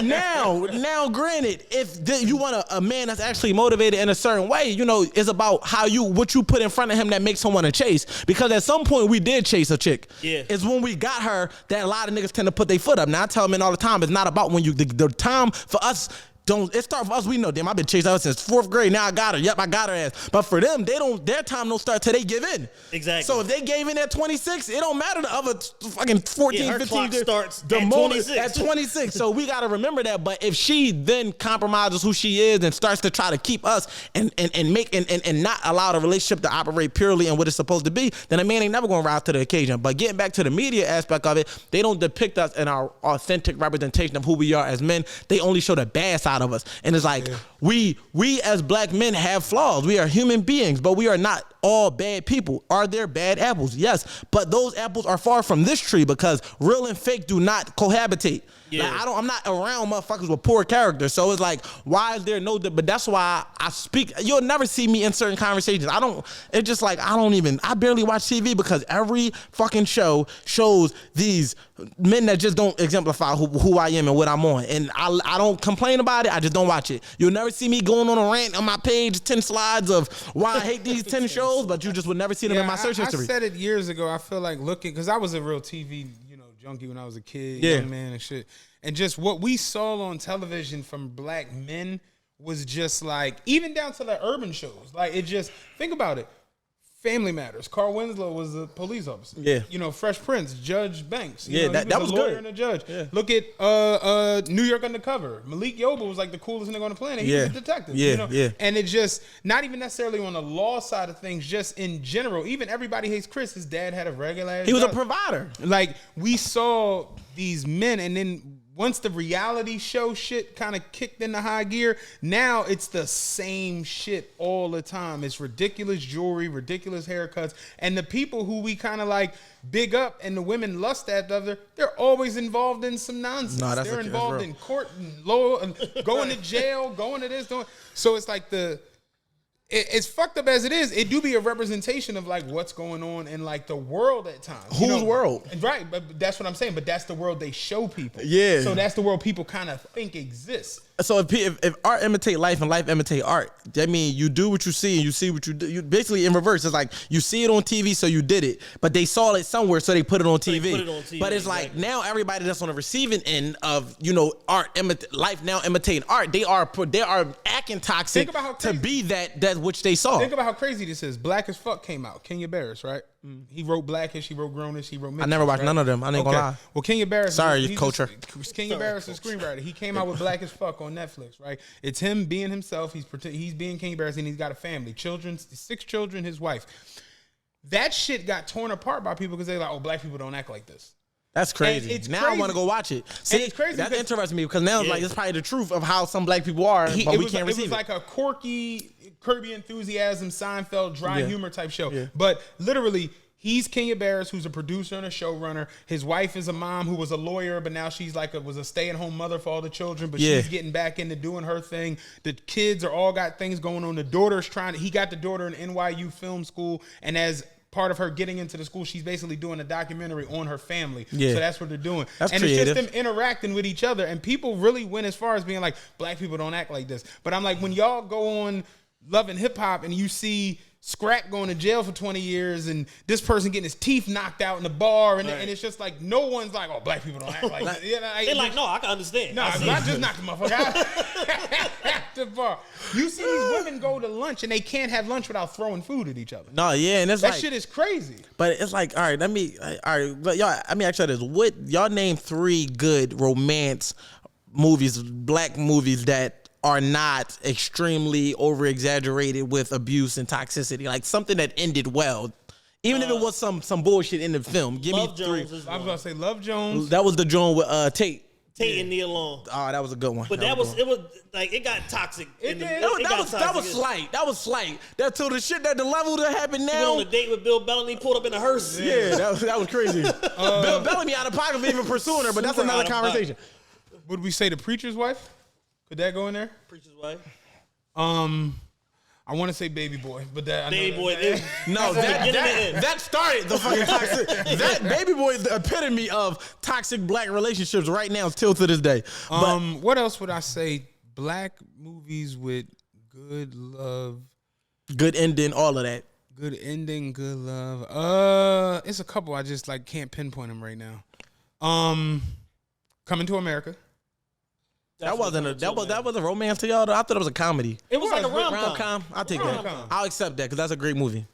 Now, granted, if you want a man that's actually motivated in a certain way, you know, it's about what you put in front of him that makes him want to chase. Because at some point we did chase a chick. Yeah. It's when we got her that a lot of niggas tend to put their foot up. Now I tell men all the time, it's not about when the time for us. It start for us, we know, damn, I've been chasing her since 4th grade. Now I got her. Yep, I got her ass. But for them, their time don't start till they give in. Exactly. So if they gave in at 26, it don't matter the other fucking 14, 15 clock starts the at moment 26. At 26. So we gotta remember that. But if she then compromises who she is and starts to try to keep us and not allow the relationship to operate purely in what it's supposed to be, then a man ain't never gonna rise to the occasion. But getting back to the media aspect of it, they don't depict us in our authentic representation of who we are as men. They only show the bad side of us. And it's like, we as black men have flaws. We are human beings, but we are not all bad people. Are there bad apples? Yes, but those apples are far from this tree because real and fake do not cohabitate. Yeah. Like, I'm not around motherfuckers with poor character. So it's like, why is there no, but that's why I speak. You'll never see me in certain conversations. It's just like, I barely watch TV because every fucking show shows these men that just don't exemplify who I am and what I'm on. And I don't complain about it. I just don't watch it. You'll never see me going on a rant on my page, 10 slides of why I hate these 10 shows, but you just would never see them in my search history. I said it years ago. I feel like looking, because I was a real TV, junkie when I was a kid, young man and shit. And just what we saw on television from black men was just like, even down to the urban shows. Like, it just, think about it. Family Matters. Carl Winslow was a police officer. Yeah. Fresh Prince, Judge Banks. That was a lawyer good. And a judge. Yeah. Look at New York Undercover. Malik Yoba was like the coolest nigga on the planet. He was a detective. Yeah. And it just, not even necessarily on the law side of things, just in general. Even Everybody Hates Chris, his dad had a regular ass He was job. a provider. Like, we saw these men, and then once the reality show shit kind of kicked into high gear, now it's the same shit all the time. It's ridiculous jewelry, ridiculous haircuts, and the people who we kind of like big up and the women lust after, they're always involved in some nonsense. No, they're involved in court and law and going to jail, going to this, so it's like It's fucked up as it is. It do be a representation of like what's going on in like the world at times. Whose world? Right, but that's what I'm saying. But that's the world they show people. Yeah. So that's the world people kind of think exists. So if art imitate life and life imitate art, that means you do what you see and you see what you do. You basically in reverse. It's like you see it on TV, so you did it, but they saw it somewhere, so they put it on TV. But it's like now everybody that's on the receiving end of art, life now imitating art. They are acting toxic to be that which they saw. Think about how crazy this is. Black as Fuck came out. Kenya Barris, right? He wrote Blackish, he wrote Grownish, he wrote Mixed. I never watched right? none of them. I ain't gonna lie. Well, Kenya Barris. Sorry, culture. Kenya Barris is a screenwriter. He came out with Black as Fuck on Netflix, right? It's him being himself. He's being Kenya Barris, and he's got a family, 6 children, his wife. That shit got torn apart by people because they're like, oh, black people don't act like this. That's crazy. It's now crazy. I want to go watch it. See, it's crazy that because- interests me because now it's like it's probably the truth of how some black people are, but we can't receive it. It was like a quirky, Kirby Enthusiasm, Seinfeld, dry humor type show. Yeah. But literally, he's Kenya Barris, who's a producer and a showrunner. His wife is a mom who was a lawyer, but now she's was a stay-at-home mother for all the children. But she's getting back into doing her thing. The kids are all got things going on. The daughter's he got the daughter in NYU film school, and as part of her getting into the school, she's basically doing a documentary on her family. Yeah. So that's what they're doing. That's and creative. It's just them interacting with each other. And people really went as far as being like, black people don't act like this. But I'm like, when y'all go on Love and Hip Hop and you see Scrap going to jail for 20 years and this person getting his teeth knocked out in the bar, and it's just like, no one's like, oh, black people don't act like that. They're like, no, I can understand. No, I just knocked the motherfucker out at the bar. You see these women go to lunch and they can't have lunch without throwing food at each other. No, yeah, and it's That like shit is crazy. But it's like, all right, but y'all, I mean, actually, what y'all name 3 good romance movies, black movies that are not extremely over exaggerated with abuse and toxicity, like something that ended well, even if it was some bullshit in the film. Give Love me 3. Jones is I was one. gonna say Love Jones. That was the joint with Tate. Tate and Nia Long. Oh, that was a good one. But it was like it got toxic. It did. That was slight. That was slight. That to the shit that the level that happened He went now. on a date with Bill Bellamy, pulled up in a hearse. Yeah, that was crazy. Bill Bellamy out of pocket for even pursuing her, but that's Super another out of conversation. Would we say The Preacher's Wife? Could that go in there? Preacher's wife. I want to say Baby Boy, but that Baby boy. No, that started the fucking toxic. That Baby Boy is the epitome of toxic black relationships right now, still to this day. But what else would I say? Black movies with good love, good ending, all of that. good ending, good love. It's a couple. I just can't pinpoint them right now. Coming to America. That was a romance to y'all. Though? I thought it was a comedy. It was like a rom-com. Rom-com. I'll take that. Rom-com. I'll accept that because that's a great movie.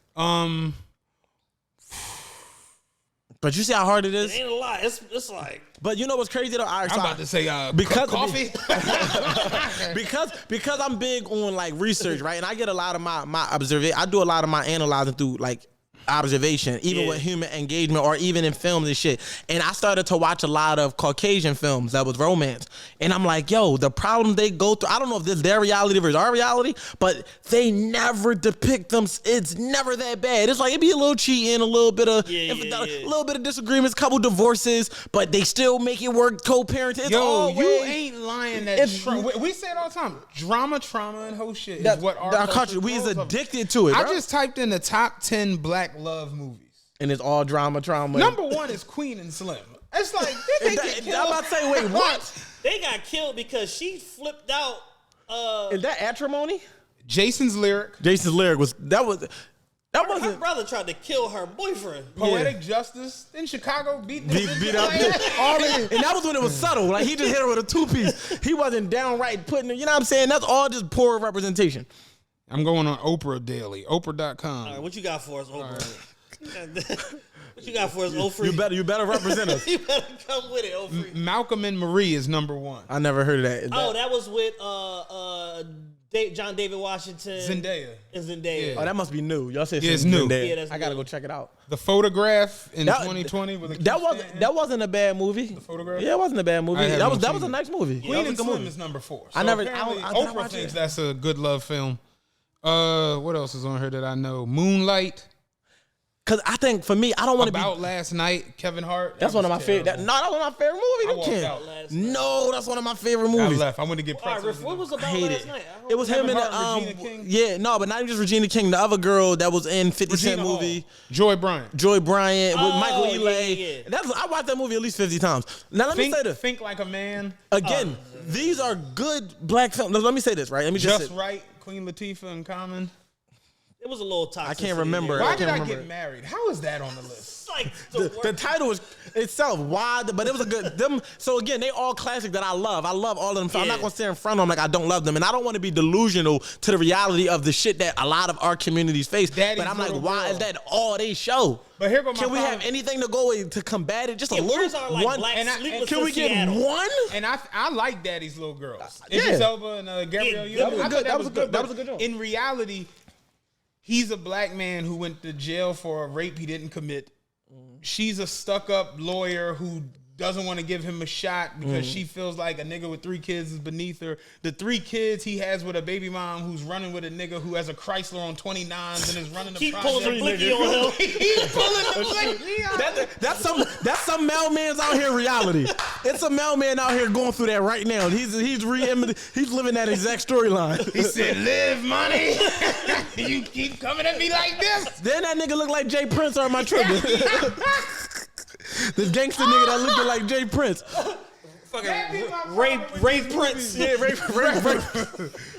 But you see how hard it is. It ain't a lot. It's like. But you know what's crazy though? I'm about to say because coffee. because I'm big on research, right? And I get a lot of my observation. I do a lot of my analyzing through observation, even with human engagement or even in films and shit. And I started to watch a lot of Caucasian films that was romance. And I'm like, yo, the problem they go through, I don't know if this is their reality versus our reality, but they never depict them. It's never that bad. It's like, it be a little cheating, a little bit of a little bit of disagreements, couple divorces, but they still make it work, co-parenting. Yo, you ain't lying. We say it all the time. Drama, trauma, and whole shit is what our culture we is grows up. addicted to it. I bro. just typed in the top 10 black love movies. And it's all drama. Number 1 is Queen and Slim. It's like, did they get killed? I'm about to say, wait, what? They got killed because she flipped out. Is that Atrimony? Jason's Lyric. Jason's Lyric wasn't. Her brother tried to kill her boyfriend. Poetic Justice in Chicago beat up all in, and that was when it was subtle. Like he just hit her with a 2-piece. He wasn't downright putting her. You know what I'm saying? That's all just poor representation. I'm going on Oprah Daily, Oprah.com. All right, what you got for us, Oprah? What you got for us, Ofree? You better represent us. You better come with it, Ofree. Malcolm and Marie is number 1. I never heard of that. That was with John David Washington. Zendaya. And Zendaya. Yeah. Oh, that must be new. Y'all said it's new. Yeah, that's I gotta new. go check it out. The Photograph in 2020 with that wasn't a bad movie. The Photograph? Yeah, it wasn't a bad movie. That was a nice movie. Queen That and was a good Slim movie. is number 4. I never- apparently I did not Oprah watch thinks it. that's a good love film. What else is on here that I know? Moonlight. Because I think for me, I don't want to be. About Last Night, Kevin Hart. That's one of my favorite. That's one of my favorite movies. walked Ken. out. No, that's one of my favorite I movies. left. I went to get All right, pretzels. Riff, what was I about hate last it. night? It was him Kevin and Hart, Regina King? yeah, no, but not even just Regina King. The other girl that was in 50 Cent Regina movie, Hall. Joy Bryant. Joy Bryant with Oh, Michael yeah, Ealy. yeah, yeah. I watched that movie at least 50 times. Now let me say this Think Like a Man. again. These are good black films. Let me say this right. Let me Just say, Right. Queen Latifah and Common. It was a little toxic. I can't remember. Why I did can't I remember. get married? How is that on the list? Like The title is itself why, but it was a good them. So again, they all classic that I love. I love all of them. So I'm Yeah. not gonna stand in front of them like I don't love them, and I don't want to be delusional to the reality of the shit that a lot of our communities face. Daddy's but I'm like, Little why Girl. is that all they show? But here go my Can we have problem. anything to go to combat it? Just a little where's our like one. black and I- sleepless Can in we get Seattle? one? And I like Daddy's Little Girls. Yeah. Idris Elba and Gabrielle Yeah, Union. that was I good. thought That was good. That but was a good job. In reality, he's a black man who went to jail for a rape he didn't commit. She's a stuck-up lawyer who doesn't want to give him a shot because she feels like a nigga with 3 kids is beneath her. The 3 kids he has with a baby mom who's running with a nigga who has a Chrysler on 29s and is running the Keep project. pulling the blicky on him. He's pulling the blicky on. That's some mailman's out here reality. It's a mailman out here going through that right now. He's living that exact storyline. He said, "Live, money. You keep coming at me like this." Then that nigga look like Jay Prince on my trip. This gangster nigga that looked like Jay Prince. That be my Ray problem with Ray these Prince. movies. Yeah,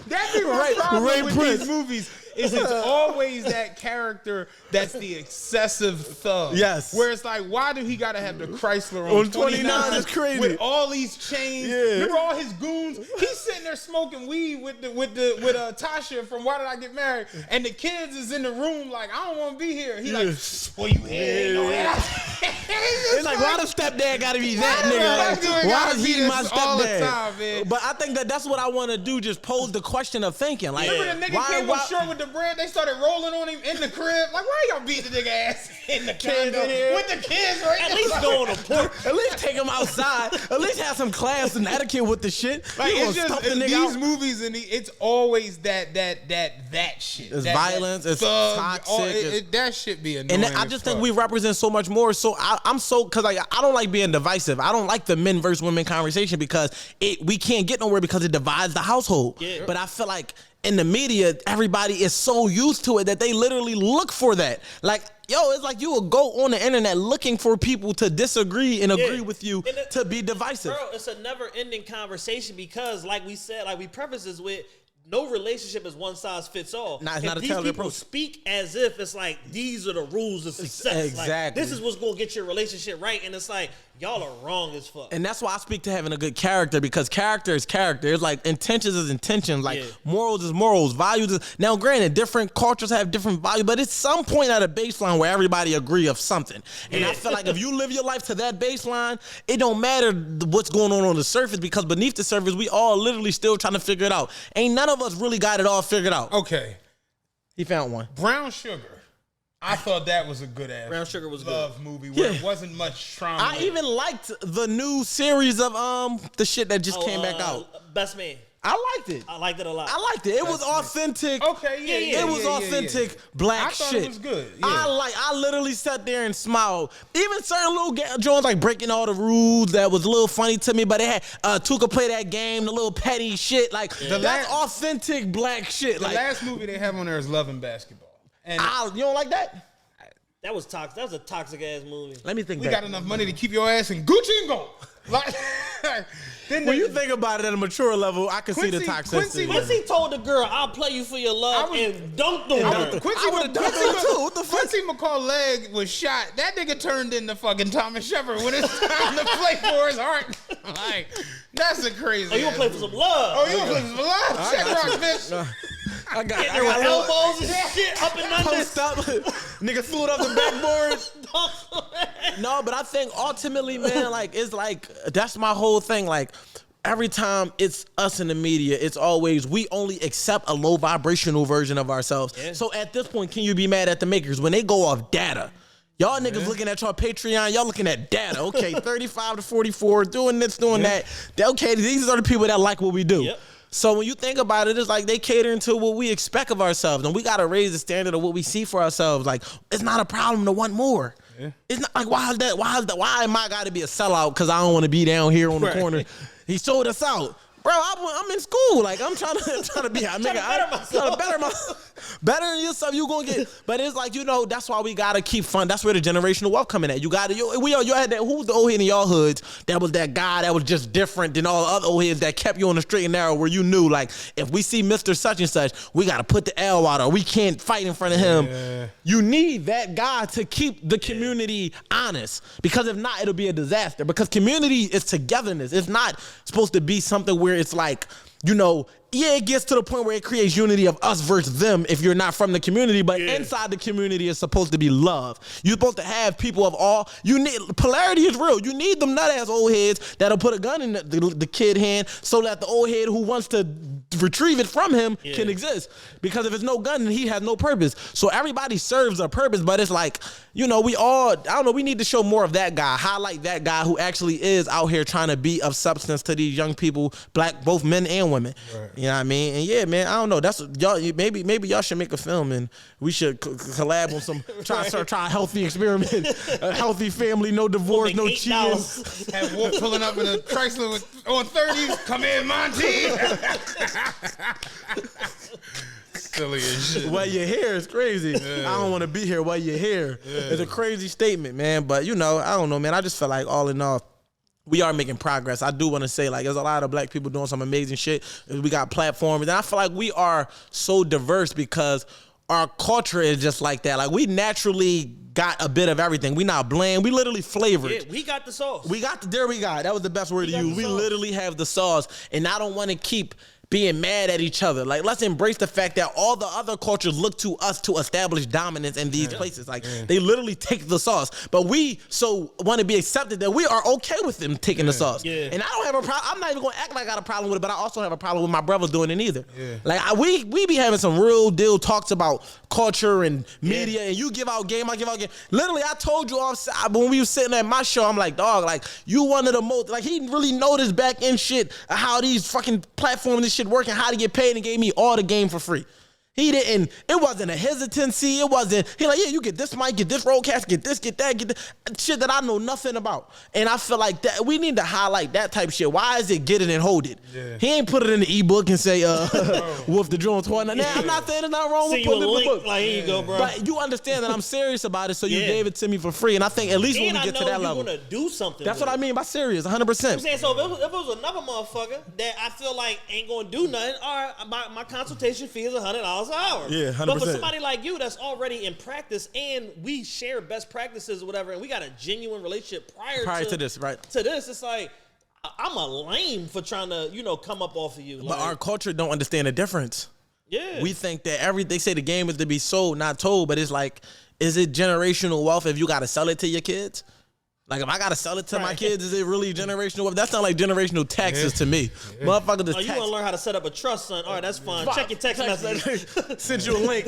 That be my Ray problem with Prince. these movies. Is it's always that character that's the excessive thug. Yes. Where it's like, why do he gotta have the Chrysler On on 29 is crazy. with all these chains? Yeah. Remember all his goons? He's sitting there smoking weed with Tasha from Why Did I Get Married? And the kids is in the room like, I don't want to be here. He like, well, you here? No, It's like, why the stepdad gotta be that nigga? Like, why is he my all the stepdad? time, man? But I think that's what I want to do. Just pose the question of thinking. Like, Remember the nigga came up short with the bread? They started rolling on him in the crib. Like, why y'all beat the nigga ass in the condo in here. with the kids right At there? least go on a porch. At least take him outside. At least have some class and etiquette with the shit. Like, You it's gonna just stump the nigga these out? movies and it's always that shit. It's That violence, it's thug, toxic, that shit be annoying. And I as just fuck. think we represent so much more. So I'm so because I don't like being divisive. I don't like the men versus women conversation because we can't get nowhere because it divides the household. Yeah. But I feel like in the media, everybody is so used to it that they literally look for that. Like, yo, it's like you will go on the internet looking for people to disagree and agree with you And it- to be divisive. Bro, it's a never-ending conversation because, like we said, like we preface this with, no relationship is one size fits all. Nah, it's And not a these tailored people approach. speak as if it's like these are the rules of success. Exactly. Like, this is what's gonna get your relationship right, and it's like y'all are wrong as fuck. And that's why I speak to having a good character because character is character. It's like intentions is intentions. Like Yeah. morals is morals. Values is now. Granted, different cultures have different values, but it's some point at a baseline where everybody agree of something. And I feel like if you live your life to that baseline, it don't matter what's going on the surface because beneath the surface, we all literally still trying to figure it out. Ain't none of us really got it all figured out. Okay, He found one. Brown Sugar. I thought that was a good ass Brown Sugar was good. love movie where Yeah. it wasn't much trauma. I even liked the new series of the shit that just came back out. Best Man. I liked it. I liked it a lot. I liked it. It was authentic. Okay, yeah. It was authentic black I thought shit. it was good. Yeah. I literally sat there and smiled. Even certain little Jones like breaking all the rules that was a little funny to me, but it had Tuka play that game, the little petty shit. Like that's authentic black shit. The Like last movie they have on there is Love and Basketball. And you don't like that? That was toxic. That was a toxic ass movie. Let me think. we back. got enough money to keep your ass in Gucci and gold. Like, then When you think about it at a mature level, I can see the Quincy toxicity. Quincy told the girl, "I'll play you for your love," and dunked on her. Quincy I would've done that too. What the fuck? Quincy McCall leg was shot. That nigga turned into fucking Thomas Shepard when it's time to play for his heart. Like, that's a crazy. Oh, you gonna play for some love? Oh, you gonna play for some love? Check rock, bitch. I got Getting there with a little elbows and shit up and under. post up. Nigga threw it off the backboard. No, but I think ultimately, man, like it's like that's my whole thing. Like every time it's us in the media, it's always we only accept a low vibrational version of ourselves. Yeah. So at this point, can you be mad at the makers when they go off data? Y'all niggas looking at your Patreon, y'all looking at data. Okay, 35 to 44, doing this, doing that. Okay, these are the people that like what we do. Yep. So when you think about it, it's like they catering to what we expect of ourselves, and we got to raise the standard of what we see for ourselves. Like, it's not a problem to want more. Yeah. It's not like, why am I got to be a sellout because I don't want to be down here on the corner? He sold us out. Bro, I'm in school. Like, I'm trying to be. I'm trying to better myself. Better than yourself, you gonna get. But it's like, that's why we gotta keep fun. That's where the generational wealth coming at. You gotta. You had that. Who's the old head in y'all hoods? That was that guy that was just different than all the other old heads that kept you on the straight and narrow, where you knew, like, if we see Mr. Such and Such, we gotta put the L out, or we can't fight in front of him. Yeah. You need that guy to keep the community honest, because if not, it'll be a disaster. Because community is togetherness. It's not supposed to be something where it's like, it gets to the point where it creates unity of us versus them if you're not from the community, but inside the community is supposed to be love. You're supposed to have people of all, polarity is real. You need them nut-ass old heads that'll put a gun in the kid hand so that the old head who wants to retrieve it from him can exist. Because if it's no gun, then he has no purpose. So everybody serves a purpose, but it's like, we need to show more of that guy, highlight that guy who actually is out here trying to be of substance to these young people, black, both men and women. Right. You know what I mean? And yeah, man, I don't know. That's y'all. Maybe y'all should make a film and we should collab on some try a healthy experiment, a healthy family, no divorce, no cheating. Have Wolf pulling up in a Chrysler on 30s. Come in, Monty. Silly as shit. What you hear is crazy. Yeah. I don't want to be here. What you hear is a crazy statement, man. But I don't know, man. I just feel like all in all, we are making progress. I do want to say, like, there's a lot of black people doing some amazing shit. We got platforms. And I feel like we are so diverse because our culture is just like that. Like, we naturally got a bit of everything. We not bland. We literally flavored. Yeah, we got the sauce. That was the best word to use. We literally have the sauce. And I don't want to keep being mad at each other. Like, let's embrace the fact that all the other cultures look to us to establish dominance in these places. Like, they literally take the sauce. But we so want to be accepted that we are okay with them taking the sauce. Yeah. And I don't have a problem. I'm not even going to act like I got a problem with it, but I also have a problem with my brothers doing it either. Yeah. Like, we be having some real deal talks about culture and media, and you give out game, I give out game. Literally, I told you when we was sitting at my show, I'm like, dog, like, you one of the most, like, he really noticed back end shit, how these fucking platforms, this shit working, how to get paid, and gave me all the game for free. He didn't, it wasn't a hesitancy. It wasn't, he like, yeah, you get this mic, get this roadcast, get this, get that, get that, shit that I know nothing about. And I feel like that we need to highlight that type of shit. Why is it get it and hold it? Yeah. He ain't put it in the ebook and say, Wolf the Drone Toy. Now, I'm not saying there's nothing wrong with putting it in the book. Like, here you go, bro. But you understand that I'm serious about it, so you gave it to me for free. And I think at least when we get to that level. You're gonna do something. That's what I mean by serious, 100%. I'm saying, so if it was another motherfucker that I feel like ain't gonna do nothing, all right, my consultation fee is $100 an hour. Yeah, 100%. But for somebody like you that's already in practice and we share best practices or whatever, and we got a genuine relationship prior to this, right? To this, it's like, I'm a lame for trying to, come up off of you. But our culture don't understand the difference. Yeah. We think that they say the game is to be sold, not told, but it's like, is it generational wealth if you got to sell it to your kids? Like, if I gotta sell it to my kids, is it really generational wealth? That sounds like generational taxes to me. Motherfucker, you want to learn how to set up a trust, son? All right, that's fine. Check your text message. Send you a link.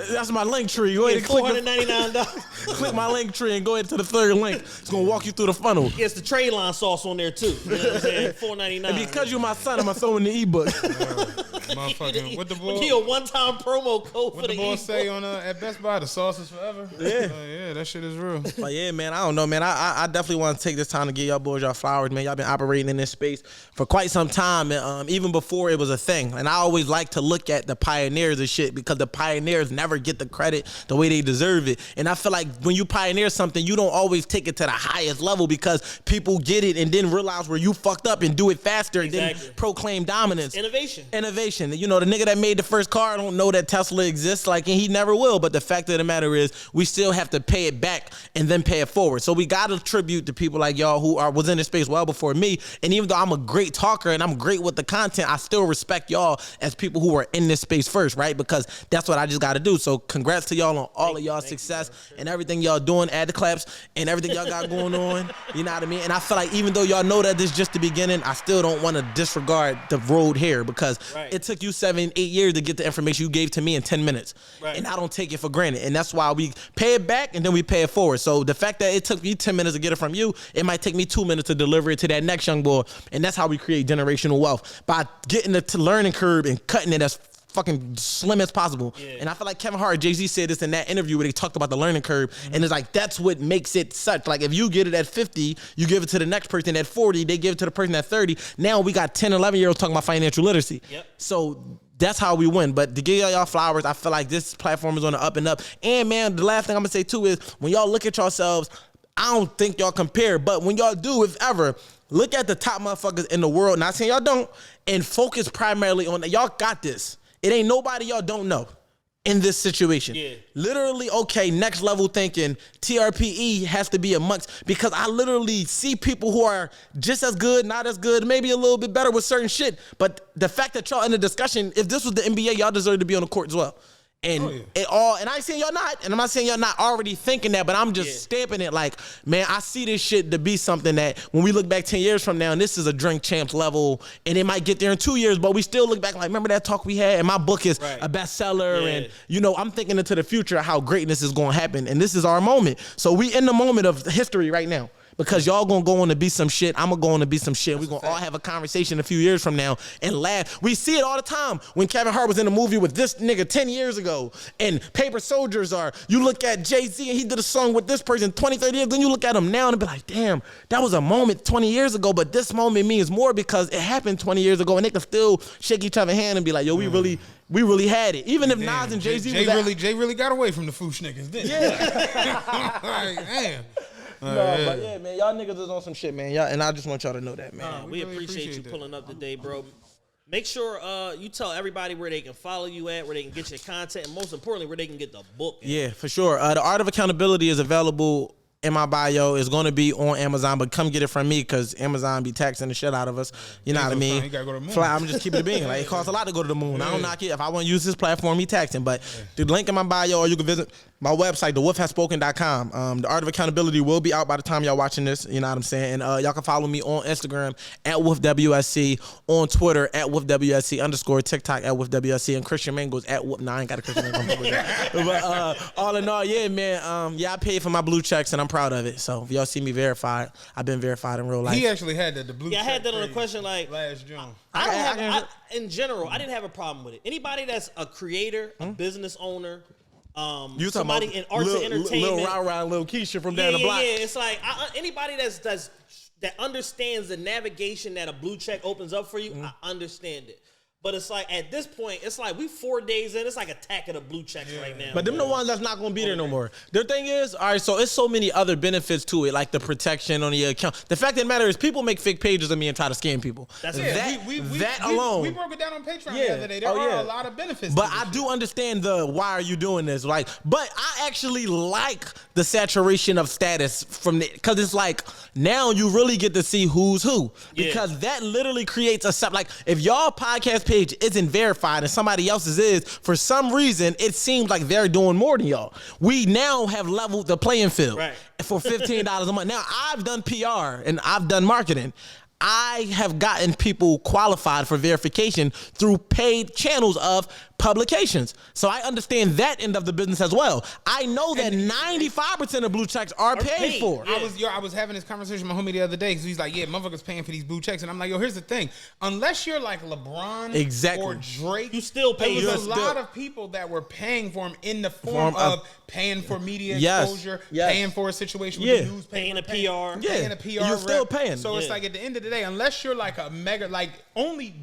That's my link tree. Go ahead and click $499. Click my link tree and go ahead to the third link. It's gonna walk you through the funnel. It's the trade line sauce on there too. You know what I'm saying? $4.99. And because you're my son, I'm gonna throw in the ebook. Motherfucking what the boy? Give a one-time promo code for the ebook. What the boy say on at Best Buy? The sauce is forever. Yeah, yeah, that shit is real. But yeah, man, I don't know, man. I definitely want to take this time to give y'all boys y'all flowers, man. Y'all been operating in this space for quite some time, and even before it was a thing. And I always like to look at the pioneers of shit because the pioneers never get the credit the way they deserve it. And I feel like when you pioneer something, you don't always take it to the highest level because people get it and then realize where you fucked up and do it faster and then proclaim dominance. Innovation. You know, the nigga that made the first car don't know that Tesla exists, like, and he never will. But the fact of the matter is, we still have to pay it back and then pay it forward. So we gotta tribute to people like y'all who was in this space well before me. And even though I'm a great talker and I'm great with the content, I still respect y'all as people who are in this space first, right? Because that's what I just got to do. So congrats to y'all on all of y'all success and everything y'all doing, add the claps and everything y'all got going on. You know what I mean? And I feel like even though y'all know that this is just the beginning, I still don't want to disregard the road here because it took you 7-8 years to get the information you gave to me in 10 minutes. And I don't take it for granted. And that's why we pay it back and then we pay it forward. So the fact that it took me 10 minutes to get it from you. It might take me 2 minutes to deliver it to that next young boy. And that's how we create generational wealth, by getting the learning curve and cutting it as fucking slim as possible. Yeah. And I feel like Kevin Hart, Jay-Z said this in that interview where they talked about the learning curve. And it's like, that's what makes it such. Like, if you get it at 50, you give it to the next person at 40, they give it to the person at 30. Now we got 10, 11-year-olds talking about financial literacy. Yep. So that's how we win. But to give y'all flowers, I feel like this platform is on the up and up. And man, the last thing I'm gonna say too is, when y'all look at yourselves, I don't think y'all compare, but when y'all do, if ever, look at the top motherfuckers in the world. Not saying y'all don't, and focus primarily on, y'all got this. It ain't nobody y'all don't know in this situation. Yeah. Literally, okay, next level thinking, TRPE has to be amongst, because I literally see people who are just as good, not as good, maybe a little bit better with certain shit. But the fact that y'all in the discussion, if this was the NBA, y'all deserve to be on the court as well. And it all, and I ain't saying y'all not, and I'm not saying y'all not already thinking that, but I'm just stamping it like, man, I see this shit to be something that when we look back 10 years from now, and this is a Drink Champs level, and it might get there in 2 years, but we still look back like, remember that talk we had? And my book is a bestseller, and you know, I'm thinking into the future how greatness is going to happen, and this is our moment. So we in the moment of history right now. Because y'all gonna go on to be some shit, I'm gonna go on to be some shit. We're gonna all have a conversation a few years from now and laugh. We see it all the time when Kevin Hart was in a movie with this nigga 10 years ago, and Paper Soldiers are, you look at Jay-Z and he did a song with this person 20, 30 years, then you look at him now and be like, damn, that was a moment 20 years ago, but this moment means more because it happened 20 years ago, and they can still shake each other's hand and be like, yo, we really had it. Even if Nas and Jay-Z Jay really got away from the Foosh niggas, didn't he? Like, damn. But yeah, man, y'all niggas is on some shit, man. Y'all, and I just want y'all to know that, man. We really appreciate you pulling up today, bro. Make sure you tell everybody where they can follow you at, where they can get your content, and most importantly, where they can get the book at. Yeah, for sure. The Art of Accountability is available in my bio. It's going to be on Amazon, but come get it from me because Amazon be taxing the shit out of us. You know what I mean? You gotta go to the moon. Fly, I'm just keeping it being. Like, it costs a lot to go to the moon. I don't knock it. If I want to use this platform, he taxing. But the link in my bio, or you can visit my website, thewolfhasspoken.com. The Art of Accountability will be out by the time y'all watching this. You know what I'm saying? And y'all can follow me on Instagram at WolfWSC, on Twitter at WolfWSC _ TikTok at WolfWSC, and Christian Mangles at Wolf. Nah, I ain't got a Christian Mangles. But all in all, yeah, man. I paid for my blue checks and I'm proud of it. So if y'all see me verified, I've been verified in real life. He actually had the blue check. I had that on the question like last June. In general, I didn't have a problem with it. Anybody that's a creator, a business owner, you somebody in arts and entertainment, little Keisha from down the block. Yeah, it's like anybody that understands the navigation that a blue check opens up for you. I understand it. But it's like, at this point, it's like we 4 days in. It's like attack of the blue checks right now. But them the ones that's not going to be there no more. The thing is, all right, so it's so many other benefits to it, like the protection on the account. The fact of the matter is, people make fake pages of me and try to scam people. That's that alone. We broke it down on Patreon the other day. There are a lot of benefits. But I do understand why are you doing this? Like, but I actually like the saturation of status from the, because it's like now you really get to see who's who, because that literally creates a like if y'all podcast page isn't verified and somebody else's is, for some reason it seems like they're doing more than y'all. We now have leveled the playing field for $15 a month. Now I've done PR and I've done marketing. I have gotten people qualified for verification through paid channels of publications. So I understand that end of the business as well. I know that 95% of blue checks are paid for. I was having this conversation with my homie the other day because he's like, yeah, motherfuckers paying for these blue checks. And I'm like, yo, here's the thing. Unless you're like LeBron or Drake, you still pay. There was a lot of people that were paying for them in the form of paying for media exposure, paying for a situation with the newspaper, paying a PR. Paying a PR. You're still paying. So it's like at the end of the day, unless you're like a mega, like only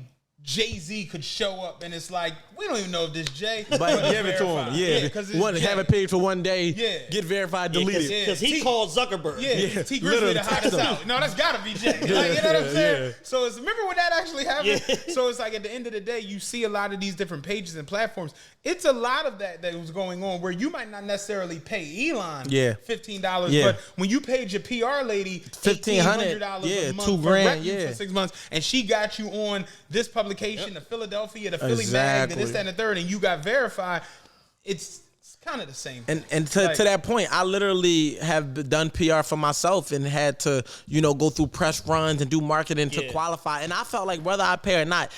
Jay-Z could show up and it's like, we don't even know if this Jay, but give it to him. Have it paid for 1 day, get verified, delete it. Because he called Zuckerberg. T Grizzly the hottest out. No, that's gotta be Jay. Like, you know what I'm saying? So remember when that actually happened? So it's like at the end of the day, you see a lot of these different pages and platforms. It's a lot of that was going on where you might not necessarily pay Elon $15, but when you paid your PR lady $1,500 a month for 6 months, and she got you on this publication, the Philadelphia, the Philly Mag, the this, that, and the third, and you got verified, it's kind of the same thing. And to that point, I literally have done PR for myself and had to, go through press runs and do marketing to qualify. And I felt like whether I pay or not,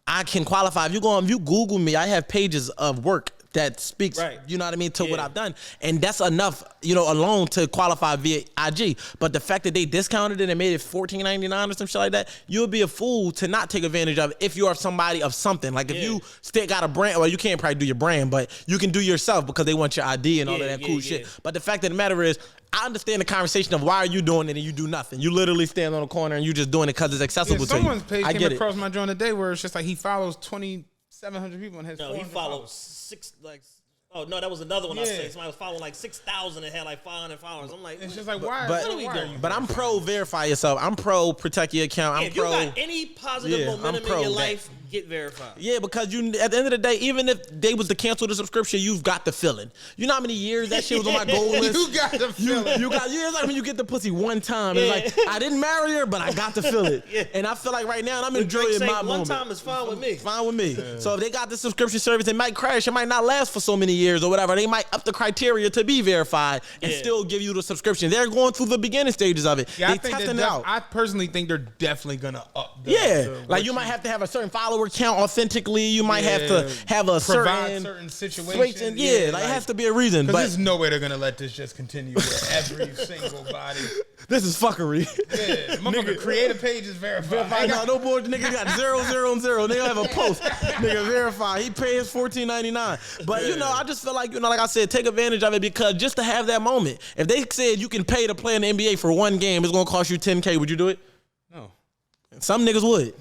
I can qualify. If you Google me, I have pages of work that speaks, Right. you know what I mean, to what Yeah. I've done. And that's enough, alone to qualify via IG. But the fact that they discounted it and made it $14.99 or some shit like that, you'll be a fool to not take advantage of it if you are somebody of something. Like if you still got a brand, well, you can't probably do your brand, but you can do yourself because they want your ID and all of that cool shit. But the fact of the matter is, I understand the conversation of why are you doing it and you do nothing. You literally stand on the corner and you just doing it because it's accessible to you. Someone's page I came get across my joint today where it's just like he follows 2,700 people and has. No, he 400 follows Oh no, that was another one I Yeah. said. Somebody was following like 6,000 and had like 500 followers. I'm like, It's just like why? But- what are we why doing? you But I'm pro verify yourself. I'm pro protect your account. I'm if you pro. got any positive Yeah, I'm momentum pro in your that. life, get verified. Yeah, because you at the end of the day, even if they was to cancel the subscription, you've got the feeling. You know how many years that shit was on my goal list? You got the feeling. You got it's like when you get the pussy one time. It's like I didn't marry her, but I got to feel it. Yeah. And I feel like right now I'm Drake enjoying say my one moment. time is fine with me. Fine with me. So if they got the subscription service, it might crash. It might not last for so many years or whatever. They might up the criteria to be verified and Yeah. still give you the subscription. They're going through the beginning stages of it. Yeah, they I think testing it they're out. I personally think they're definitely gonna up. Yeah, like you might have to have a certain follower count authentically. You might have to have a provide certain situations. Yeah, like it has to be a reason. Because But there's no way they're gonna let this just continue with every single body. this is fuckery. Yeah, motherfucker, create a page is verified. Right now, no boy, nigga got 0, 0, and 0. They don't have a post. Nigga verify. He pays $14.99. But I just feel like like I said, take advantage of it because just to have that moment. If they said you can pay to play in the NBA for one game, it's gonna cost you $10K. Would you do it? No, Some niggas would.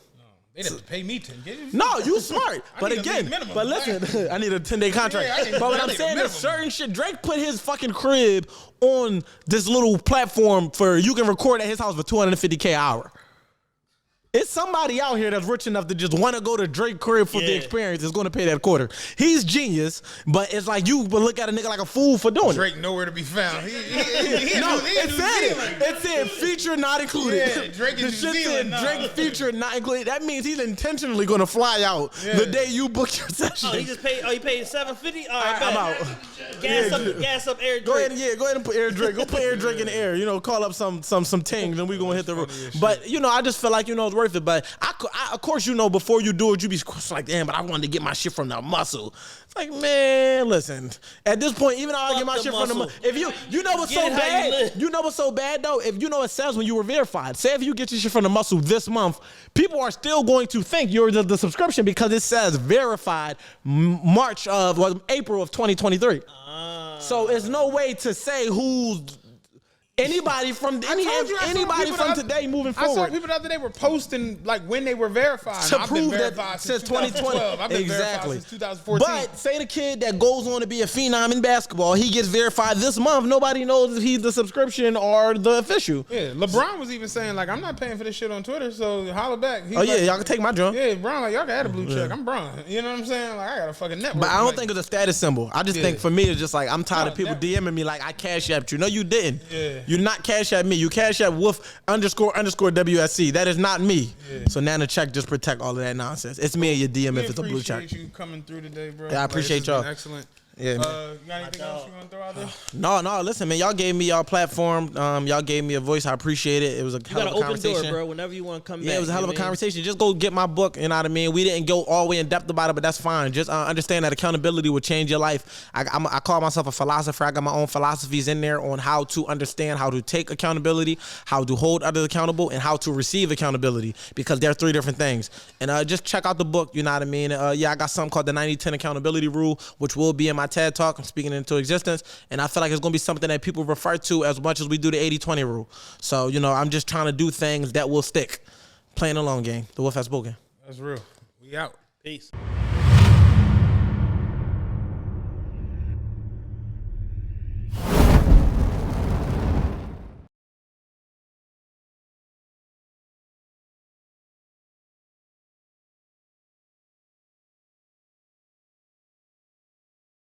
they didn't pay me $10. No, you smart. But need a again, league minimum. but listen, I need a 10-day contract. Yeah, I need- but what I I'm need a saying is minimum. certain shit. Drake put his fucking crib on this little platform for you can record at his house for $250K an hour. It's somebody out here that's rich enough to just want to go to Drake crib for the Yeah. experience. Is going to pay that quarter. He's genius, but it's like you would look at a nigga like a fool for doing Drake nowhere to be found. it. No, it said it said feature not included. Yeah, Drake in The New shit said Zealand, nah. Drake feature not included. That means he's intentionally going to fly out the day you book your session. Oh, he just paid. Oh, he paid $750. All right, I'm bet. out. Gas up Eric Go Drake. ahead, go ahead and put Air Drake. Go put Air Drake in the air. Call up some tings, and we gonna hit the roof. But I just feel like it's worth it. But I of course before you do it, you be like, damn. But I wanted to get my shit from the muscle. It's like, man, listen. At this point, even though I Fuck get my the shit from the muscle. if you know what's Get so it how you bad, live. what's so bad though. If it says when you were verified, say if you get your shit from the muscle this month, people are still going to think you're the subscription because it says verified April of 2023. So there's no way to say who's anybody from I told you, I saw anybody people from the- today moving I saw forward. people the other day were posting like when they were verified. To I've been prove that verified since 2012. 2020. I've been Exactly. verified since 2014. But say the kid that goes on to be a phenom in basketball, he gets verified this month. Nobody knows if he's the subscription or the official. yeah, LeBron was even saying like, I'm not paying for this shit on Twitter, so holla back. He's Oh yeah, like, y'all can take my drum. Yeah, Bron, like y'all can add a blue check. I'm Bron. You know what I'm saying? Like I got a fucking network. But I don't like, think it's a status symbol. I just Yeah. think for me, it's just like I'm tired No, of people that- DMing me like I cash apped you. No, you didn't. Yeah. You not cash app me. You cash app Wolf _ WSC. That is not me. So now the check just protect all of that nonsense. It's me and your DM we if it's a blue check. appreciate you coming through today, bro. Yeah, I appreciate this has been y'all. Excellent. Yeah, man. You got anything else you want to throw out there? No, listen, man. Y'all gave me y'all platform. Y'all gave me a voice. I appreciate it. It was a You hell got of an a open door, conversation. bro. Whenever you want to come back. Yeah, it was a hell of a you know what I mean? conversation. Just go get my book, you know what I mean? We didn't go all the way in depth about it, but that's fine. Just understand that accountability will change your life. I call myself a philosopher. I got my own philosophies in there on how to understand how to take accountability, how to hold others accountable, and how to receive accountability because they're three different things. And just check out the book, you know what I mean? I got something called the 90-10 accountability rule, which will be in my TED Talk. I'm speaking into existence. And I feel like it's going to be something that people refer to as much as we do the 80-20 rule. So, I'm just trying to do things that will stick. Playing a long game. The Wolf has spoken. That's real. We out. Peace.